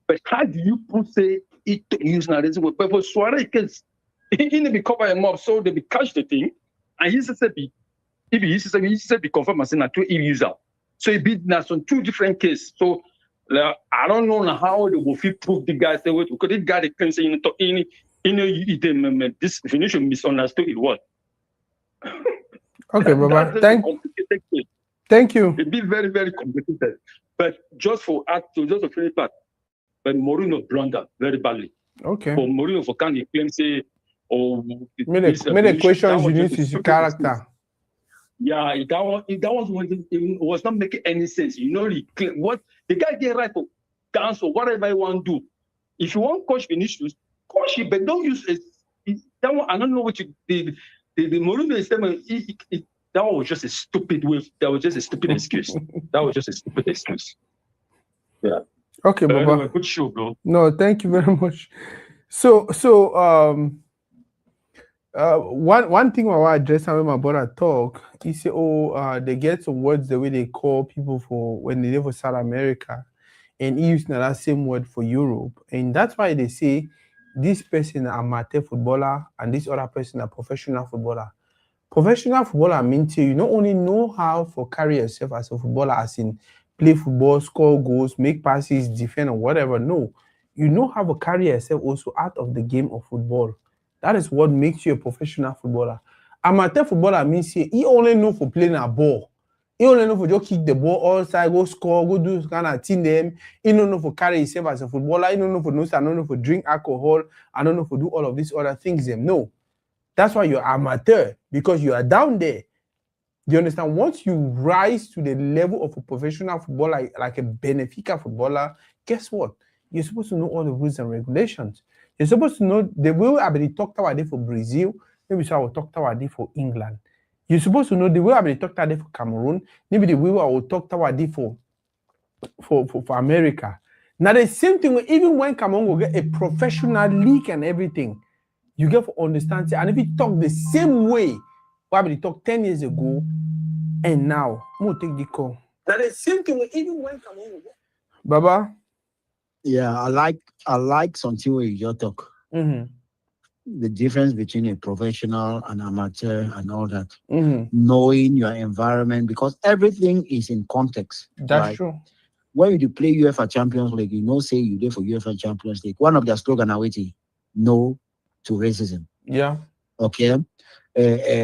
But how do you put say it use now? But for Suarez, because he be cover him up, so they be catch the thing, and he said be if he said be confirm as na two user. So it be now some two different cases. So I don't know how they will fit prove the guy say what because this guy they can say this definition misunderstood it what. Okay, Baba. Thank you. It be very, very complicated. But just to finish that, but Mourinho blunder very badly. Okay. For Mourinho for can he claim say many questions you need his character. Yeah, it was not making any sense. You know, what the guy get right for cancel whatever you want to do. If you want coach Vinicius, coach it, but don't use it. That one, I don't know what you did. The Mourinho statement. That was just a stupid way. That was just a stupid excuse. That was just a stupid excuse. Yeah. Okay, Baba. Anyway, good show, bro. No, thank you very much. So one thing I want to address when my brother talk, he say, they get some words the way they call people for when they live for South America, and he used that same word for Europe, and that's why they say this person is amateur footballer and this other person is professional footballer. Professional footballer means you not only know how to carry yourself as a footballer, as in play football, score goals, make passes, defend, or whatever. No, you know how to carry yourself also out of the game of football. That is what makes you a professional footballer. Amateur footballer means he only know for playing a ball. He only know for just kick the ball all side, go score, go do kind of team them. He don't know for carry himself as a footballer. He don't know for I don't know for drink alcohol. I don't know for do all of these other things. Them no. That's why you're amateur, because you are down there. You understand? Once you rise to the level of a professional footballer, like a Benfica footballer, guess what? You're supposed to know all the rules and regulations. You're supposed to know the way I be talked about it for Brazil, maybe so I will talk about it for England. You're supposed to know the way I be talked about it for Cameroon, maybe the way I will talk about it for America. Now the same thing, even when Cameroon will get a professional league and everything, you get to understand it. And if you talk the same way, why we talk 10 years ago, and now, we'll take the call. Now the same thing, even when Cameroon. Baba? Yeah, I like something where you just talk. Mm-hmm. The difference between a professional and amateur and all that. Mm-hmm. Knowing your environment, because everything is in context. That's true. When you play UEFA Champions League, you know, say you do for UEFA Champions League. One of their slogans are waiting, no to racism. Yeah. Okay.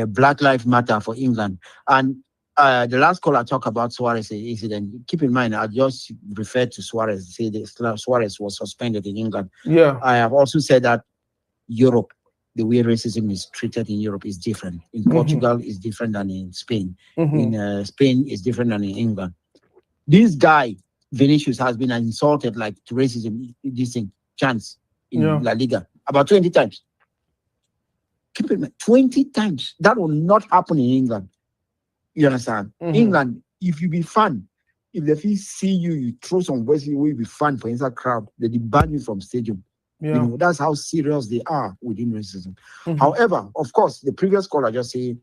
Black Lives Matter for England. And the last call I talked about Suarez incident. Keep in mind, I just referred to Suarez. Say that Suarez was suspended in England. Yeah. I have also said that Europe, the way racism is treated in Europe is different. In Portugal, is different than in Spain. In Spain, is different than in England. This guy, Vinicius, has been insulted like to racism, this thing, chance in La Liga about 20 times. Keep in mind, 20 times. That will not happen in England. You understand? England, if you be fun, if they see you throw some words, you will be fun for inside crowd, they ban you from stadium. Yeah. You know, that's how serious they are within racism. However, of course, the previous caller just said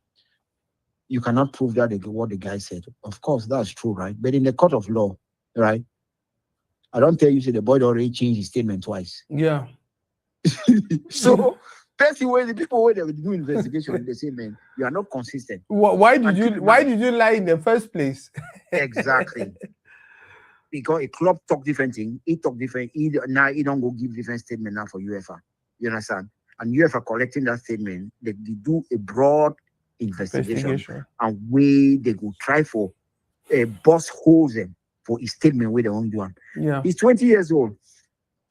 you cannot prove that what the guy said. Of course, that's true, right? But in the court of law, right? I don't tell you, say the boy already changed his statement twice. Yeah. So that's the way the people where they will do investigation, they say, man, you are not consistent. Why did you lie in the first place? Exactly. Because a club talk different thing, he talk different. Now he don't go give different statement now for UEFA. You understand? And UEFA collecting that statement, they do a broad investigation. And way they go try for a boss holes them for his statement where they won't do one. Yeah. He's 20 years old.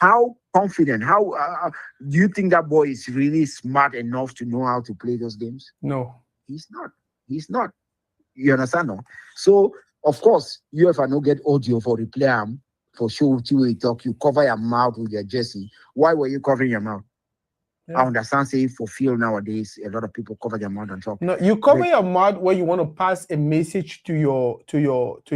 How confident? How do you think that boy is really smart enough to know how to play those games? No, he's not. He's not. You understand? No? So of course, UEFA no get audio for replay for show to you talk. You cover your mouth with your jersey. Why were you covering your mouth? Yeah. I understand. Say for field nowadays, a lot of people cover their mouth and talk. No, you cover your mouth when you want to pass a message to your teammates.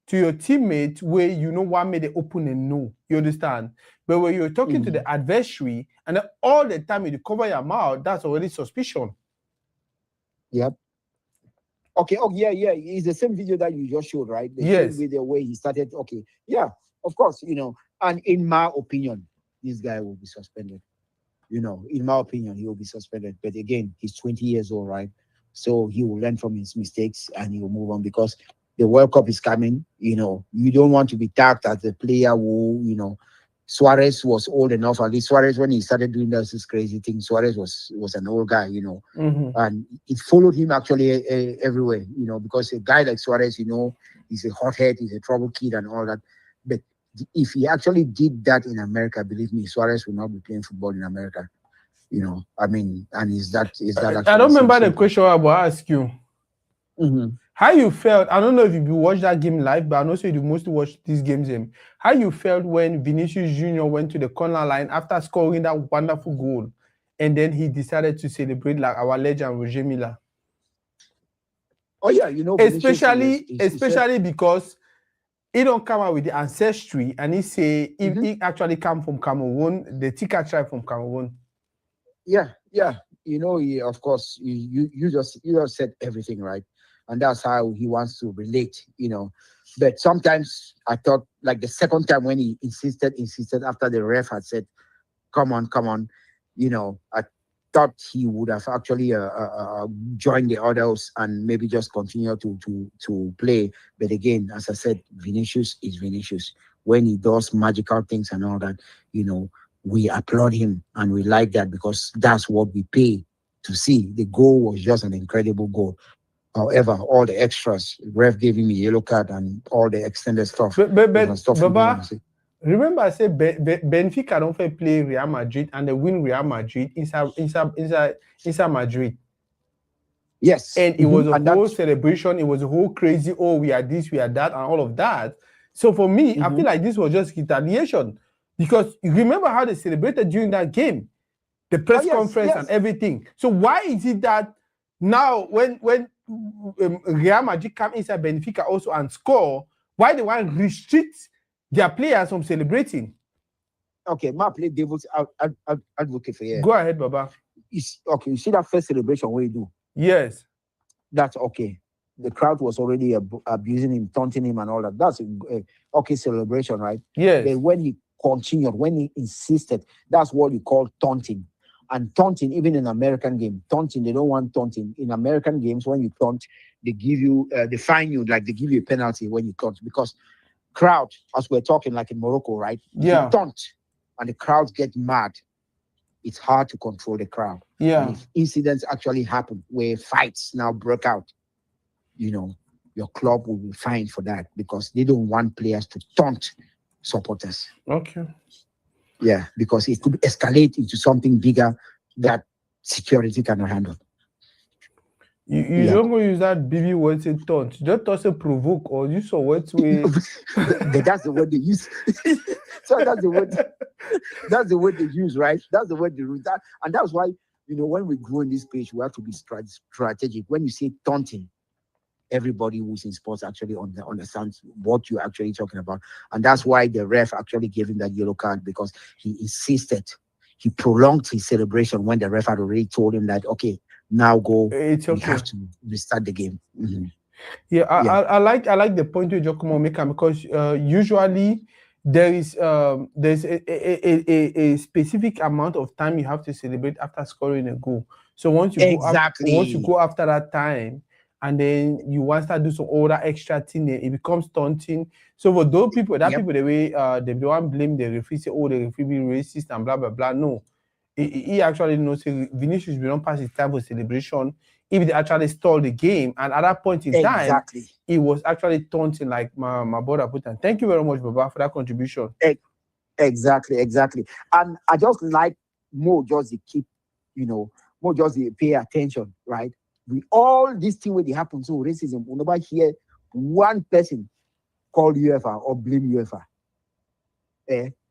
To your teammate, where you know what made the open and no, you understand. But when you're talking to the adversary and all the time you cover your mouth, that's already suspicion. Yep. Okay. Oh, yeah, yeah. It's the same video that you just showed, right? The Yes. same video where he started. Okay. Yeah, of course, and in my opinion, this guy will be suspended. In my opinion, he will be suspended. But again, he's 20 years old, right? So he will learn from his mistakes and he will move on because the World Cup is coming. You don't want to be tagged as a player who, Suarez was old enough. At least Suarez, when he started doing this crazy thing, Suarez was an old guy, and it followed him actually everywhere, because a guy like Suarez, he's a hothead, he's a trouble kid and all that. But if he actually did that in America, believe me, Suarez will not be playing football in America. And is that actually I don't remember the simple? question I will ask you. How you felt? I don't know if you watched that game live, but I know you mostly watch these games. How you felt when Vinicius Junior went to the corner line after scoring that wonderful goal, and then he decided to celebrate like our legend Roger Milla? Oh yeah, especially because he don't come out with the ancestry, and he say he actually come from Cameroon, the Tika tribe from Cameroon. Yeah. Of course, you just said everything right. And that's how he wants to relate, But sometimes I thought, like the second time when he insisted after the ref had said, come on, I thought he would have actually joined the others and maybe just continue to play. But again, as I said, Vinicius is Vinicius. When he does magical things and all that, we applaud him and we like that because that's what we pay to see. The goal was just an incredible goal. However, all the extras, ref gave him a yellow card and all the extended stuff. But Baba, remember I said Benfica don't play Real Madrid and they win Real Madrid inside Madrid. Yes. And it was a whole celebration. It was a whole crazy, we are this, we are that, and all of that. So for me, I feel like this was just retaliation. Because you remember how they celebrated during that game? The press conference and everything. So why is it that now when Real Madrid come inside Benfica also and score, why they want to restrict their players from celebrating? Okay, my play devil's advocate for you. Go ahead, Baba. Okay, you see that first celebration what you do? Yes. That's okay. The crowd was already abusing him, taunting him and all that. That's okay celebration, right? Yes. But when he continued, when he insisted, that's what you call taunting. And taunting, even in American game, taunting, they don't want taunting. In American games, when you taunt, they give you, they fine you, like they give you a penalty when you taunt. Because crowd, as we're talking, like in Morocco, right? Yeah. You taunt, and the crowd get mad. It's hard to control the crowd. Yeah. And if incidents actually happen where fights now broke out, your club will be fined for that because they don't want players to taunt supporters. Okay. Yeah, because it could escalate into something bigger that security cannot handle. You don't go use that BB word to taunt. Just also provoke or use a word to. That's the word they use. So that's the word. That's the word they use, right? That's the word they use. And that's why when we grow in this page, we have to be strategic. When you say taunting, everybody who's in sports actually understands what you're actually talking about. And that's why the ref actually gave him that yellow card, because he insisted. He prolonged his celebration when the ref had already told him that, okay, now go. It's okay. We have to restart the game. Yeah, I like the point you just come on make, because usually there's a specific amount of time you have to celebrate after scoring a goal. So once you go after that time, and then you want to start do some other extra thing, it becomes taunting. So for those people, people the way they don't blame the referee, say, the referee be racist and blah blah blah. No, he actually knows Vinicius will not pass his time for celebration if they actually stall the game. And at that point in time, it was actually taunting, like my brother put on. Thank you very much, Baba, for that contribution. Exactly. And I just like more just to keep, more just to pay attention, right? We all this thing when it happens, so racism, we never hear one person call UEFA or blame UEFA.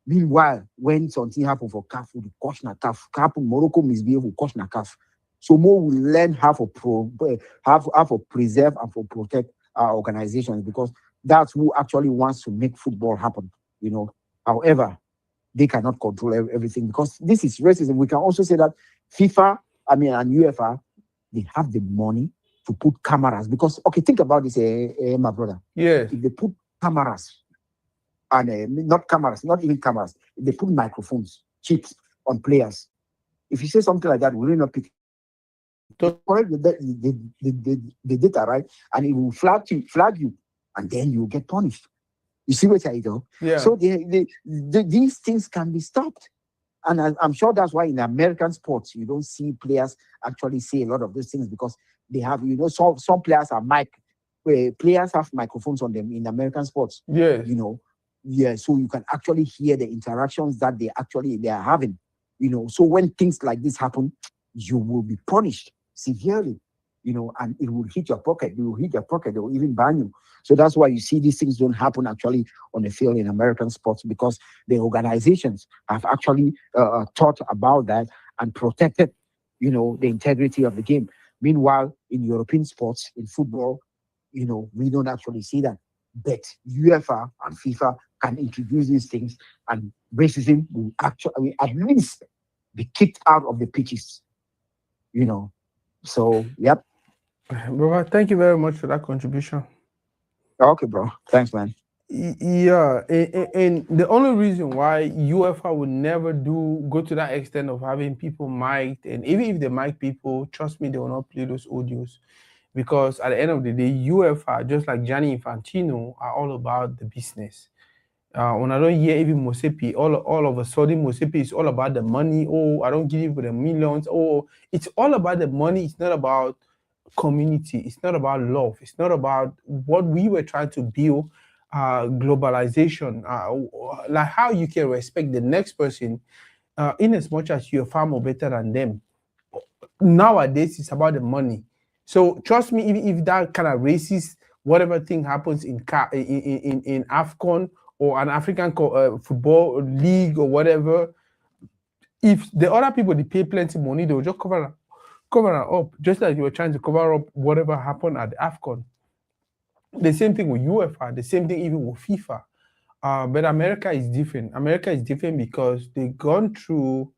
Meanwhile, when something happens for CAF, we caution a CAF. Morocco misbehave, we caution a CAF. So more we learn how to preserve and to protect our organizations, because that's who actually wants to make football happen. However, they cannot control everything, because this is racism. We can also say that FIFA, and UEFA, they have the money, to put cameras, because okay, think about this, my brother. Yes. If they put cameras and not cameras, not even cameras, if they put microphones, chips on players. If you say something like that, will you not pick? Correct the data, right? And it will flag you, and then you will get punished. You see what I do? Yeah. So these things can be stopped. And I'm sure that's why in American sports, you don't see players actually say a lot of those things, because they have, some players are players have microphones on them in American sports. Yes. So you can actually hear the interactions that they are having. So when things like this happen, you will be punished severely, and it will hit your pocket. It will hit your pocket. They will even ban you. So that's why you see these things don't happen actually on the field in American sports, because the organizations have actually thought about that and protected, the integrity of the game. Meanwhile, in European sports, in football, we don't actually see that. But UEFA and FIFA can introduce these things, and racism will actually at least be kicked out of the pitches. So, yep. Bro, thank you very much for that contribution. Okay, bro. Thanks, man. Yeah, and the only reason why UEFA would never go to that extent of having people mic'd, and even if they mic people, trust me, they will not play those audios, because at the end of the day, UEFA, just like Gianni Infantino, are all about the business. When I don't hear even Mosepi, all of a sudden Mosepi is all about the money. Oh, I don't give you the millions. Oh, it's all about the money. It's not about community. It's not about love. It's not about what we were trying to build. Globalization, like how you can respect the next person, in as much as you're far more better than them. Nowadays, it's about the money. So trust me, if that kind of racist whatever thing happens in AFCON or an African football league or whatever, if the other people they pay plenty money, they will just cover it up, just like you were trying to cover up whatever happened at the AFCON. The same thing with UEFA, the same thing even with FIFA. But America is different. America is different because they've gone through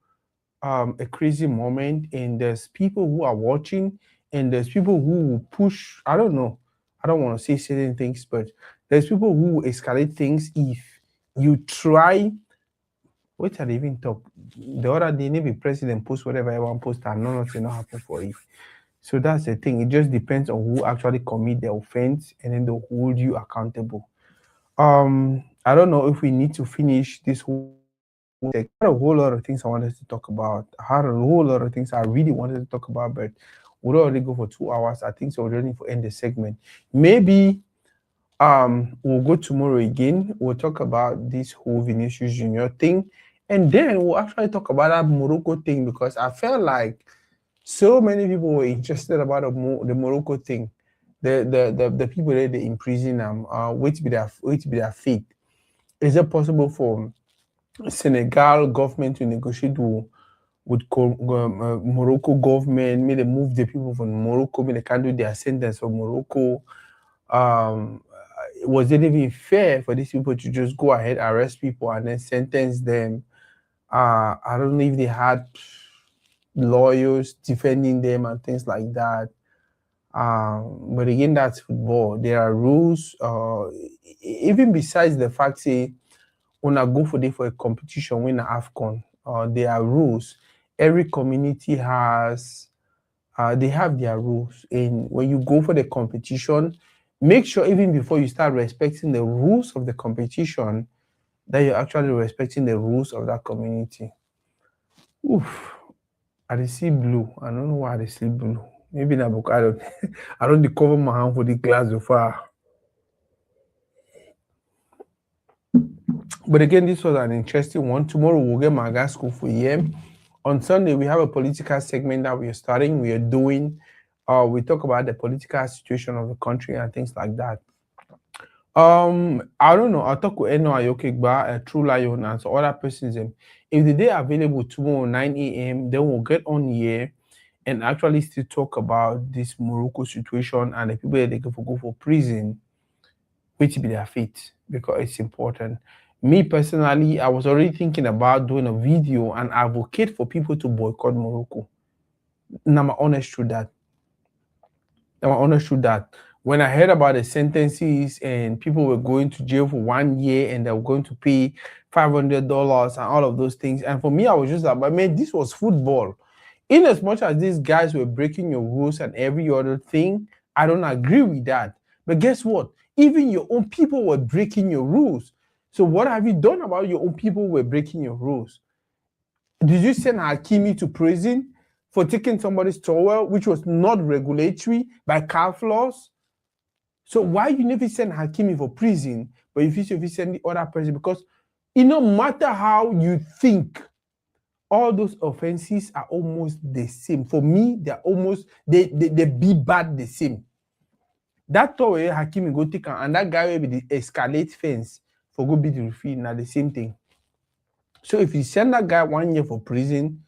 a crazy moment, and there's people who are watching, and there's people who will push. I don't know. I don't want to say certain things, but there's people who will escalate things if you try. What are they even talk? The other day, maybe president post whatever everyone post, and nothing not happen for it. So that's the thing. It just depends on who actually commit the offense, and then they'll hold you accountable. I don't know if we need to finish this whole. I had a whole lot of things I wanted to talk about. I had a whole lot of things I really wanted to talk about, but we'll already go for 2 hours. I think so. We're ready for end the segment. Maybe we'll go tomorrow again. We'll talk about this whole Vinicius Junior thing, and then we'll actually talk about that Morocco thing, because I felt like so many people were interested about the Morocco thing. The people that they imprison them, wait to be their fate. Is it possible for Senegal government to negotiate with Morocco government? May they move the people from Morocco? May they can do their sentence from Morocco? Was it even fair for these people to just go ahead, arrest people, and then sentence them? I don't know if they had lawyers defending them and things like that. But again, that's football. There are rules. Even besides the fact, say, when I go for a competition, win an AFCON, there are rules. Every community has, they have their rules. And when you go for the competition, make sure even before you start respecting the rules of the competition, that you're actually respecting the rules of that community. Oof. I see blue. I don't know why I see blue. Maybe not because I don't cover my hand for the glass so far. But again, this was an interesting one. Tomorrow we'll get my gas school for year. On Sunday, we have a political segment that we are starting. We are doing, we talk about the political situation of the country and things like that. I don't know. I'll talk with Eno Ayokegba, True Lion, and some other persons. If they are available tomorrow 9 a.m., then we'll get on here and actually still talk about this Morocco situation and the people that they go for prison, which be their fate, because it's important. Me personally, I was already thinking about doing a video and advocate for people to boycott Morocco. And I'm honest through that. I understood that. When I heard about the sentences and people were going to jail for 1 year and they were going to pay $500 and all of those things, and for me, I was just like, but man, this was football. In as much as these guys were breaking your rules and every other thing, I don't agree with that. But guess what? Even your own people were breaking your rules. So what have you done about your own people who were breaking your rules? Did you send Hakimi to prison for taking somebody's towel, which was not regulatory by CAF laws? So why you never send Hakimi for prison, but if you send the other person? Because no matter how you think, all those offenses are almost the same. For me, they're almost they be bad the same. That towel Hakimi go take and that guy will be the escalate fence for go beat the referee, now the same thing. So if you send that guy 1 year for prison,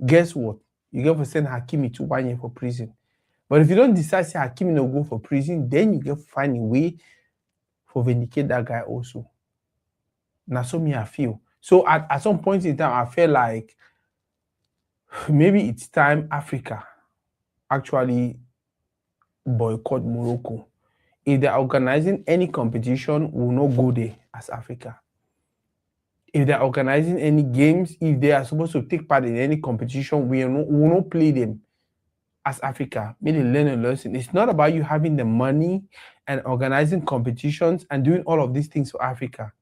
guess what? You get to send Hakimi to 1 year for prison. But if you don't decide to Hakimi no go for prison, then you get to find a way for vindicate that guy also. Now, so me I feel. So at some point in time, I felt like maybe it's time Africa actually boycott Morocco. If they're organizing any competition, we'll not go there as Africa. If they're organizing any games, if they are supposed to take part in any competition, we will not play them as Africa. Maybe learn a lesson. It's not about you having the money and organizing competitions and doing all of these things for Africa.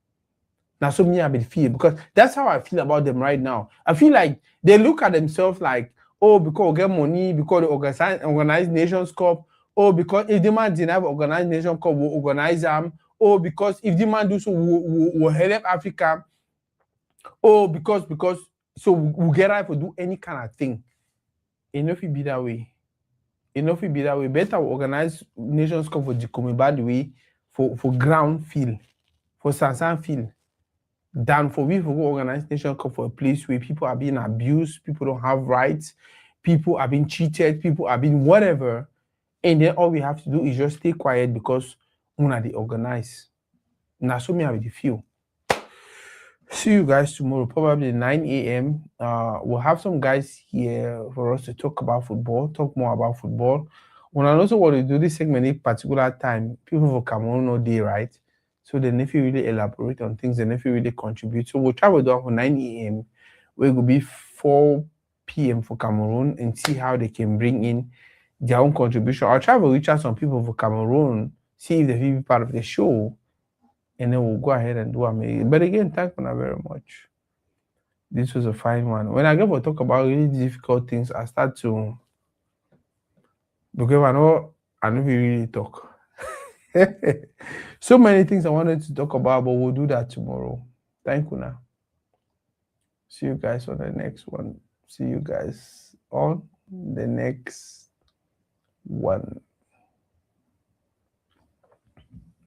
Now, so me I will feel, because that's how I feel about them right now. I feel like they look at themselves like, oh, because we get money, because they organize Nations Cup, oh, because if the man didn't have organized Nations Cup, we'll organize them, oh, because if the man do so, we'll help Africa, oh, because so we'll get right to do any kind of thing. Enough it be that way. Enough it be that way. Better organize Nations Cup for Jikome, by the way, for ground field, for Sansan field, than for we to organize Nations Cup for a place where people are being abused, people don't have rights, people are being cheated, people are being whatever, and then all we have to do is just stay quiet because una they organize. Now, so me have the feel. See you guys tomorrow, probably 9 a.m. We'll have some guys here for us to talk about football, talk more about football. When I also want to do this segment at particular time, people for Cameroon know they right. So then if you really elaborate on things, then if you really contribute. So we'll try to do it for 9 a.m. where it will be 4 p.m. for Cameroon and see how they can bring in their own contribution. I'll try to reach out some people for Cameroon, see if they will be part of the show. And then we'll go ahead and do amazing. But again, thank you very much. This was a fine one. When I get to talk about really difficult things, I start to, because I know we really talk. So many things I wanted to talk about, but we'll do that tomorrow. Thank you now. See you guys on the next one. See you guys on the next one.